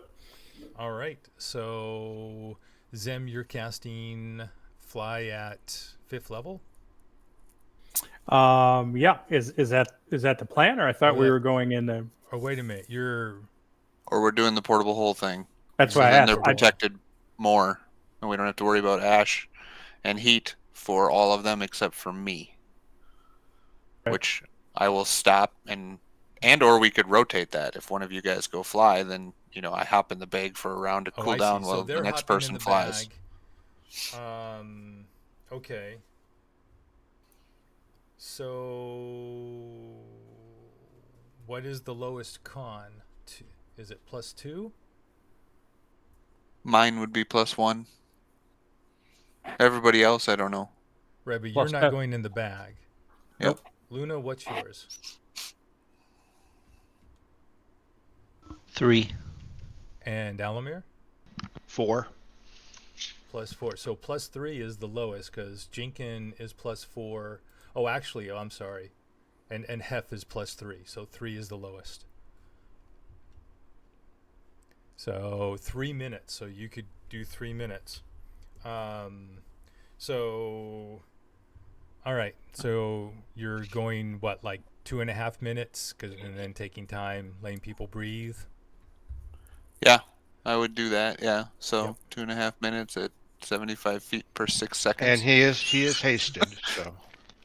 All right. So Zem, you're casting fly at 5th level. Yeah. Is that the plan, or I thought we were going in the? Oh, wait a minute. Or we're doing the portable hole thing. That's So why I then asked. they're protected more, and we don't have to worry about ash and heat for all of them except for me, Right. which I will stop and or we could rotate that. If one of you guys go fly, then I hop in the bag for a round to cool I down see. while So the they're next hopping person in the flies. Bag. Okay. So, what is the lowest con? Is it +2? Mine would be +1. Everybody else, I don't know. Right, but you're Plus not that- going in the bag. Yep. Luna, what's yours? 3. And Alamir? 4. +4. So +3 is the lowest because Jinkin is +4. Oh, actually, I'm sorry. And Hef is +3. So 3 is the lowest. So 3 minutes. So you could do 3 minutes. So, all right. So you're going what, like 2.5 minutes, and then taking time, letting people breathe. Yeah, I would do that. Yeah, so Yep. 2.5 minutes at 75 feet per 6 seconds. And he is hasted, so.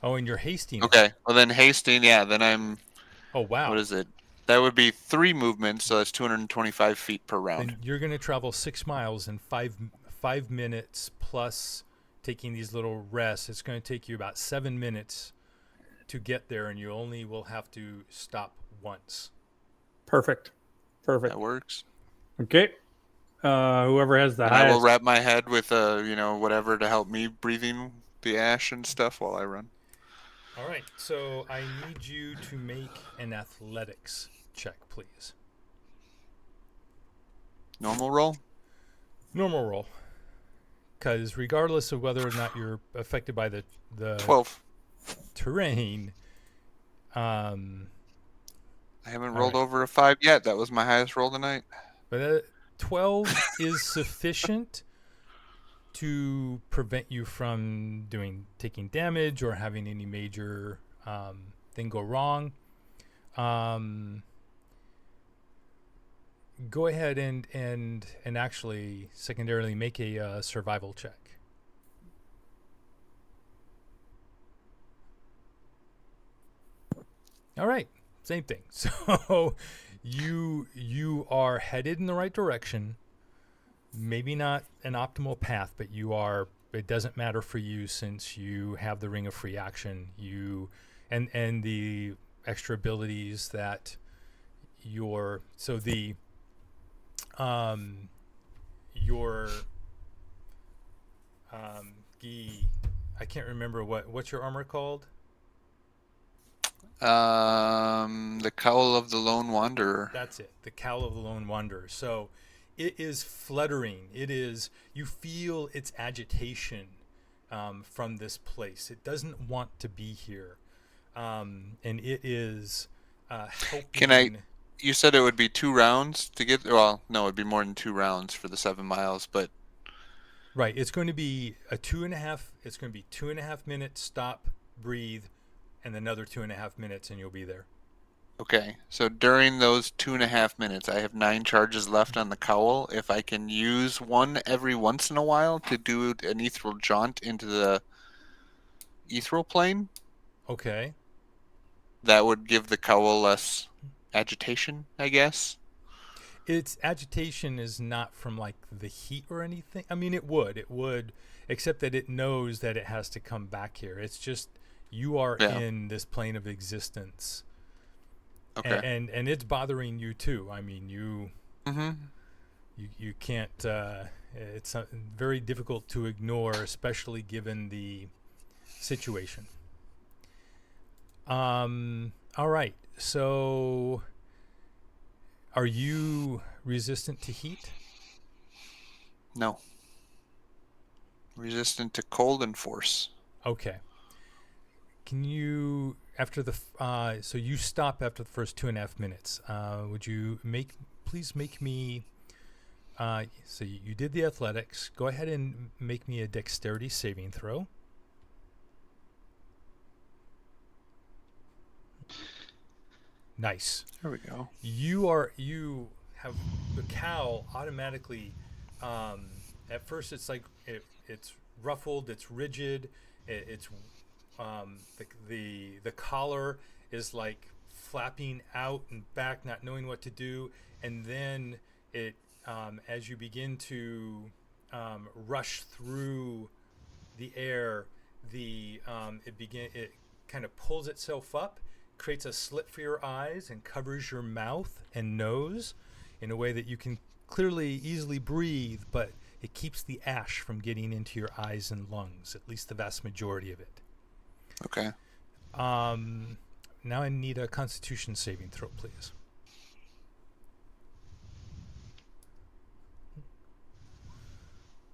Oh, and you're hasting. Okay, well then hasting. Yeah, then I'm. Oh, wow. What is it? That would be 3 movements, so that's 225 feet per round. Then you're going to travel 6 miles in 5 minutes plus taking these little rests. It's going to take you about 7 minutes to get there, and you only will have to stop once. Perfect. That works. Okay. Whoever has the And highest. I will wrap my head with whatever to help me breathing the ash and stuff while I run. All right, so I need you to make an athletics check, please. Normal roll? Normal roll. Because regardless of whether or not you're affected by the 12. terrain, I haven't rolled over a 5 yet. That was my highest roll tonight. but 12 is sufficient to prevent you from taking damage or having any major thing go wrong. Go ahead and actually secondarily make a survival check. All right, same thing. So you are headed in the right direction. Maybe not an optimal path, but you are. It doesn't matter for you since you have the ring of free action. You and the extra abilities that your so your gi. I can't remember what's your armor called. The Cowl of the Lone Wanderer. That's it. The Cowl of the Lone Wanderer. So it is fluttering. It is, you feel its agitation from this place. It doesn't want to be here. And it is helping. Can I? You said it would be 2 rounds to get. Well, no, it'd be more than 2 rounds for the 7 miles. But Right. It's going to be a 2.5. It's going to be 2.5 minutes. Stop, breathe, and another 2.5 minutes, and you'll be there. okay, so during those 2.5 minutes, I have 9 charges left on the cowl. If I can use one every once in a while to do an ethereal jaunt into the ethereal plane, Okay. that would give the cowl less agitation, I guess. Its agitation is not from like the heat or anything. I mean, it would, except that it knows that it has to come back here. It's just you are in this plane of existence. Okay. And it's bothering you too. I mean, you can't. It's very difficult to ignore, especially given the situation. All right. So, are you resistant to heat? No. Resistant to cold and force. Okay. Can you, after the so you stop after the first 2.5 minutes? Would you please make me? So you did the athletics. Go ahead and make me a dexterity saving throw. Nice. There we go. You have the cowl automatically. At first, it's like it's ruffled, it's rigid, it's the collar is like flapping out and back, not knowing what to do, and then it as you begin to rush through the air, it kind of pulls itself up, creates a slit for your eyes, and covers your mouth and nose in a way that you can easily breathe, but it keeps the ash from getting into your eyes and lungs, at least the vast majority of it. Okay. Now I need a Constitution saving throw, please.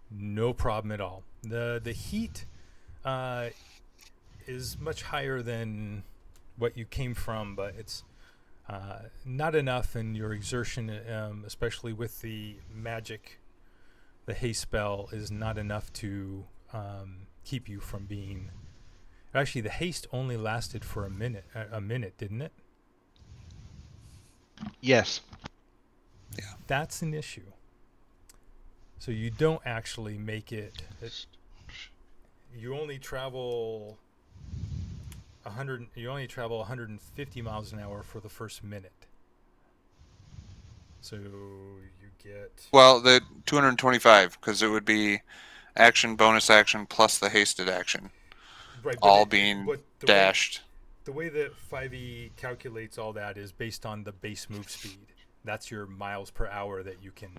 No problem at all. The heat is much higher than what you came from, but it's not enough, and your exertion, especially with the magic, the haste spell, is not enough to keep you from being. Actually, the haste only lasted for a minute, didn't it? Yes. Yeah. That's an issue. So you don't actually make it. You only travel 100. You only travel 150 miles an hour for the first minute. So you get. Well, the 225, because it would be action, bonus action, plus the hasted action, Right, all being dashed. The way that 5e calculates all that is based on the base move speed. That's your miles per hour that you can.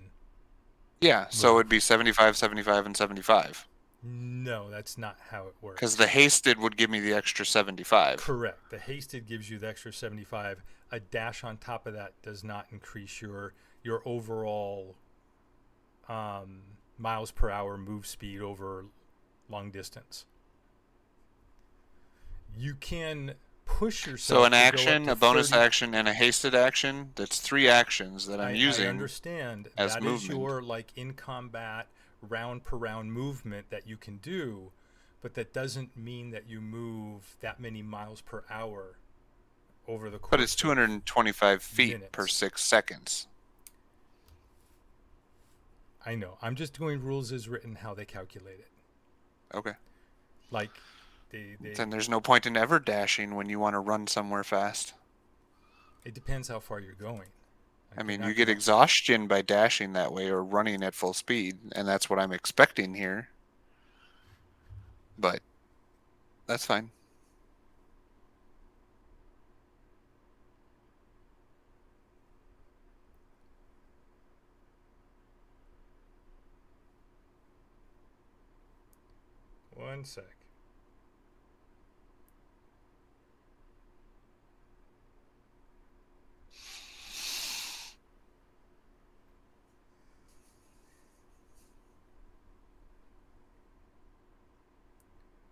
Yeah, so it'd be 75, 75, and 75. No, that's not how it works. Because the hasted would give me the extra 75. Correct. The hasted gives you the extra 75. A dash on top of that does not increase your overall miles per hour move speed over long distance. You can push yourself. So an action, a bonus action, and a hasted action. That's 3 actions that I'm using. I understand. As that movement. Is your like in combat round per round movement that you can do, but that doesn't mean that you move that many miles per hour over the course. But it's 225 feet minutes. per 6 seconds. I know. I'm just doing rules as written, how they calculate it. Okay. Like, they Then there's no point in ever dashing when you want to run somewhere fast. it depends how far you're going. Like, I you're mean, you not get gonna. exhaustion by dashing that way or running at full speed, and that's what I'm expecting here. But that's fine. One sec.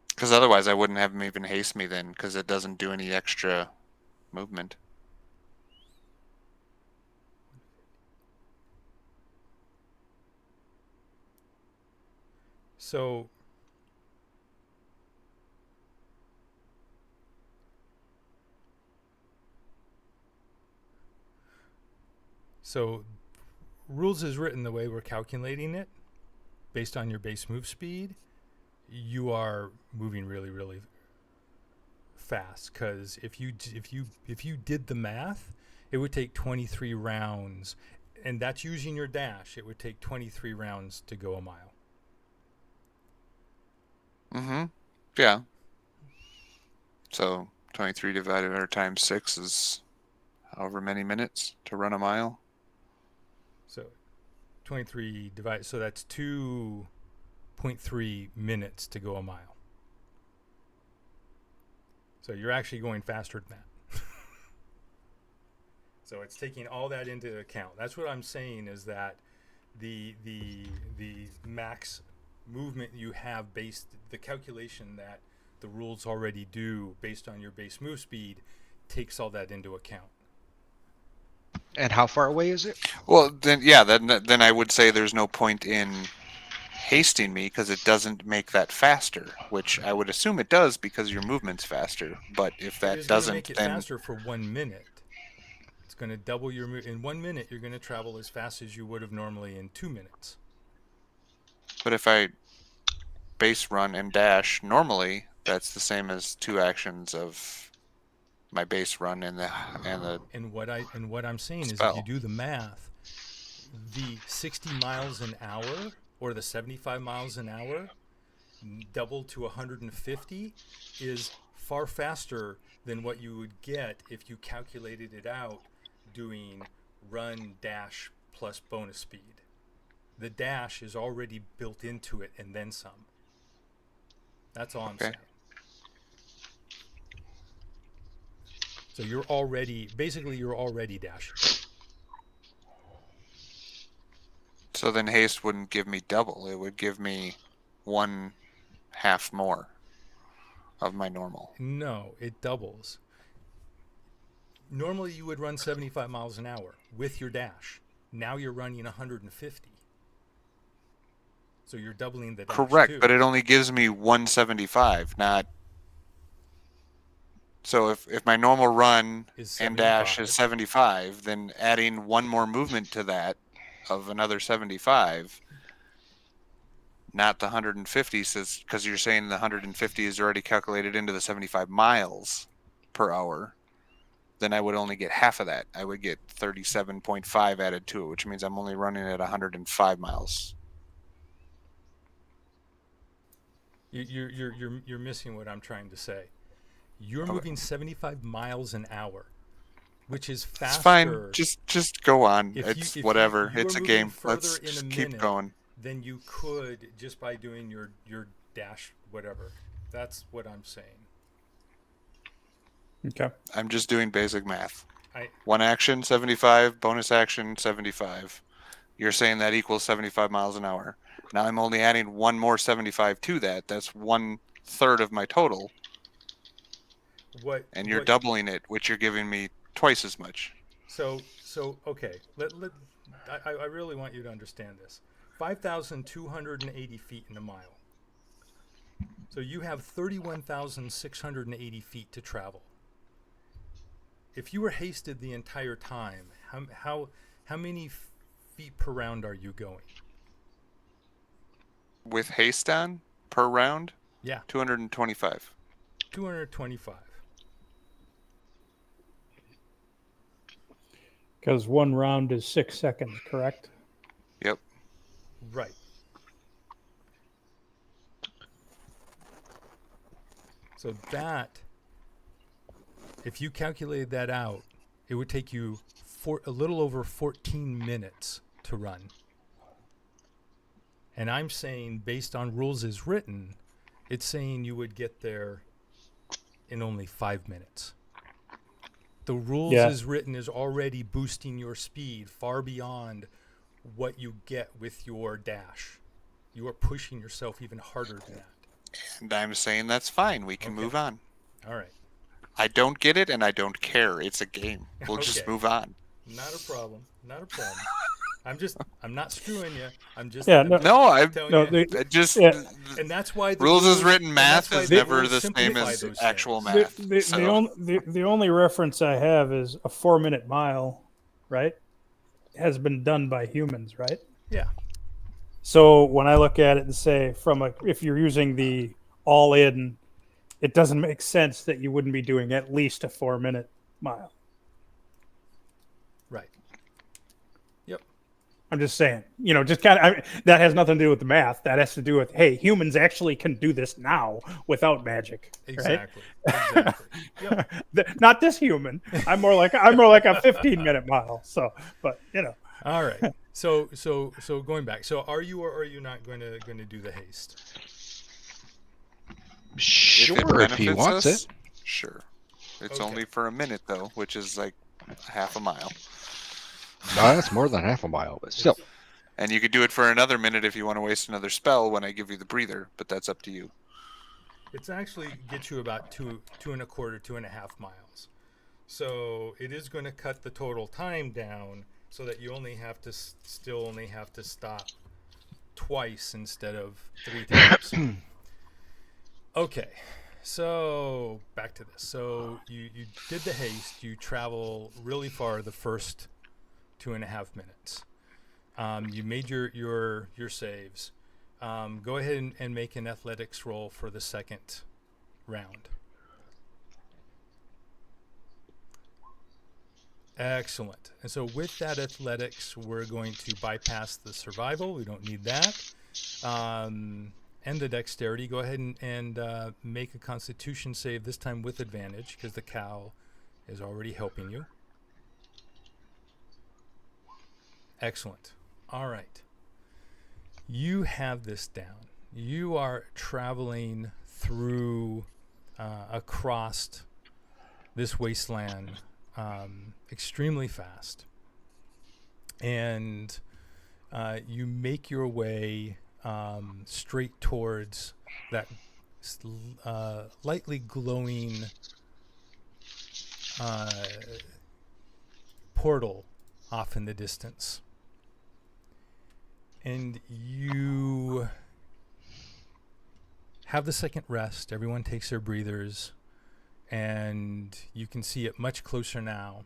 Because otherwise I wouldn't have him even haste me then, because it doesn't do any extra movement. So so rules is written, the way we're calculating it based on your base move speed, you are moving really, really fast. Because if you did the math, it would take 23 rounds, and that's using your dash. It would take 23 rounds to go a mile. Mm-hmm. Yeah. So 23 divided or times 6 is however many minutes to run a mile. So 23 divided, so that's 2.3 minutes to go a mile. So you're actually going faster than that. So it's taking all that into account. That's what I'm saying, is that the max movement you have, based the calculation that the rules already do based on your base move speed, takes all that into account. And how far away is it? Well, then yeah, then I would say there's no point in hasting me because it doesn't make that faster, which I would assume it does because your movement's faster. But if It that is going to make doesn't, it then faster for 1 minute. It's going to double your in 1 minute. You're going to travel as fast as you would have normally in 2 minutes. but if I base run and dash normally, that's the same as 2 actions of my base run and the And what I'm saying is, if you spell. do the math, the 60 miles an hour or the 75 miles an hour doubled to 150 is far faster than what you would get if you calculated it out doing run dash plus bonus speed. The dash is already built into it and then some. That's all I'm Okay. saying. So you're already dashing. So then haste wouldn't give me double. It would give me 1/2 more of my normal. No, it doubles. Normally you would run 75 miles an hour with your dash. Now you're running 150. So you're doubling the dash Correct, too. but it only gives me 175, not. So if my normal run Is and dash is 75. 75, then adding one more movement to that of another 75, not the 150, says, because you're saying the 150 is already calculated into the 75 miles per hour, then I would only get half of that. I would get 37.5 added to it, which means I'm only running at 105 miles. You're missing what I'm trying to say. You're Okay. moving 75 miles an hour, which is It's fine. faster. Just go on. It's If whatever. you are It's a moving game. further Let's in a just keep minute going. than you could just by doing your dash whatever. That's what I'm saying. Okay. I'm just doing basic math. I One action, 75. Bonus action, 75. You're saying that equals 75 miles an hour. Now I'm only adding one more 75 to that. That's 1/3 of my total. what And you're what doubling it, which you're giving me twice as much. so okay. I really want you to understand this. 5,280 feet in a mile. So you have 31,680 feet to travel. If you were hasted the entire time, how many feet per round are you going? With haste on per round, Yeah, 225. 225. Because one round is 6 seconds, correct? Yep. Right. So that, if you calculated that out, it would take you a little over 14 minutes to run. And I'm saying, based on rules as written, it's saying you would get there in only 5 minutes. The rules Yeah. as written is already boosting your speed far beyond what you get with your dash. You are pushing yourself even harder than that. And I'm saying that's fine. We can Okay. move on. All right. I don't get it, and I don't care. It's a game. We'll just Okay. move on. Not a problem. Not a problem. I'm not screwing you. I'm just, Yeah, I'm no- just No, I telling No, you. just yeah. And that's why the rules as written and math that's why is the never rules the same simplify as those actual things. math. the So the only reference I have is a 4-minute mile, right? Has been done by humans, right? Yeah. So when I look at it and say, if you're using the all in, it doesn't make sense that you wouldn't be doing at least a 4-minute mile. Right. Yep. I'm just saying, just kind of that has nothing to do with the math. That has to do with, hey, humans actually can do this now without magic, Exactly. right? Exactly. Yep. Not this human. I'm more like a 15-minute mile. So, but All right. So going back. So are you or are you not going to do the haste? Sure, if if he benefits wants us, it. sure. It's Okay. only for a minute though, which is like half a mile. No, that's more than half a mile, but still. And you could do it for another minute if you want to waste another spell when I give you the breather, but that's up to you. It's actually gets you about 2.25, 2.5 miles. So it is going to cut the total time down so that you only have to still only have to stop twice instead of 3 times. Okay. So back to this. So you did the haste. You travel really far the first 2.5 minutes. You made your saves. Go ahead and make an athletics roll for the second round. Excellent. And so with that athletics, we're going to bypass the survival. We don't need that. And the dexterity. Go ahead and make a constitution save, this time with advantage, because the cow is already helping you. Excellent. All right. You have this down. You are traveling through across this wasteland extremely fast. And you make your way straight towards that lightly glowing portal off in the distance. And you have the second rest. Everyone takes their breathers, and you can see it much closer now.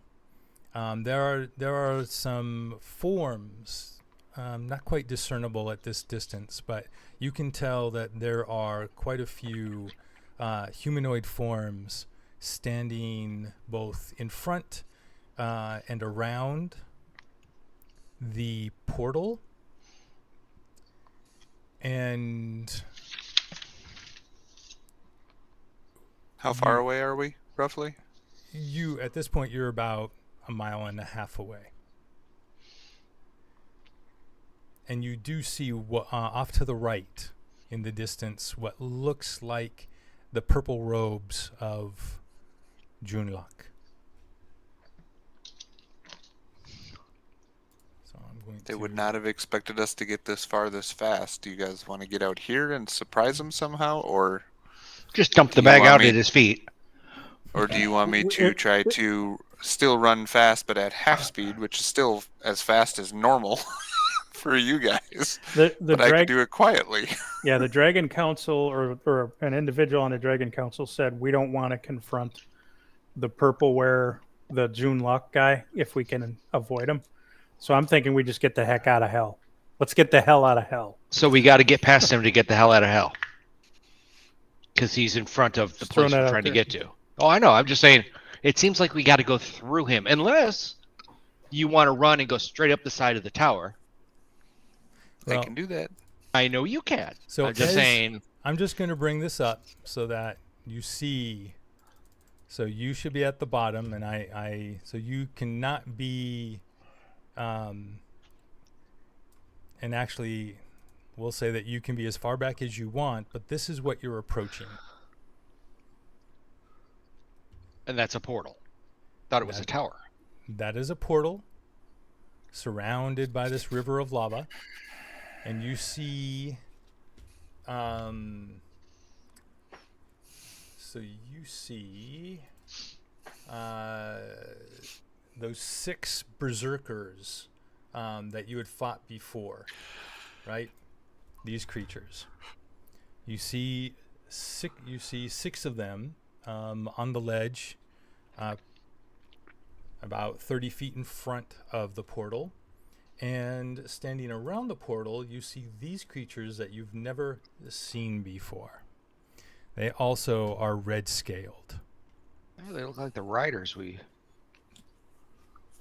There are some forms, not quite discernible at this distance, but you can tell that there are quite a few humanoid forms standing both in front and around the portal. And How far away are we, roughly? at this point, you're about 1.5 miles away. And you do see off to the right in the distance what looks like the purple robes of Junlock. So I'm going They to... would not have expected us to get this far this fast. Do you guys want to get out here and surprise them somehow, or Just dump the Do you bag want out me- at his feet. do you want me to try to still run fast but at half speed, which is still as fast as normal for you guys? the But I could do it quietly. Yeah, the Dragon Council or an individual on the Dragon Council said we don't want to confront the purple wear, the June Luck guy, if we can avoid him. So I'm thinking we just get the heck out of hell. Let's get the hell out of hell. So we got to get past him to get the hell out of hell. Because he's in front of the Just throwing place that we're out trying to there. get to. Oh, I know. I'm just saying, it seems like we got to go through him. Unless you want to run and go straight up the side of the tower. I Well, can do that. I know you can. So I'm just saying. I'm just going to bring this up so that you see. So you should be at the bottom, and so you cannot be, and actually, we'll say that you can be as far back as you want, but this is what you're approaching. And that's a portal. Thought it was a tower. That is a portal surrounded by this river of lava, and you see, so you see those 6 berserkers that you had fought before, right? These creatures. You see 6 of them on the ledge, about 30 feet in front of the portal. And standing around the portal, you see these creatures that you've never seen before. They also are red-scaled. Oh, they look like the riders we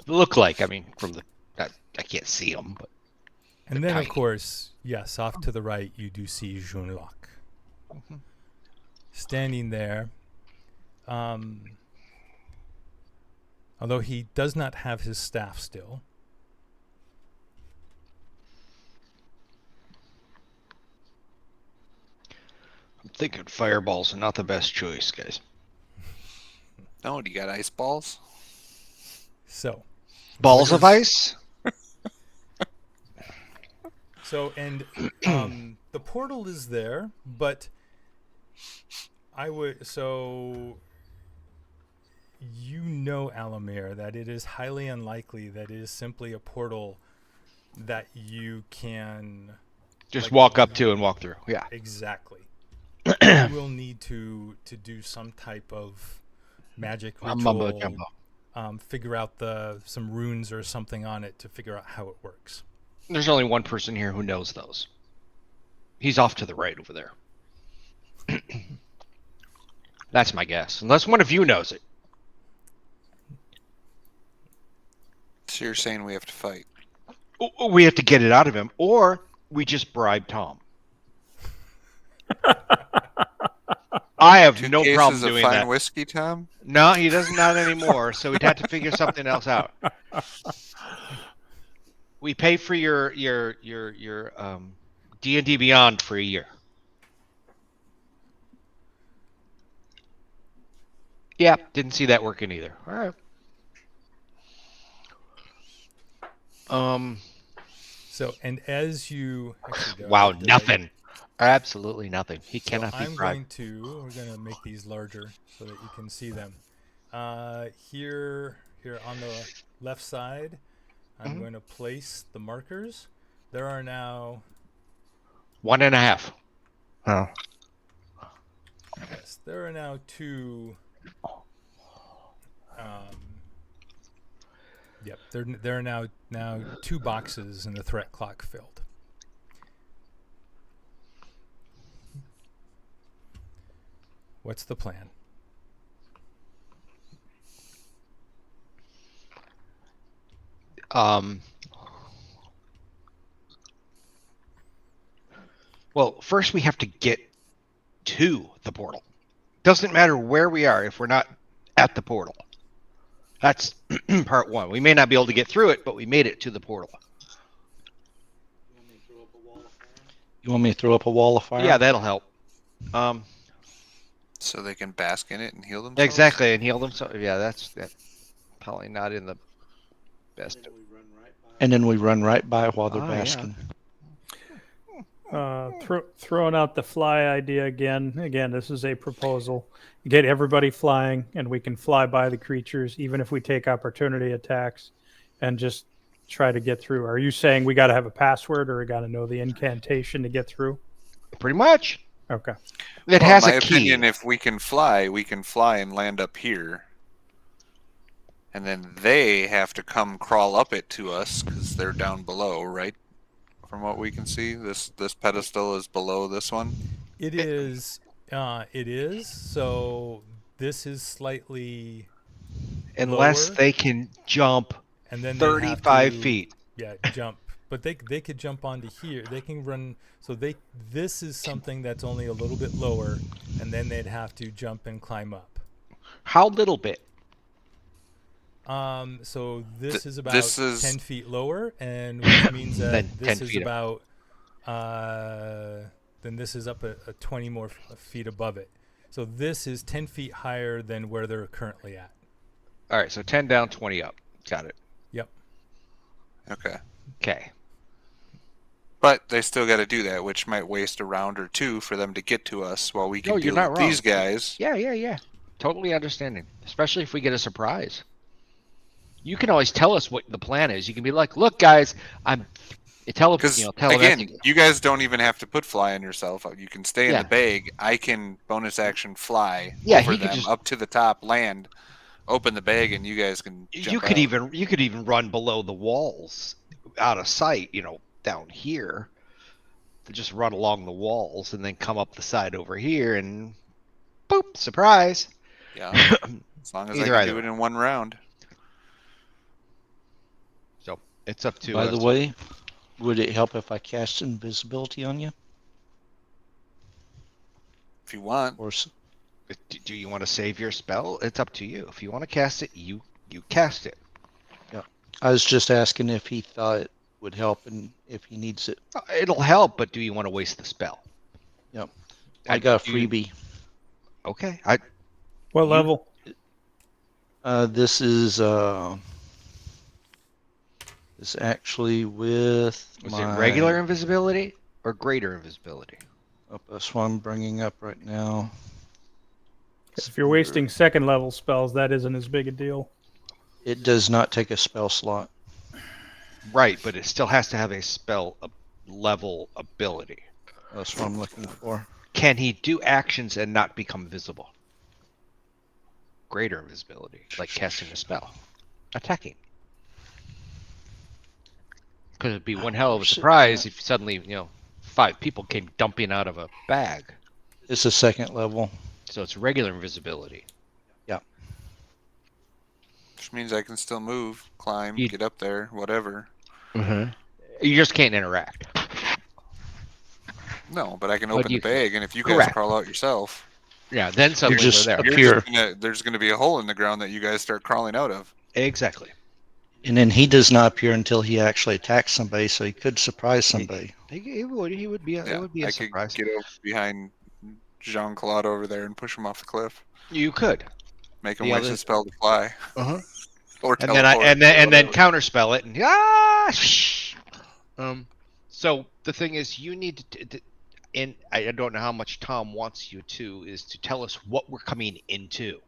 look like. I mean, from the I can't see them, but And then, tiny. of course, yes, off to the right, you do see Junlock. Mm-hmm. Standing there, although he does not have his staff still. I'm thinking fireballs are not the best choice, guys. No, do you got ice balls? So, Balls of ice? and the portal is there, but you know, Alamir, that it is highly unlikely that it is simply a portal that you can Just walk up to and walk through. Yeah. exactly. You will need to do some type of magic Mumbo ritual, jumbo. figure out some runes or something on it to figure out how it works. There's only one person here who knows those. He's off to the right over there. That's my guess. Unless one of you knows it. So you're saying we have to fight? We have to get it out of him, or we just bribe Tom. I have 2 no cases problem of doing fine that. whiskey, Tom? No, he does not anymore, so we'd have to figure something else out. We pay for your D&D Beyond for a year. Yeah, didn't see that working either. All right. So, and as you actually, Wow, nothing. Absolutely nothing. He So cannot be bribed. we're going to make these larger so that you can see them. Here on the left side, I'm going to place the markers. There are now 1.5. Oh. yes, there are now 2. Yep, there are now 2 boxes in the threat clock filled. What's the plan? Well, first we have to get to the portal. Doesn't matter where we are if we're not at the portal. That's part 1. We may not be able to get through it, but we made it to the portal. You want me to throw up a wall of fire? Yeah, that'll help. So they can bask in it and heal themselves? Exactly, and heal themselves. Yeah, that's probably not in the best. And then we run right by while they're Yeah. basking. Throwing out the fly idea again. Again, this is a proposal. Get everybody flying, and we can fly by the creatures, even if we take opportunity attacks, and just try to get through. Are you saying we got to have a password, or we got to know the incantation to get through? Pretty much. Okay. It Well, has in my a key. opinion, if we can fly and land up here. And then they have to come crawl up it to us because they're down below, right? from what we can see. This pedestal is below this one. It is. It is. So this is slightly Unless lower, they can jump and then they'd have 35 to feet. jump. But they could jump onto here. They can run. So this is something that's only a little bit lower, and then they'd have to jump and climb up. How little bit? So this is about this is 10 feet lower, and which means that Then this 10 is feet up. about then this is up a 20 more feet above it. So this is 10 feet higher than where they're currently at. All right, so 10 down, 20 up. Got it. Yep. okay. Okay. But they still got to do that, which might waste a round or two for them to get to us while we can No, you're deal not with wrong. these guys. Yeah. Totally understanding. Especially if we get a surprise. You can always tell us what the plan is. You can be like, "Look, guys, Because telepathically." again, you guys don't even have to put fly on yourself. You can stay in Yeah. the bag. I can bonus action fly Yeah, over he could them just- up to the top, land, open the bag, and you guys can jump You could out. even run below the walls, out of sight. Down here, to just run along the walls and then come up the side over here and, boop, surprise. Yeah, as long as Either I can do way. it in one round. So it's up to By us. the way, would it help if I cast invisibility on you? If you want. Or Do you want to save your spell? It's up to you. If you want to cast it, you cast it. I was just asking if he thought it would help and if he needs it. It'll help, but do you want to waste the spell? I got a do you- freebie. Okay. What You- level? This is actually with Was my it regular invisibility or greater invisibility? That's what I'm bringing up right now. If you're wasting second level spells, that isn't as big a deal. It does not take a spell slot. Right, but it still has to have a spell level ability. That's what I'm looking for. Can he do actions and not become visible? Greater invisibility, like casting a spell, attacking. Because it'd be one hell of a surprise if suddenly 5 people came dumping out of a bag. It's a second level. So it's regular invisibility. Which means I can still move, climb, You- get up there, whatever. You just can't interact. No, but I can But open the you- bag, and if you guys Correct. crawl out yourself, Yeah, then suddenly just we're there. appear. there's going to be a hole in the ground that you guys start crawling out of. Exactly. And then he does not appear until he actually attacks somebody, so he could surprise somebody. He would be. It would be a I surprise. could get over behind Jean Claude over there and push him off the cliff. You could. Make him The waste other- his spell to fly. Uh-huh. Or And then teleport, and then whatever. counterspell it and So the thing is, you need to and I don't know how much Tom wants you to is to tell us what we're coming into.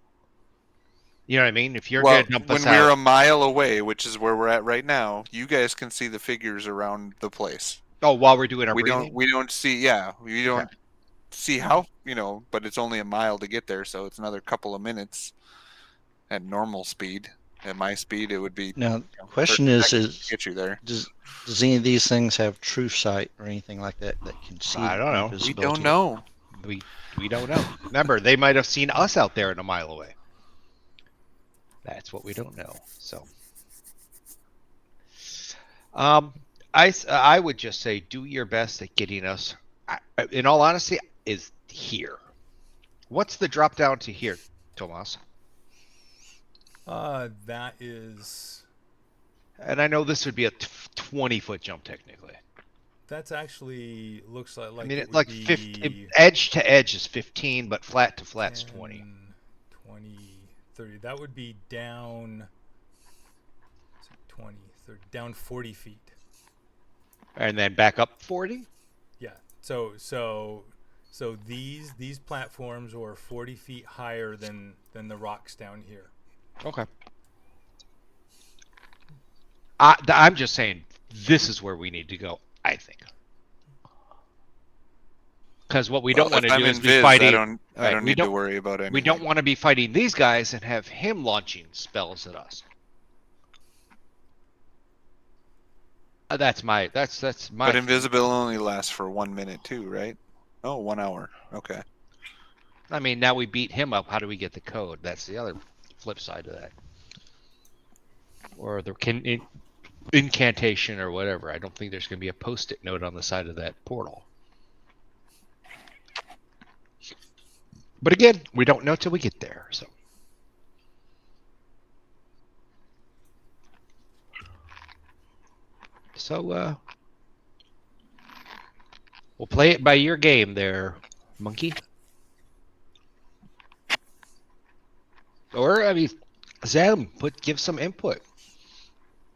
You know what I mean? If you're Well, gonna dump when us we're out, a mile away, which is where we're at right now, you guys can see the figures around the place. while we're doing our We breathing, don't see we don't see how but it's only a mile to get there, so it's another couple of minutes at normal speed. At my speed, it would be Now, the question 30 is seconds to get you there. does any of these things have true sight or anything like that can see I don't know. We We invisibility? don't know. we don't know. Remember, they might have seen us out there and a mile away. That's what we don't know. So, I would just say do your best at getting us. In all honesty, is here. What's the drop down to here, Tomas? That is. And I know this would be a 20-foot jump technically. That's actually looks like. I mean, it would like be 15, edge to edge is 15, but flat to flat's 20. 10, 20, 30. That would be down 20, 30, down 40 feet. And then back up 40? Yeah. So these platforms are 40 feet higher than the rocks down here. Okay. I'm just saying this is where we need to go, I think. Because what we don't want to do is be fighting. I don't need to worry about anything. We don't want to be fighting these guys and have him launching spells at us. That's my. But invisible only lasts for 1 minute too, right? Oh, 1 hour. Okay. I mean, now we beat him up. How do we get the code? That's the other flip side of that. Or the incantation or whatever. I don't think there's going to be a post-it note on the side of that portal. But again, we don't know till we get there. So we'll play it by your game there, monkey. Or I mean, Zam, give some input.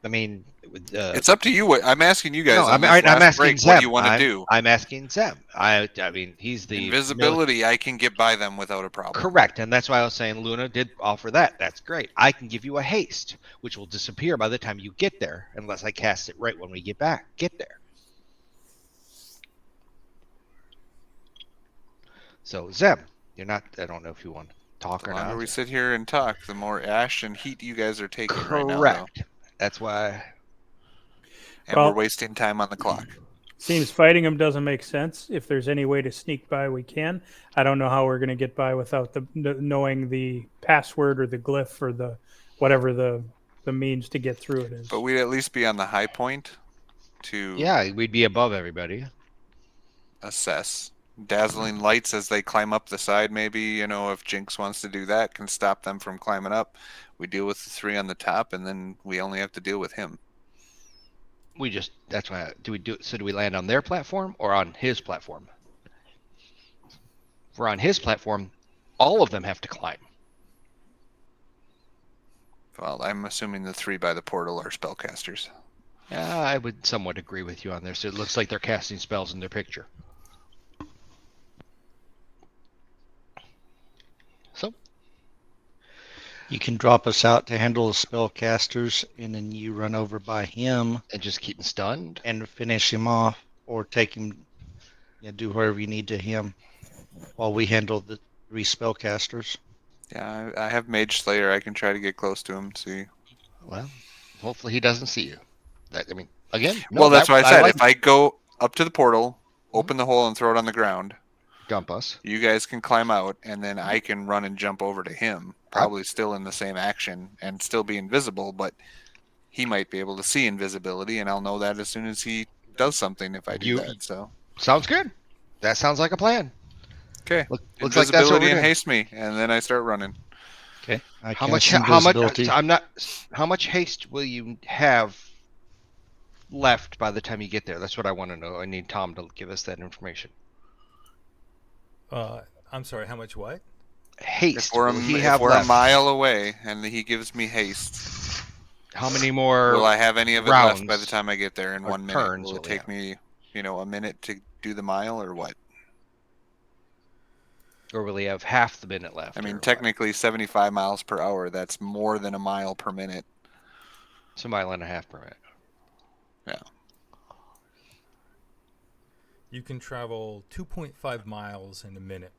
I mean, It's up to you. I'm asking you guys no, on I'm this last asking break. Zem. What do you want to do? I'm asking Zem. I mean, he's the Invisibility, I can get by them without a problem. correct, and that's why I was saying Luna did offer that. That's great. I can give you a haste, which will disappear by the time you get there, unless I cast it right when we get there. So Zem, you're not. I don't know if you want to talk The or longer not. we sit here and talk, the more ash and heat you guys are taking right now, though. Correct. That's why. And Well- we're wasting time on the clock. Seems fighting them doesn't make sense. If there's any way to sneak by, we can. I don't know how we're going to get by without knowing the password or the glyph or the whatever the means to get through it is. But we'd at least be on the high point to Yeah, we'd be above everybody. assess. Dazzling lights as they climb up the side, maybe, you know, if Jinx wants to do that, can stop them from climbing up. We deal with the 3 on the top, and then we only have to deal with him. That's why. Do we land on their platform or on his platform? If we're on his platform, all of them have to climb. Well, I'm assuming the 3 by the portal are spellcasters. I would somewhat agree with you on this. It looks like they're casting spells in their picture. So, You can drop us out to handle the spellcasters, and then you run over by him and just keep them stunned. and finish him off, or take him, do whatever you need to him, while we handle the 3 spellcasters. Yeah, I have Mage Slayer. I can try to get close to him, see. Well, hopefully he doesn't see you. Again. No, Well, that's why I said like if I go up to the portal, open the hole, and throw it on the ground, jump us. you guys can climb out, and then I can run and jump over to him. Probably still in the same action and still be invisible, but he might be able to see invisibility, and I'll know that as soon as he does something if I do that. So Sounds good. That sounds like a plan. okay, Looks like that's what invisibility we're and doing. haste me, and then I start running. Okay. How much haste will you have left by the time you get there? That's what I want to know. I need Tom to give us that information. I'm sorry, how much what? Haste. If we're, will he if have we're left? a mile away and he gives me haste, How many more? will I have any of it left by rounds the time I get there in or 1 minute? turns Will will it we take have? me, a minute to do the mile or what? Or will he have half the minute left? I mean, or what? technically 75 miles per hour. That's more than a mile per minute. It's a mile and a half per minute. Yeah. You can travel 2.5 miles in a minute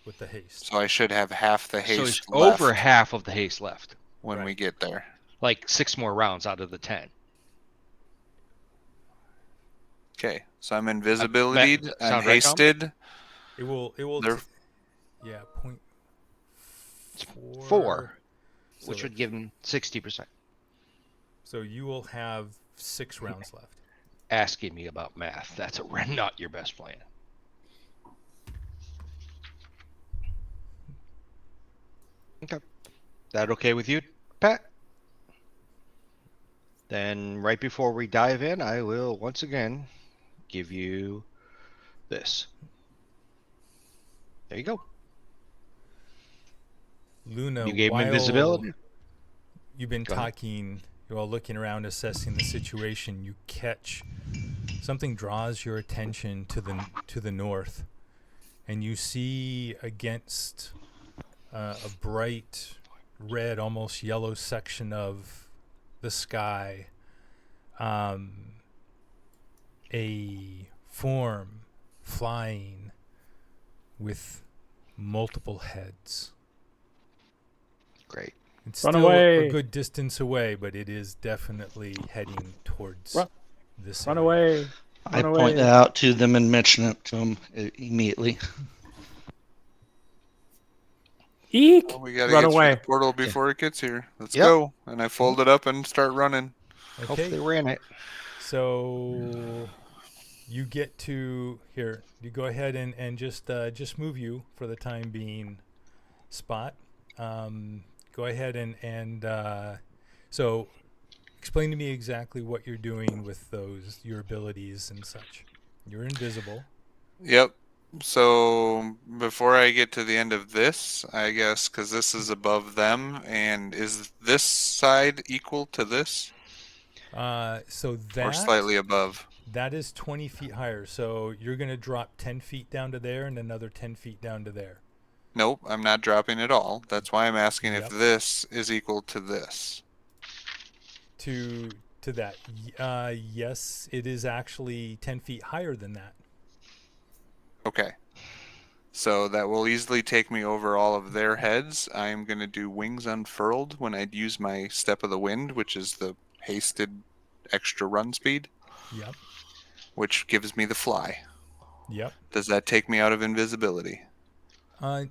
with the haste. So I should have half the So haste he's left over half of the haste left. when we Right. get there. Like 6 more rounds out of the 10. Okay, so I'm invisibility, I'm sound right, Tom? hasted. It will They're- yeah, point 4, so which would give him 60%. So you will have 6 rounds left. Asking me about math. That's not your best plan. Okay. That okay with you, Pat? Then right before we dive in, I will once again give you this. There you go. Luna, You gave him while invisibility. you've been Go ahead. talking, you're all looking around, assessing the situation. You catch something draws your attention to the north, and you see against a bright red, almost yellow section of the sky, a form flying with multiple heads. Great. It's Run still away. a good distance away, but it is definitely heading towards Run. this Run area. away. I Run point away. that out to them and mention it to them immediately. Eek. Well, we gotta Run get through away. the portal before it gets here. Let's Yep. go. And I fold it up and start running. Okay. Hopefully we're in it. So you get to here. You go ahead and just move you for the time being, Spot. Go ahead and so explain to me exactly what you're doing with your abilities and such. You're invisible. Yep. So before I get to the end of this, I guess, because this is above them, and is this side equal to this, So or that slightly above? that is 20 feet higher. So you're gonna drop 10 feet down to there and another 10 feet down to there. Nope, I'm not dropping at all. That's why I'm asking if Yep. this is equal to this. To that. Yes, it is actually 10 feet higher than that. Okay. So that will easily take me over all of their heads. I'm going to do wings unfurled when I use my step of the wind, which is the hasted extra run speed, Yep. which gives me the fly. Yep. Does that take me out of invisibility? I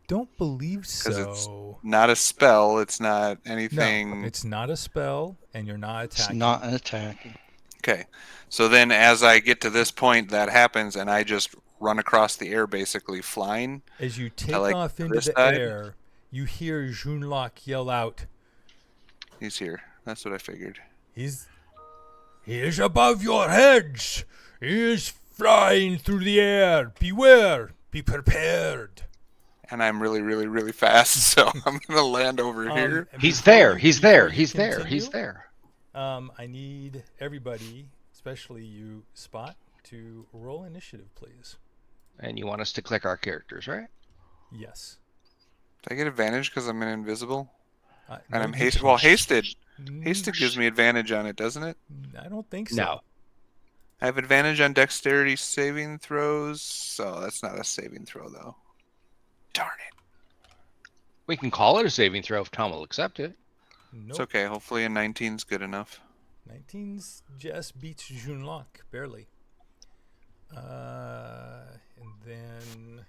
don't believe Because it's so. not a spell, it's not No, anything. it's not a spell, and you're not It's attacking. not an attacking. Okay. So then as I get to this point, that happens, and I just run across the air basically flying. As you take like off into this the side. air, you hear Junlock yell out, He's here. That's what I figured. He is above your heads! He is flying through the air! Beware! Be prepared!" And I'm really, really, really fast, so I'm going to land over here. And He's before there. you- He's before there. you He's there. He's continue, there. I need everybody, especially you, Spot, to roll initiative, please. And you want us to click our characters, right? Yes. Do I get advantage because I'm invisible? And No, I'm you- hasted. Well, hasted. Mm, Hasted gives me advantage on it, doesn't it? I don't think so. No. I have advantage on dexterity saving throws, so that's not a saving throw, though. Darn it. We can call it a saving throw if Tom will accept it. Nope. It's okay. Hopefully a 19's good enough. 19's just beats Junlock, barely. And then...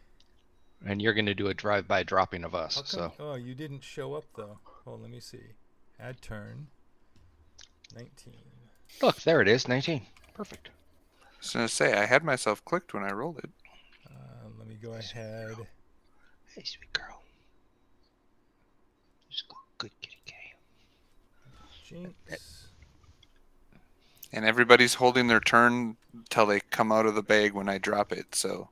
And you're going to do a drive-by dropping of us. How come, So oh, you didn't show up, though. Hold on, let me see. Add turn. 19. look, there it is, 19. Perfect. I was going to say, I had myself clicked when I rolled it. Let me go ahead. Hey, sweet girl. Just good kitty kitty. Jinx. And everybody's holding their turn till they come out of the bag when I drop it, so...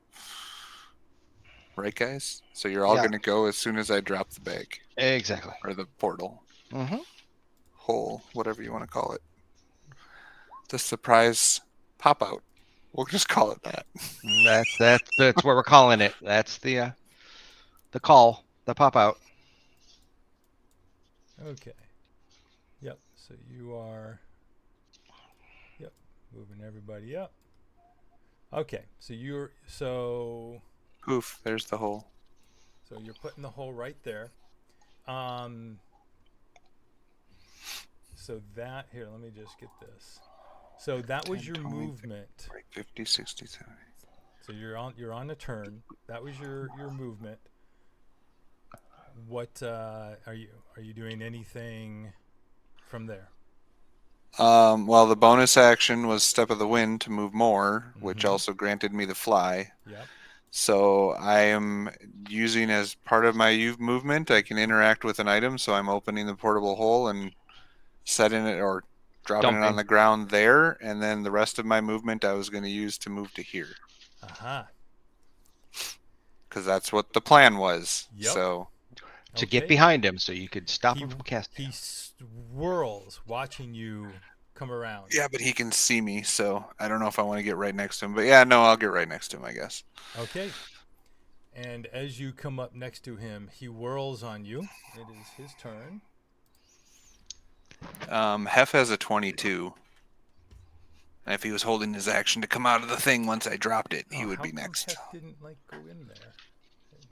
Right, guys? So you're all Yeah. going to go as soon as I drop the bag. Exactly. Or the portal. Mm-hmm. Hole, whatever you want to call it. The surprise pop-out. We'll just call it that. That's what we're calling it. That's the call, the pop out. Okay. Yep, so you are... Yep, moving everybody up. Okay, so you're... So Poof, there's the hole. you're putting the hole right there. So that... Here, let me just get this. So that was 10, your 20, movement. 50, 60, 70. So you're on a turn. That was your movement. What are you doing anything from there? Well, the bonus action was Step of the Wind to move more, which Mhm. also granted me the fly. Yep. So I am using as part of my movement, I can interact with an item, so I'm opening the portable hole and setting it or dropping it on Dumping. the ground there, and then the rest of my movement I was going to use to move to here. Aha. Because that's what the plan was. Yep. So To get Okay. behind him so you could stop He- him from casting. He swirls, watching you come around. yeah, but he can see me, so I don't know if I want to get right next to him. But yeah, no, I'll get right next to him, I guess. Okay. And as you come up next to him, he whirls on you. It is his turn. Hef has a 22. And if he was holding his action to come out of the thing once I dropped it, he would how be come next. Hef didn't go in there.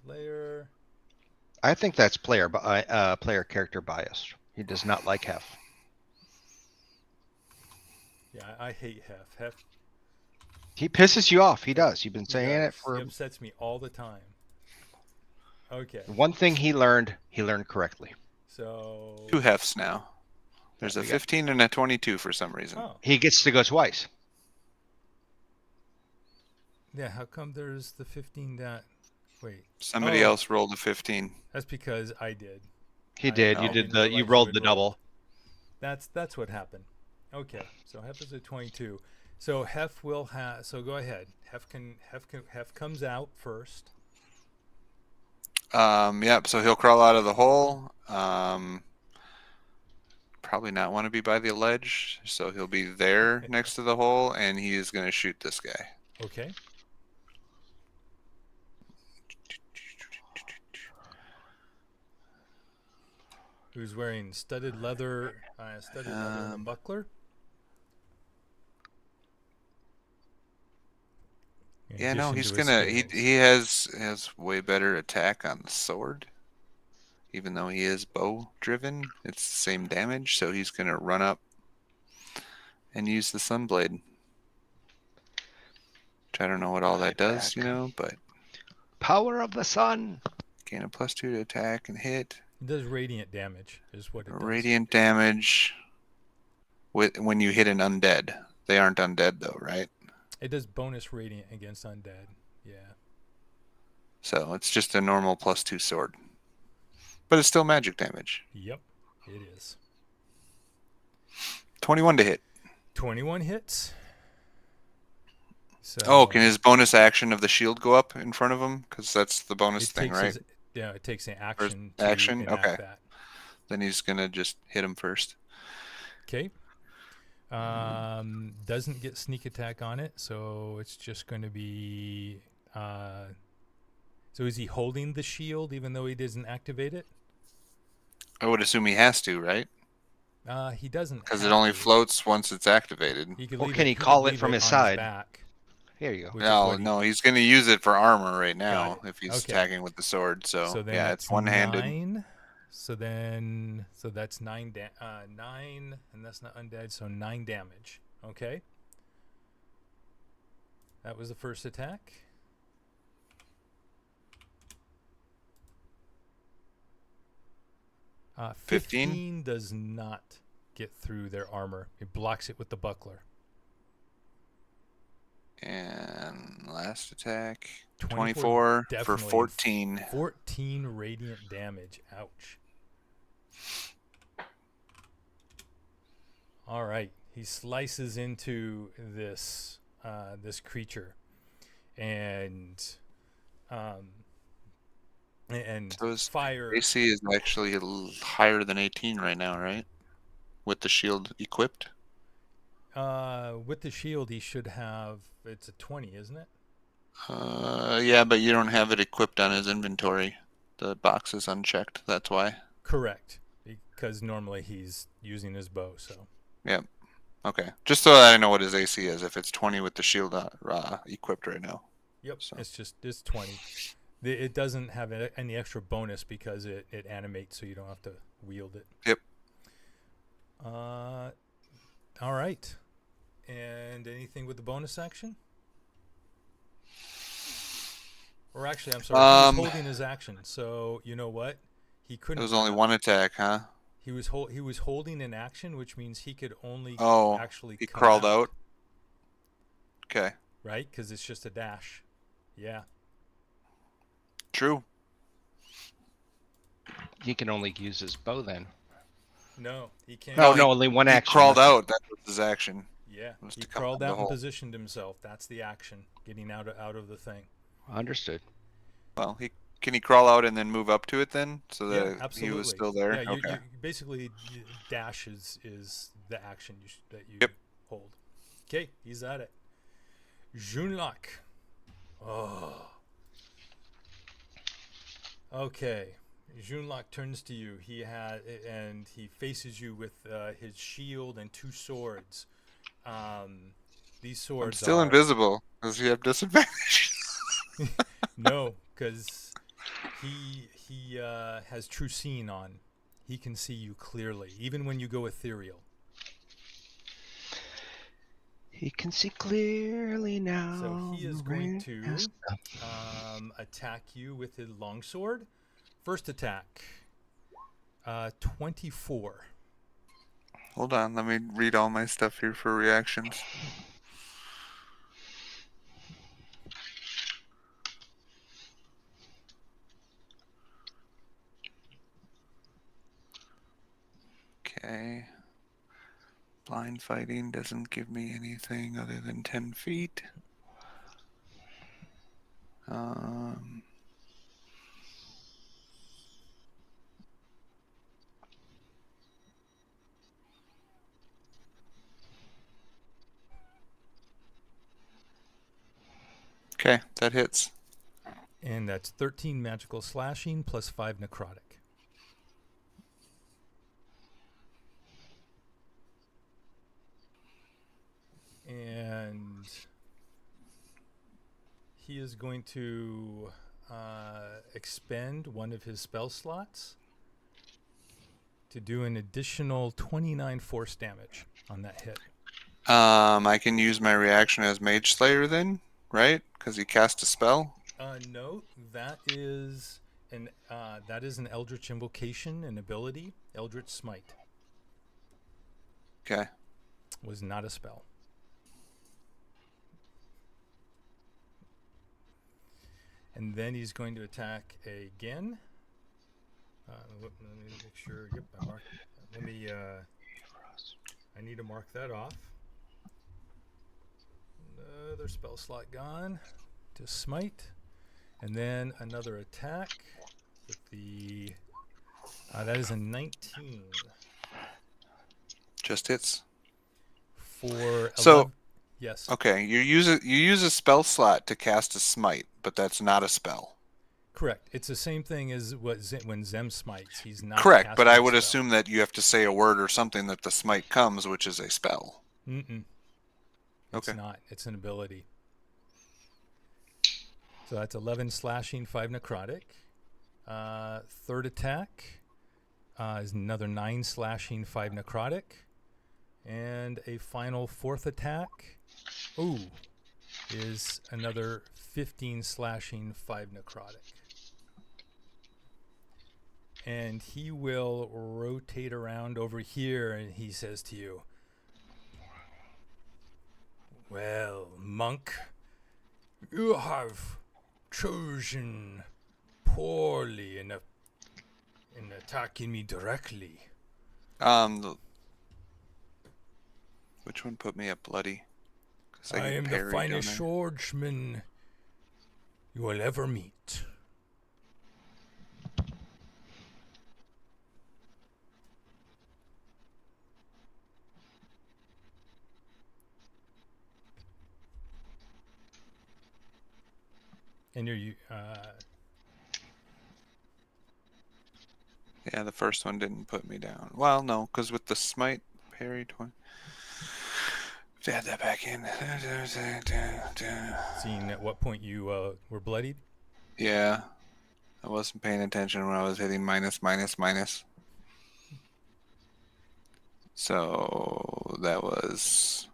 Layer. I think that's player character bias. He does not like Hef. Yeah, I hate Hef. Hef, He pisses you off. He does. You've been he saying it does. for He upsets me all the time. Okay, one thing he learned correctly. so 2 hefts now. There's Yeah, a we got- 15 and a 22 for some reason. oh He gets to go twice. yeah, how come there's the 15 that? Wait, Somebody Oh. else rolled a 15. that's because I did. He did. You I did didn't you realize rolled had the double. That's what happened. Okay, so Hef is a 22. So Hef will have. So go ahead. Hef comes out first. Yep, so he'll crawl out of the hole. Probably not want to be by the ledge, so he'll be there next to the hole, and he is going to shoot this guy. Okay. Who's wearing studded leather and a buckler? In Yeah, no, addition he's to his gonna. scales. He has way better attack on the sword, even though he is bow driven. It's the same damage, so he's gonna run up and use the sunblade. Which I don't know what all that does, but Power of the sun. gain a +2 to attack and hit. It does radiant damage, is what it does. Radiant damage when you hit an undead. They aren't undead though, right? It does bonus radiant against undead. Yeah. So it's just a normal +2 sword. But it's still magic damage. Yep, it is. 21 to hit. 21 hits. So Oh, can his bonus action of the shield go up in front of him? Because that's the bonus it thing, takes right? it takes an action to action? enact Okay. that. Then he's going to just hit him first. Okay. Doesn't get sneak attack on it, so it's just going to be. So is he holding the shield even though he doesn't activate it? I would assume he has to, right? He doesn't. Because have it only to. floats once it's activated. He could Or leave can it, he could call it leave from his on side? back, Here you go. which is No, what he- no, he's going to use it for armor right Got now it. if he's Okay. attacking with the sword. So So, then yeah, that's it's one-handed. 9. So that's 9, 9, and that's not undead, so 9 damage. Okay. That was the first attack. 15 does not get through their armor. It blocks it with the buckler. And last attack, 24 24 for definitely 14. 14 radiant damage. Ouch. All right. He slices into this creature, and So his fire. AC is actually higher than 18 right now, right? With the shield equipped? With the shield, he should have. It's a 20, isn't it? Yeah, but you don't have it equipped on his inventory. The box is unchecked, that's why. Correct, because normally he's using his bow. So. Yep. Okay. Just so that I know what his AC is, if it's 20 with the shield equipped right now. Yep. So. It's 20. It doesn't have any extra bonus because it animates, so you don't have to wield it. Yep. All right. And anything with the bonus action? Or actually, I'm sorry, he was holding his action. So you know what? He couldn't. It was only one attack, huh? He was holding an action, which means he could only actually. He come crawled out. Okay. Right, because it's just a dash. Yeah. True. He can only use his bow then. No, he can't. No, only one he action. Crawled out. That was his action. Yeah, Was he to come crawled out of the out and hole. positioned himself. That's the action, getting out of the thing. Understood. Well, can he crawl out and then move up to it then, so that Yeah, absolutely. he was still there? Yeah, Okay. you basically dash is the action that you Yep. hold. Okay, he's at it. Junlok. Oh. Okay. Junlok turns to you. He faces you with his shield and 2 swords. These I'm swords still are invisible. Does he have disadvantage? no, because he has true seeing on. He can see you clearly, even when you go ethereal. He can see clearly now. So he is going to attack you with his longsword. First attack, 24. Hold on, let me read all my stuff here for reactions. Okay. Blind fighting doesn't give me anything other than 10 feet. Okay, that hits. And that's 13 magical slashing plus 5 necrotic. And he is going to expend one of his spell slots to do an additional 29 force damage on that hit. I can use my reaction as Mage Slayer then, right? Because he cast a spell. No, that is an Eldritch invocation, an ability. Eldritch Smite Okay. was not a spell. And then he's going to attack again. Let me make sure. Yep, I marked. Let me. I need to mark that off. Another spell slot gone to smite, and then another attack with the. That is a 19. Just hits. For 11. So, yes. Okay, you use a spell slot to cast a smite, but that's not a spell. Correct. It's the same thing as when Zem smites. He's not Correct, but casting I a would spell. assume that you have to say a word or something that the smite comes, which is a spell. Mm-mm. It's Okay. not. It's an ability. So that's 11 slashing, 5 necrotic. Third attack is another 9 slashing, 5 necrotic. And a final fourth attack, is another 15 slashing, 5 necrotic. And he will rotate around over here and he says to you, "Well, monk, you have chosen poorly in attacking me directly." Which one put me at bloody? 'Cause I get am the parried, finest don't I? swordsman you will ever meet. And Yeah, the first one didn't put me down. Well, no, because with the smite, parry 20. Add that back in. seeing at what point you were bloodied. Yeah, I wasn't paying attention when I was hitting minus, minus, minus. So that was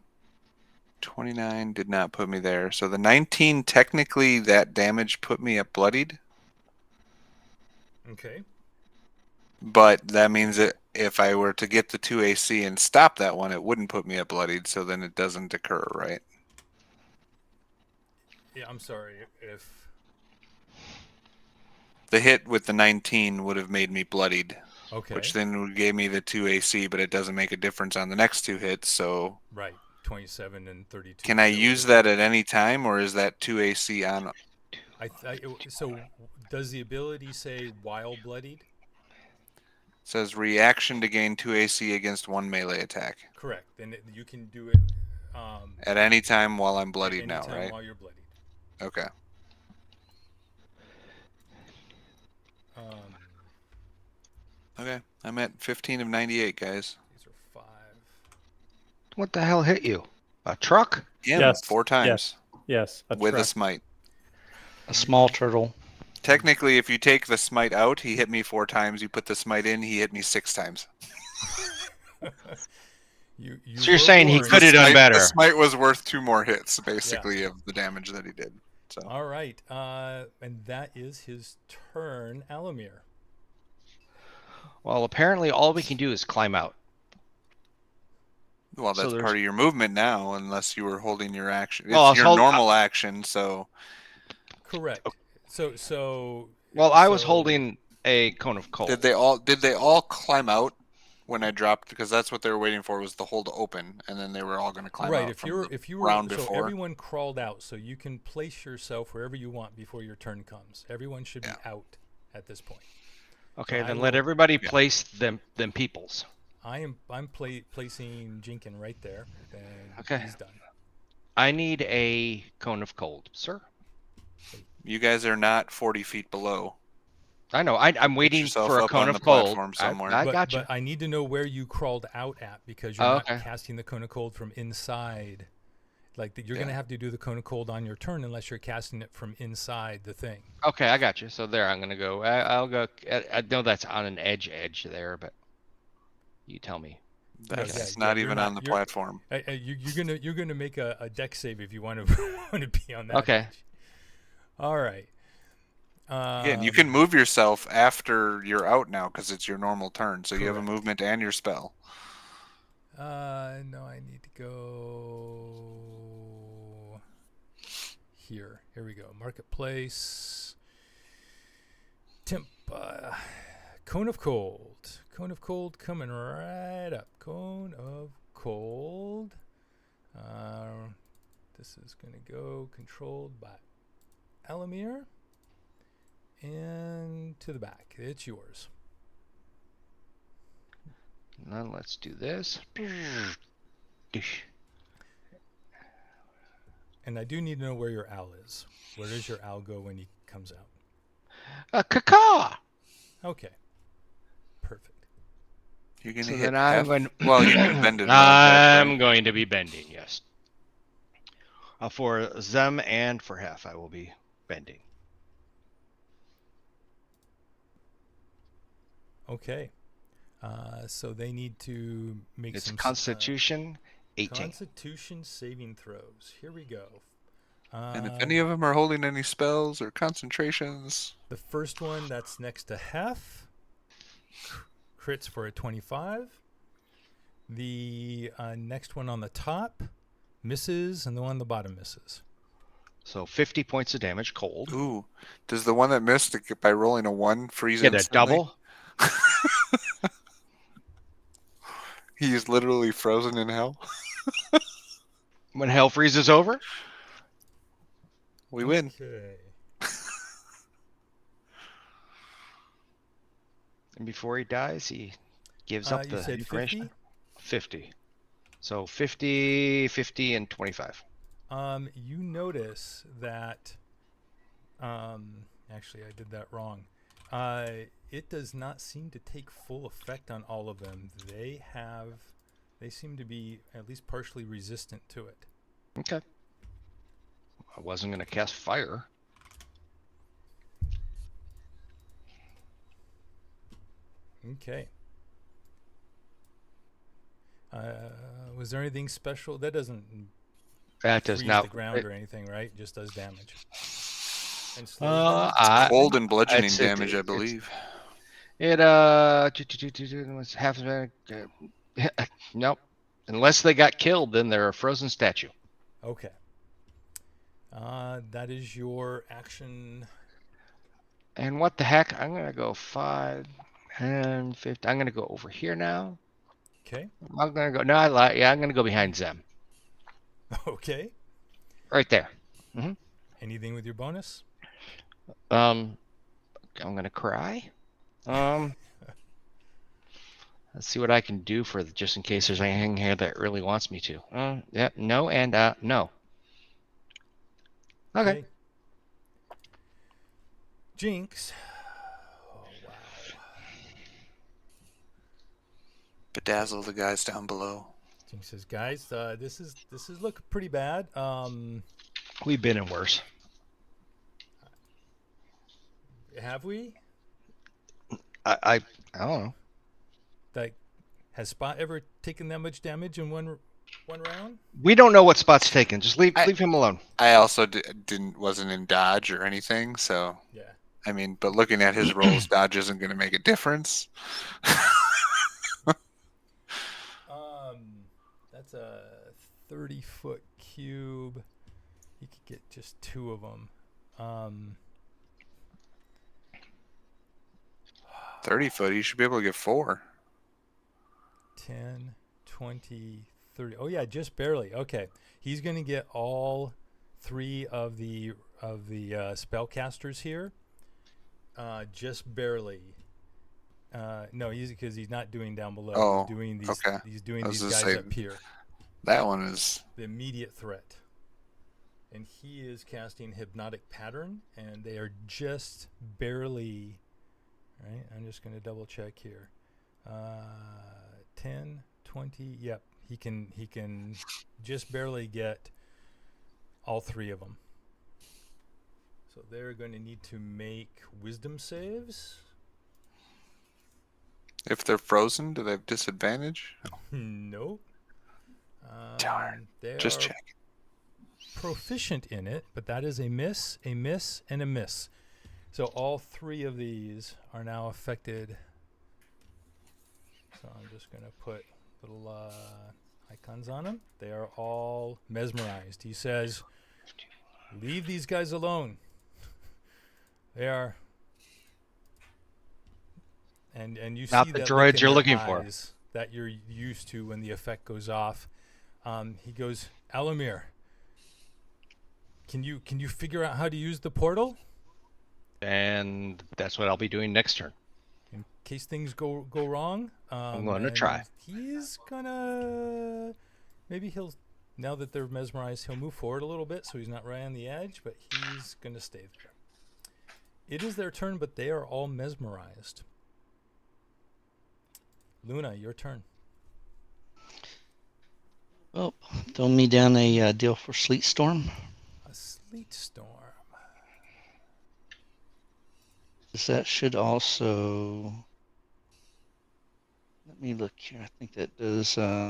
29, did not put me there. So the 19, technically that damage put me at bloodied. Okay. But that means that if I were to get the 2 AC and stop that one, it wouldn't put me at bloodied, so then it doesn't occur, right? Yeah, I'm sorry if The hit with the 19 would have made me bloodied, okay. which then gave me the 2 AC, but it doesn't make a difference on the next 2 hits, so... Right, 27 and 32. Can I still use would that hit. at any time, or is that 2 AC on... So does the ability say while bloodied? It says reaction to gain 2 AC against 1 melee attack. Correct. Then you can do it At any time while I'm bloodied at now, any time right? while you're bloodied. Okay. Okay, I'm at 15 of 98, guys. These are 5. What the hell hit you? A truck? Yeah, Yes, 4 times. Yes, a With a truck. smite. A small turtle. Technically, if you take the smite out, he hit me 4 times. You put the smite in, he hit me 6 times. You So you're were saying he warned. could have done The better. smite was worth 2 more hits, basically, of the damage that he did. So All right, and that is his turn, Alamir. Well, apparently all we can do is climb out. well, So that's there's- part of your movement now, unless you were holding your action. It's Well, I was your hold- normal action, so Correct. So Well, I was holding a cone of cold. did they all climb out when I dropped? Because that's what they were waiting for, was the hole to open, and then they were all going to climb right. out. If you were round so before. everyone crawled out, so you can place yourself wherever you want before your turn comes. Everyone should be out at this point. Okay, So then I let will- everybody place them peoples. I'm placing Jinkin right there. Then Okay. he's done. I need a cone of cold, sir. You guys are not 40 feet below. I know. I'm waiting yourself for a up cone on of the cold. platform somewhere. I but, got you. but I need to know where you crawled out at, because you're Oh, not okay. casting the cone of cold from inside. Like you're going to have to do the cone of cold on your turn unless you're casting it from inside the thing. Okay, I got you. So there, I'm gonna go. I'll go. I know that's on an edge there, but you tell me. That's yeah, not you're even not- on the you're- platform. You're gonna make a deck save if you want to want to be on that. Okay. edge. All right. Again, you can move yourself after you're out now because it's your normal turn, so you have a Correct. movement and your spell. No, I need to go here. Here we go. Marketplace. Cone of cold. Cone of cold coming right up. Cone of cold. This is going to go controlled by Alamir. And to the back. It's yours. Now let's do this. And I do need to know where your owl is. Where does your owl go when he comes out? Caca. Okay. Perfect. You're gonna So hit then I'm half. going. Well, you can bend it around half, I'm right? going to be bending. Yes. For them and for half, I will be bending. Okay. So they need to make It's some Constitution 18. Constitution saving throws. Here we go. And if any of them are holding any spells or concentrations, The first one that's next to Hef crits for a 25. The next one on the top misses, and the one on the bottom misses. So 50 points of damage cold. ooh, does the one that missed by rolling a 1 freeze Get a instantly? double. He is literally frozen in hell. When hell freezes over. We win. Okay. And before he dies, he gives up You the said information. 50? 50. So 50, 50, and 25. You notice that. Actually, I did that wrong. It does not seem to take full effect on all of them. They seem to be at least partially resistant to it. Okay. I wasn't going to cast fire. Okay. Was there anything special? That doesn't That does freeze not. the ground or anything, right? Just does damage. And slows Cold and bludgeoning I'd say damage, I it's- believe. It was half of it. Nope. Unless they got killed, then they're a frozen statue. Okay. That is your action. And what the heck? I'm gonna go 5, 10, 50. I'm gonna go over here now. Okay. I'm gonna go. No, I lie. Yeah, I'm gonna go behind them. Okay. Right there. Anything with your bonus? I'm gonna cry. Let's see what I can do for just in case there's anything here that really wants me to. Yeah, no, and no. Okay. Jinx. Oh wow. Bedazzle the guys down below. Jinx says, "Guys, this is looking pretty bad. We've been in worse. Have we? I don't know. Like, Has Spot ever taken that much damage in one round? We don't know what Spot's taking. Just leave him alone. I also wasn't in dodge or anything, so Yeah. I mean, but looking at his rolls, dodge isn't going to make a difference. That's a 30-foot cube. He could get just 2 of them. 30 foot, he should be able to get 4. 10, 20, 30. Oh yeah, just barely. Okay, he's going to get all 3 of the spellcasters here. Just barely. No, because he's not doing down below. Oh, he's doing these. okay. He's doing I was these just guys saying- up here. That one is The immediate threat. And he is casting Hypnotic Pattern, and they are just barely. Right, I'm just going to double check here. 10, 20. Yep, he can just barely get all 3 of them. So they're going to need to make wisdom saves. if they're frozen, do they have disadvantage? Nope. Darn. They Just are check. proficient in it, but that is a miss, and a miss. So all 3 of these are now affected. So I'm just going to put little icons on them. They are all mesmerized. He says, leave these guys alone. They are. And you Not see the that droids look in you're their looking for. eyes that you're used to when the effect goes off. He goes, Alamir, can you figure out how to use the portal And that's what I'll be doing next turn. in case things go wrong? I'm going to and try. He's gonna maybe he'll now that they're mesmerized, he'll move forward a little bit so he's not right on the edge, but he's gonna stay there. It is their turn, but they are all mesmerized. Luna, your turn. Well, throw me down a deal for Sleet Storm. A sleet storm. That should also. Let me look here. I think that does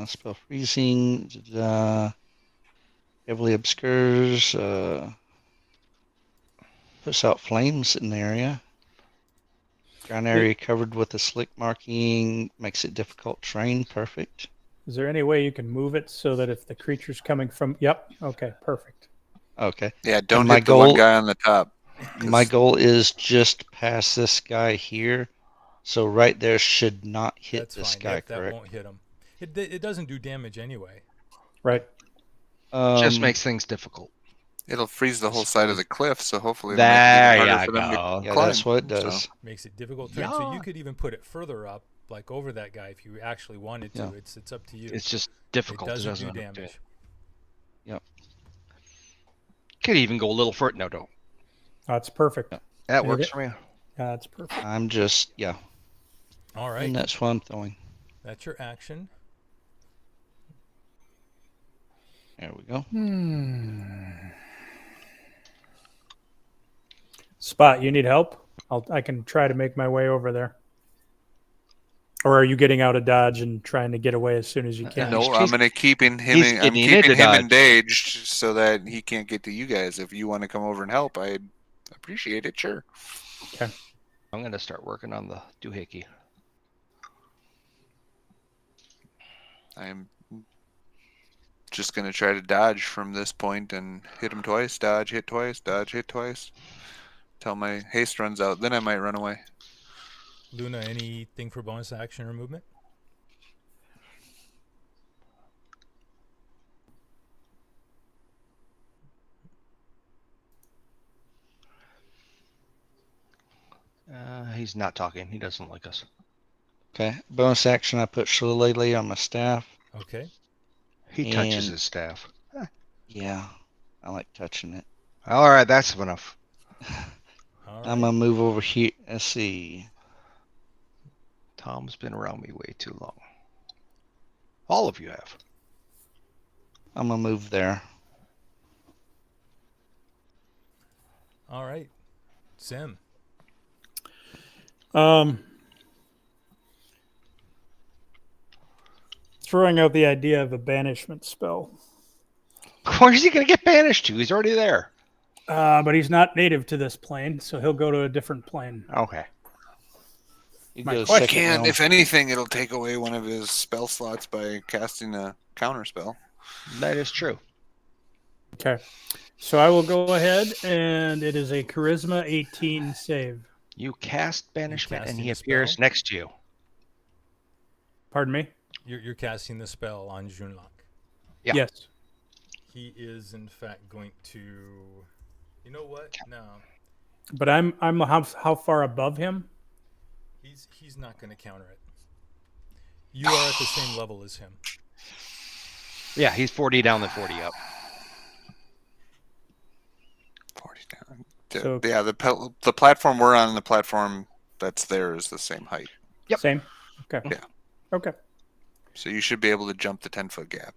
spell freezing. Heavily obscures. Puts out flames in the area. Ground area covered with a slick marking makes it difficult terrain. Perfect. Is there any way you can move it so that if the creature's coming from? Yep. Okay. Perfect. Okay. Yeah, don't my hit the one goal- guy on the top. My goal is just past this guy here. So right there should not hit That's this fine. guy, That correct? won't hit him. It doesn't do damage anyway. Right. Just makes things difficult. It'll freeze the whole side of the cliff, so hopefully it'll There make it even ya harder for them to go. Yeah, climb. that's what it does. So, Makes it difficult terrain. So you Yeah. could even put it further up, like over that guy, if you actually wanted to. Yeah. It's up to you. It's just It difficult. doesn't do look damage. good. Yep. Could even go a little further. No, don't. That's perfect. Yeah. That Made works it. for me. That's perfect. I'm just, yeah. All right. And that's what I'm throwing. That's your action. There we go. Spot, you need help? I can try to make my way over there. Or are you getting out of dodge and trying to get away as soon as you can? no, I'm gonna keep him. he's I'm getting keeping into him dodge. engaged so that he can't get to you guys. If you want to come over and help, I'd appreciate it. Sure. Okay. I'm gonna start working on the doohickey. I'm just gonna try to dodge from this point and hit him twice. Dodge, hit twice. Dodge, hit twice. Till my haste runs out. Then I might run away. Luna, anything for bonus action or movement? He's not talking. He doesn't like us. Okay. Bonus action, I put Shillelagh on my staff. Okay. He touches And- his staff. Yeah. I like touching it. All right, that's enough. All right. I'm going to move over here. Let's see. Tom's been around me way too long. All of you have. I'm going to move there. All right. Sim. throwing out the idea of a banishment spell. Where's he going to get banished to? He's already there. But he's not native to this plane, so he'll go to a different plane. Okay. You My get a question- second Can, round. if anything, it'll take away one of his spell slots by casting a counter spell. That is true. Okay. So I will go ahead, and it is a Charisma 18 save. You cast banishment, and casting he a appears spell? next to you. Pardon me? You're casting the spell on Junlok. Yeah. Yes. He is in fact going to. You know what? No, But I'm how far above him? he's not going to counter it. You are at the same level as him. Yeah, he's 40 down, then 40 up. 40 down. So- Yeah, the platform we're on and the platform that's there is the same height. Yep. Same. Okay. Yeah. Okay. So you should be able to jump the 10-foot gap.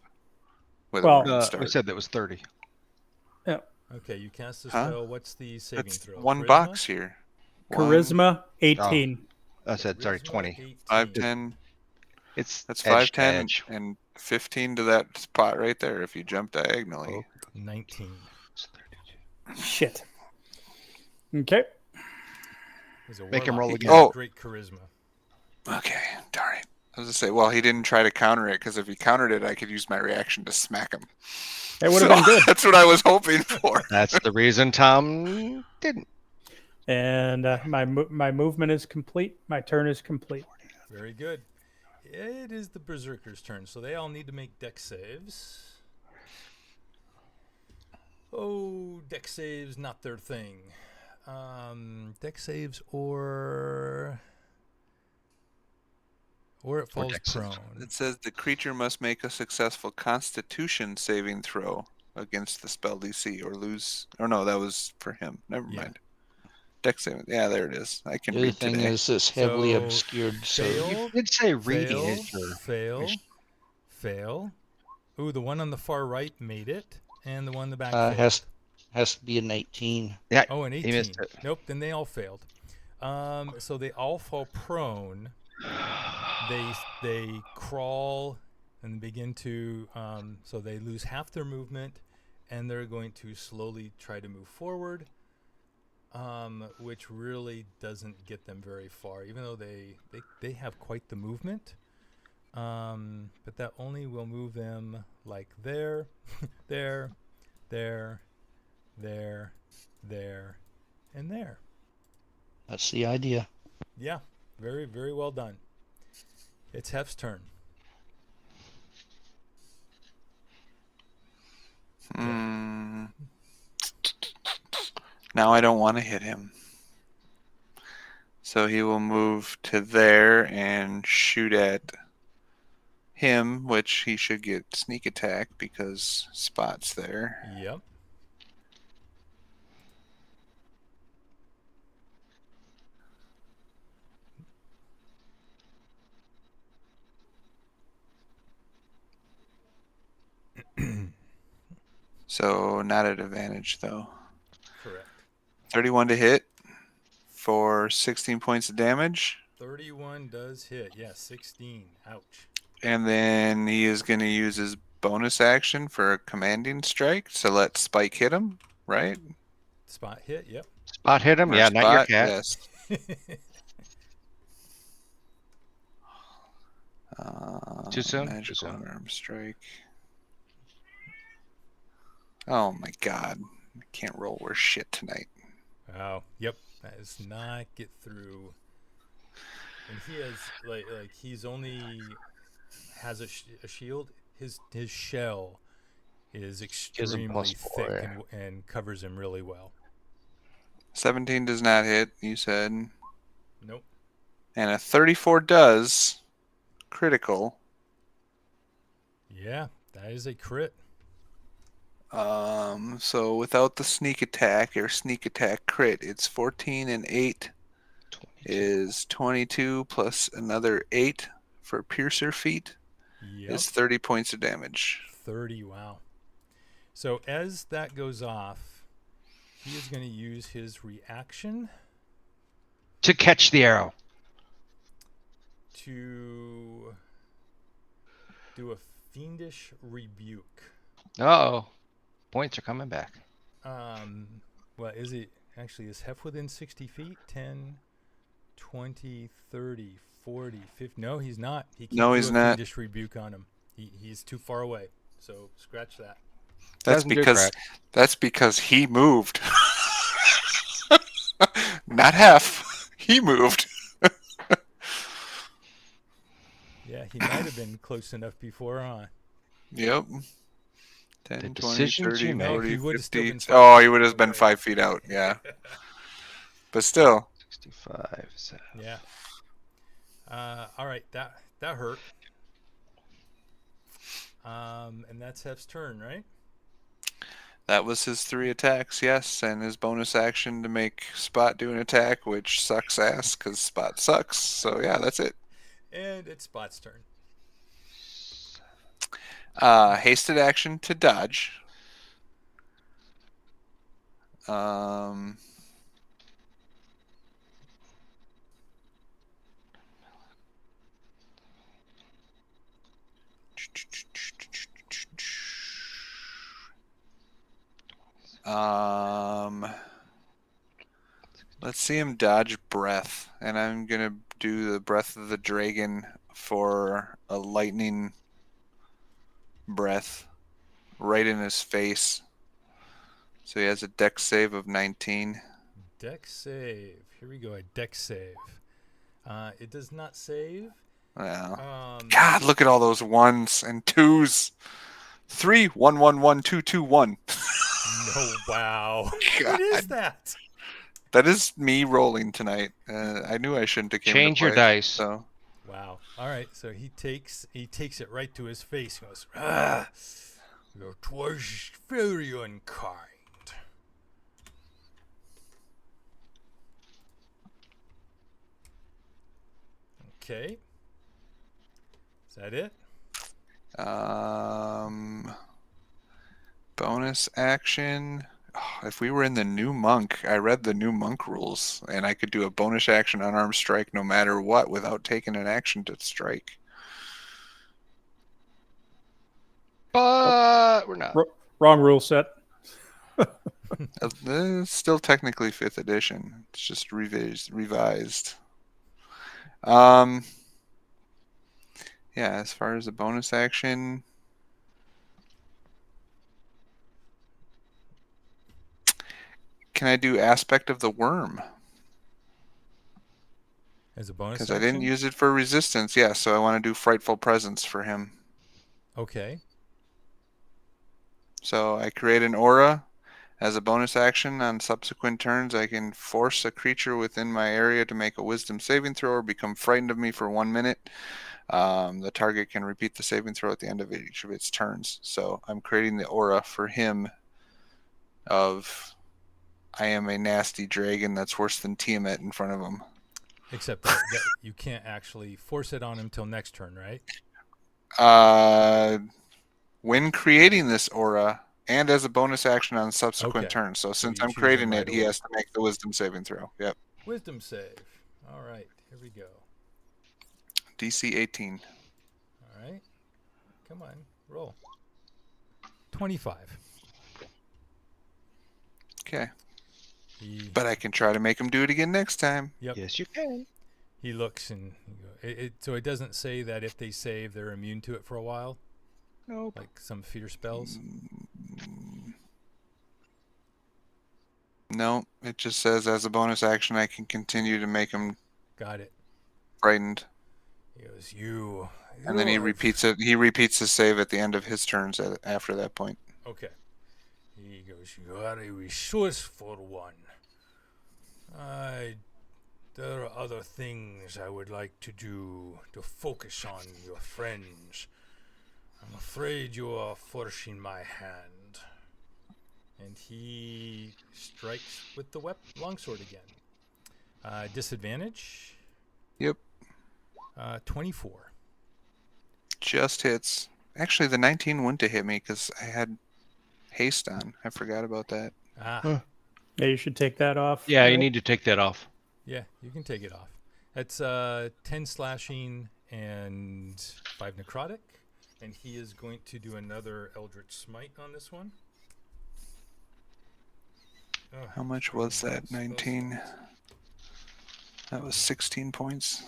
With Well- a running We start. said that was 30. Okay, you cast the Huh? spell. What's the saving That's throw? one Charisma? box here. Charisma 18. I said, sorry, Charisma 20. 18. 5'10". It's That's edge to 5'10" edge. and 15 to that spot right there if you jump diagonally. Oh. 19. It's 32. Shit. Okay. He's a Make him warlock. roll He again. has Oh. great charisma. Okay, darn it. I was gonna say, well, he didn't try to counter it because if he countered it, I could use my reaction to smack him. It would have been good. That's what I was hoping for. That's the reason Tom didn't. And my movement is complete. My turn is complete. Very good. It is the Berserker's turn, so they all need to make dex saves. Oh, dex saves, not their thing. Dex saves or it falls dex saves. prone. It says the creature must make a successful Constitution saving throw against the spell DC or lose. Or no, that was for him. Never Yeah. mind. Dex saving. Yeah, there it is. I can The other read thing today. is it's heavily So, obscured, so fail, Did say reading fail, is your. fail. Ooh, the one on the far right made it, and the one in the back failed. has to be an 18. Yeah, Oh, an he 18. missed it. Nope, then they all failed. So they all fall prone. They crawl and begin to so they lose half their movement, and they're going to slowly try to move forward, which really doesn't get them very far, even though they have quite the movement. But that only will move them like there, there, there, there, there, and there. That's the idea. Yeah, very, very well done. It's Hef's turn. Now I don't want to hit him. So he will move to there and shoot at him, which he should get sneak attack because Spot's there. Yep. So not at advantage though. Correct. 31 to hit for 16 points of damage. 31 does hit. Yes, 16. Ouch. And then he is going to use his bonus action for a commanding strike to let Spike hit him, right? Spot hit. Yep. Spot hit him. Or Yeah, not your Spot, cat. Yes. Too soon? Magical Too soon. arm strike. Oh my god. I can't roll worse shit tonight. Oh, yep. That does not get through. And he has like he's only has a shield. His shell is Gives him extremely +4, thick yeah. and covers him really well. 17 does not hit, you said. Nope. And a 34 does. Critical. Yeah, that is a crit. So without the sneak attack or sneak attack crit, it's 14 and 8 is 22 plus another 8 for piercer feat Yep. is 30 points of damage. 30. Wow. So as that goes off, he is going to use his reaction To catch the arrow. to do a fiendish rebuke. Uh-oh. Points are coming back. Well, is it actually, is Hef within 60 feet? 10, 20, 30, 40, 50. No, he's not. He can't No, do he's a not. fiendish rebuke on him. He's too far away. So scratch that. That's Doesn't do because crap. he moved. Not half. He moved. Yeah, he might have been close enough before, huh? Yep. The 10, 20, decisions 30, you make. 40, He would have still 50. been 5 Oh, he feet would have been away. 5 feet out. Yeah. But still. 65. So. Yeah. All right, that hurt. And that's Hef's turn, right? That was his 3 attacks, yes, and his bonus action to make Spot do an attack, which sucks ass because Spot sucks. So yeah, that's it. And it's Spot's turn. Hasted action to dodge. Um, let's see him dodge breath, and I'm gonna do the breath of the dragon for a lightning breath right in his face. So he has a dex save of 19. Dex save. Here we go. A dex save. It does not save. Wow. God, look at all those 1s and 2s. 3, 1, 1, 1, 2, 2, 1. No, wow. God. What is that? That is me rolling tonight. I knew I shouldn't have came Change to your play, dice. So Wow. All right. So he takes it right to his face. He goes, "Ah, you're twice very unkind." Okay. Is that it? Bonus action. Oh, if we were in the new monk, I read the new monk rules, and I could do a bonus action unarmed strike no matter what without taking an action to strike. But we're not. Wrong rule set. It's still technically 5th edition. It's just revised. Yeah, as far as the bonus action, can I do aspect of the worm? As a bonus Because action? I didn't use it for resistance. Yeah, so I want to do frightful presence for him. Okay. So I create an aura. As a bonus action, on subsequent turns, I can force a creature within my area to make a wisdom saving throw or become frightened of me for 1 minute. The target can repeat the saving throw at the end of each of its turns. So I'm creating the aura for him of I am a nasty dragon that's worse than Tiamat in front of him. Except that you can't actually force it on him till next turn, right? When creating this aura, and as a bonus action on subsequent Okay. turns. So since you I'm choose creating them it, right he away. has to make the wisdom saving throw. Yep. Wisdom save. All right. Here we go. DC 18. All right. Come on. Roll. 25. Okay. He, But I can try to make him do it again next time. yep. Yes, you can. He looks and so it doesn't say that if they save, they're immune to it for a while, Nope. like some fear spells. No, it just says as a bonus action, I can continue to make him Got it. frightened. He goes, you. And then he repeats it. He repeats the save at the end of his turns after that point. Okay. He goes, you are a resourceful one. There are other things I would like to do to focus on your friends. I'm afraid you are forcing my hand. And he strikes with the longsword again. Disadvantage? Yep. 24. Just hits. Actually, the 19 wouldn't have hit me because I had haste on. I forgot about that. Ah. Yeah, you should take that off. Yeah, you right? need to take that off. Yeah, you can take it off. That's 10 slashing and 5 necrotic And he is going to do another Eldritch Smite on this one. Oh, How much sorry, was that? spell 19. slots. That was 16 points.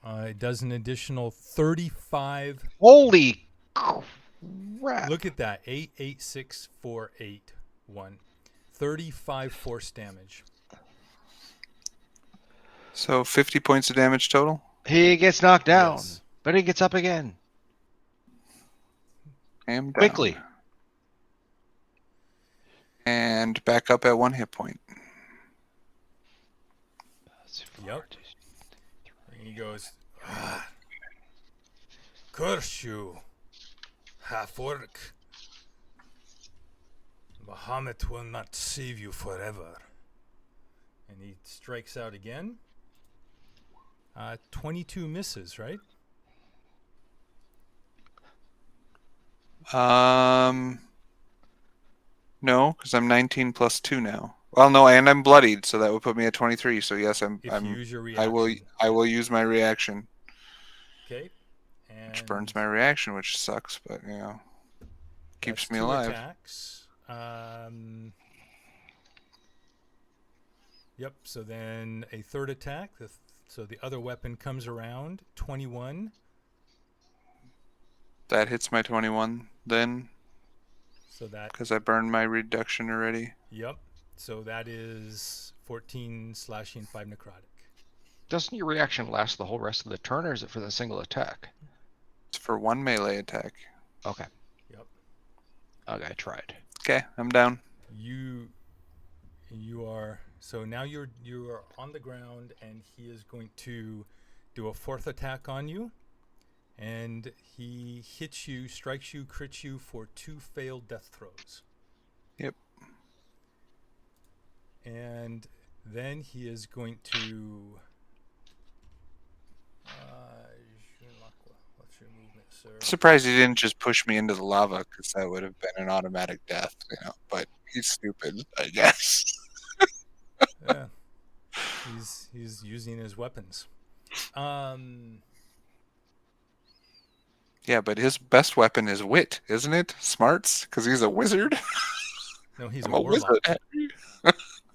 It does an additional 35. Holy crap! Look at that. 886481. 35 force damage. So 50 points of damage total. He gets knocked down, Yes. but he gets up again I am down. quickly. And back up at 1 hit point. Yep. And he goes, curse you, half-orc. Bahamut will not save you forever. And he strikes out again. 22 misses, right? No, because I'm 19 plus 2 now. Well, no, and I'm bloodied, so that would put me at 23. So yes, If you use your I reaction. will use my reaction, Okay. And which burns my reaction, which sucks, but you know, keeps that's me 2 alive. attacks. Yep. So then a third attack. So the other weapon comes around. 21. That hits my 21 then, So that. because I burned my reduction already. Yep. So that is 14 slashing, 5 necrotic. Doesn't your reaction last the whole rest of the turn, or is it for the single attack? It's for 1 melee attack. Okay. Yep. Okay, I tried. Okay, I'm down. You are so now you are on the ground, and he is going to do a fourth attack on you, and he hits you, strikes you, crits you for 2 failed death throws. Yep. And then he is going to what's your movement, sir? Surprised he didn't just push me into the lava, because that would have been an automatic death, you know. But he's stupid, I guess. Yeah. He's using his weapons. Yeah, but his best weapon is wit, isn't it? Smarts, because he's a wizard. No, he's I'm a a warlock. wizard.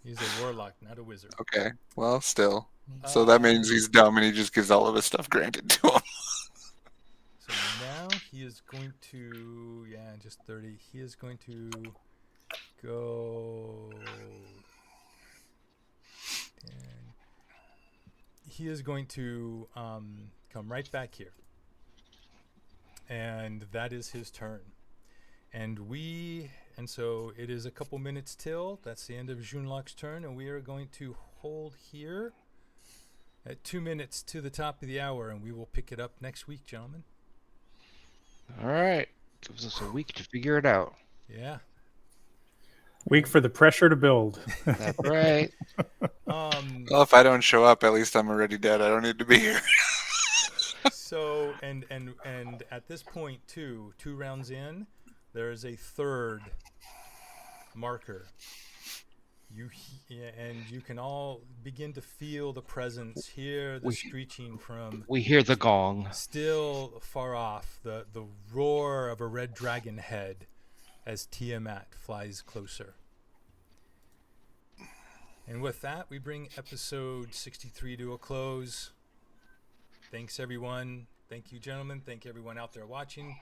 He's a warlock, not a wizard. Okay, well, still. So that means he's dumb, and he just gives all of his stuff granted to him. So now he is going to, just 30. He is going to go. And he is going to come right back here. And that is his turn. And so it is a couple minutes till. That's the end of Junloc's turn, and we are going to hold here at 2 minutes to the top of the hour, and we will pick it up next week, gentlemen. All right. Gives us a week to figure it out. Yeah. Week for the pressure to build. That's right. Well, if I don't show up, at least I'm already dead. I don't need to be here. So and at this point too, 2 rounds in, there is a third marker. And you can all begin to feel the presence, hear the screeching from. We hear the gong. Still far off, the roar of a red dragon head as Tiamat flies closer. And with that, we bring episode 63 to a close. Thanks, everyone. Thank you, gentlemen. Thank everyone out there watching.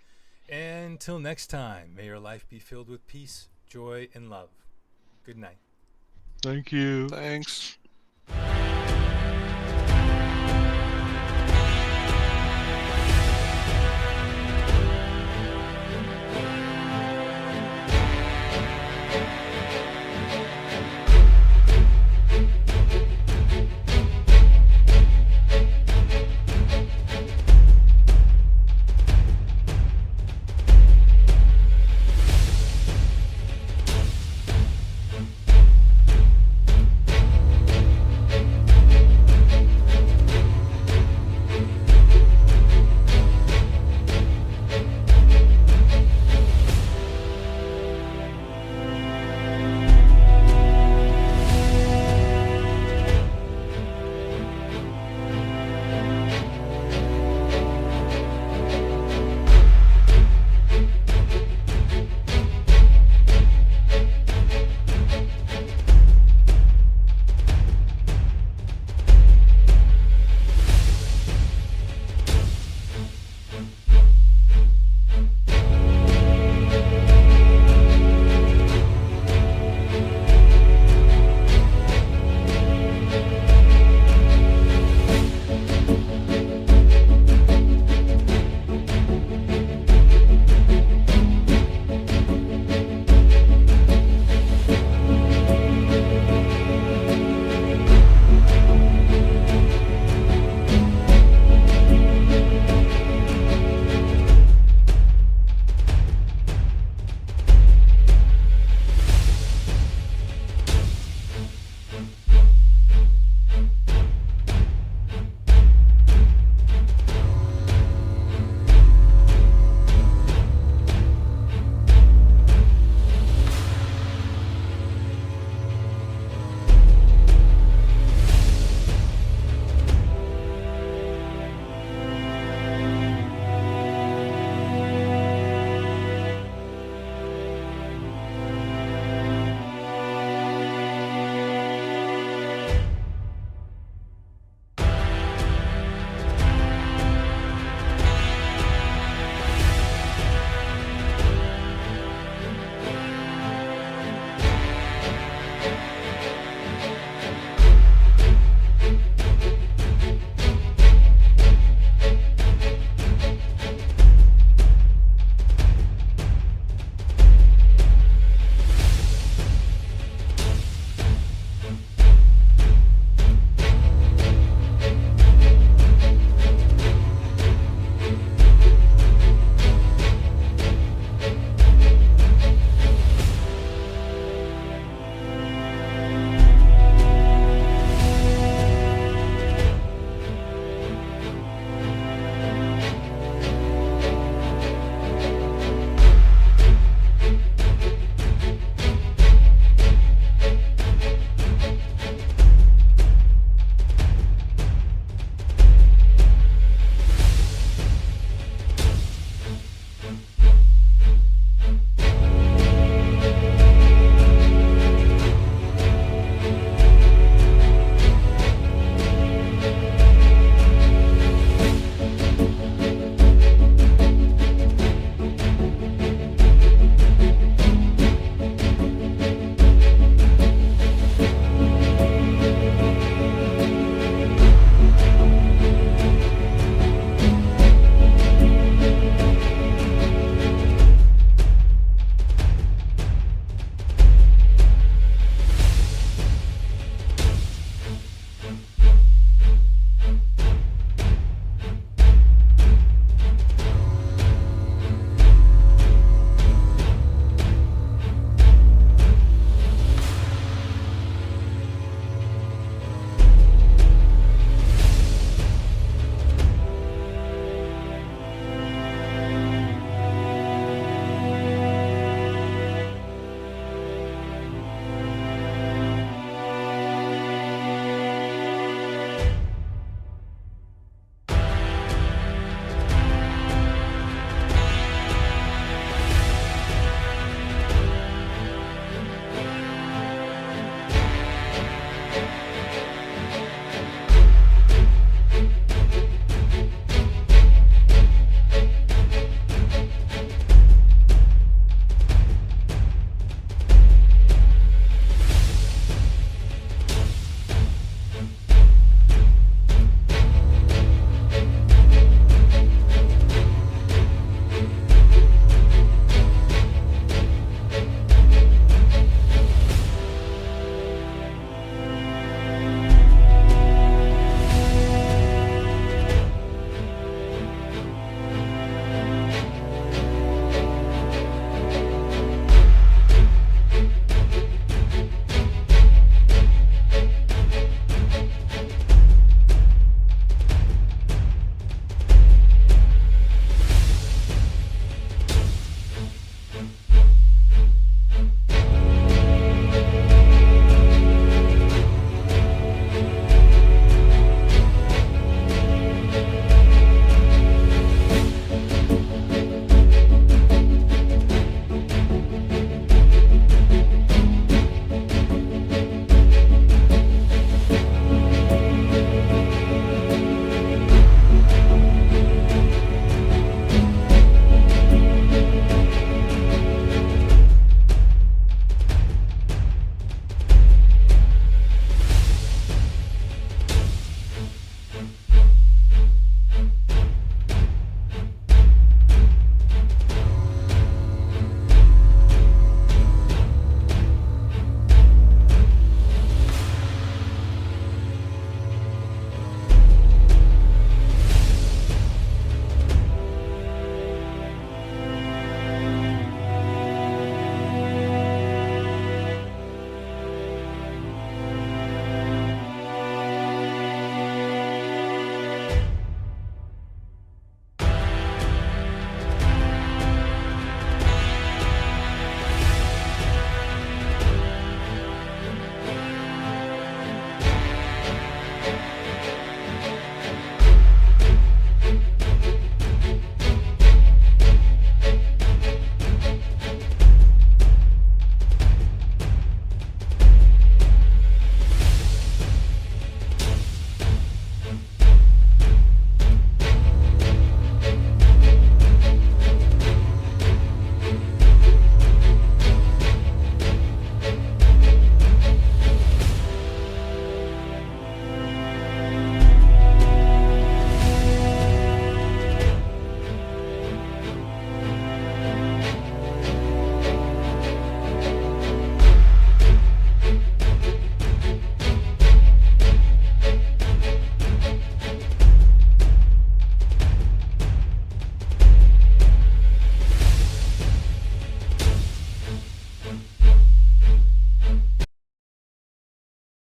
And until next time, may your life be filled with peace, joy, and love. Good night. Thank you. Thanks.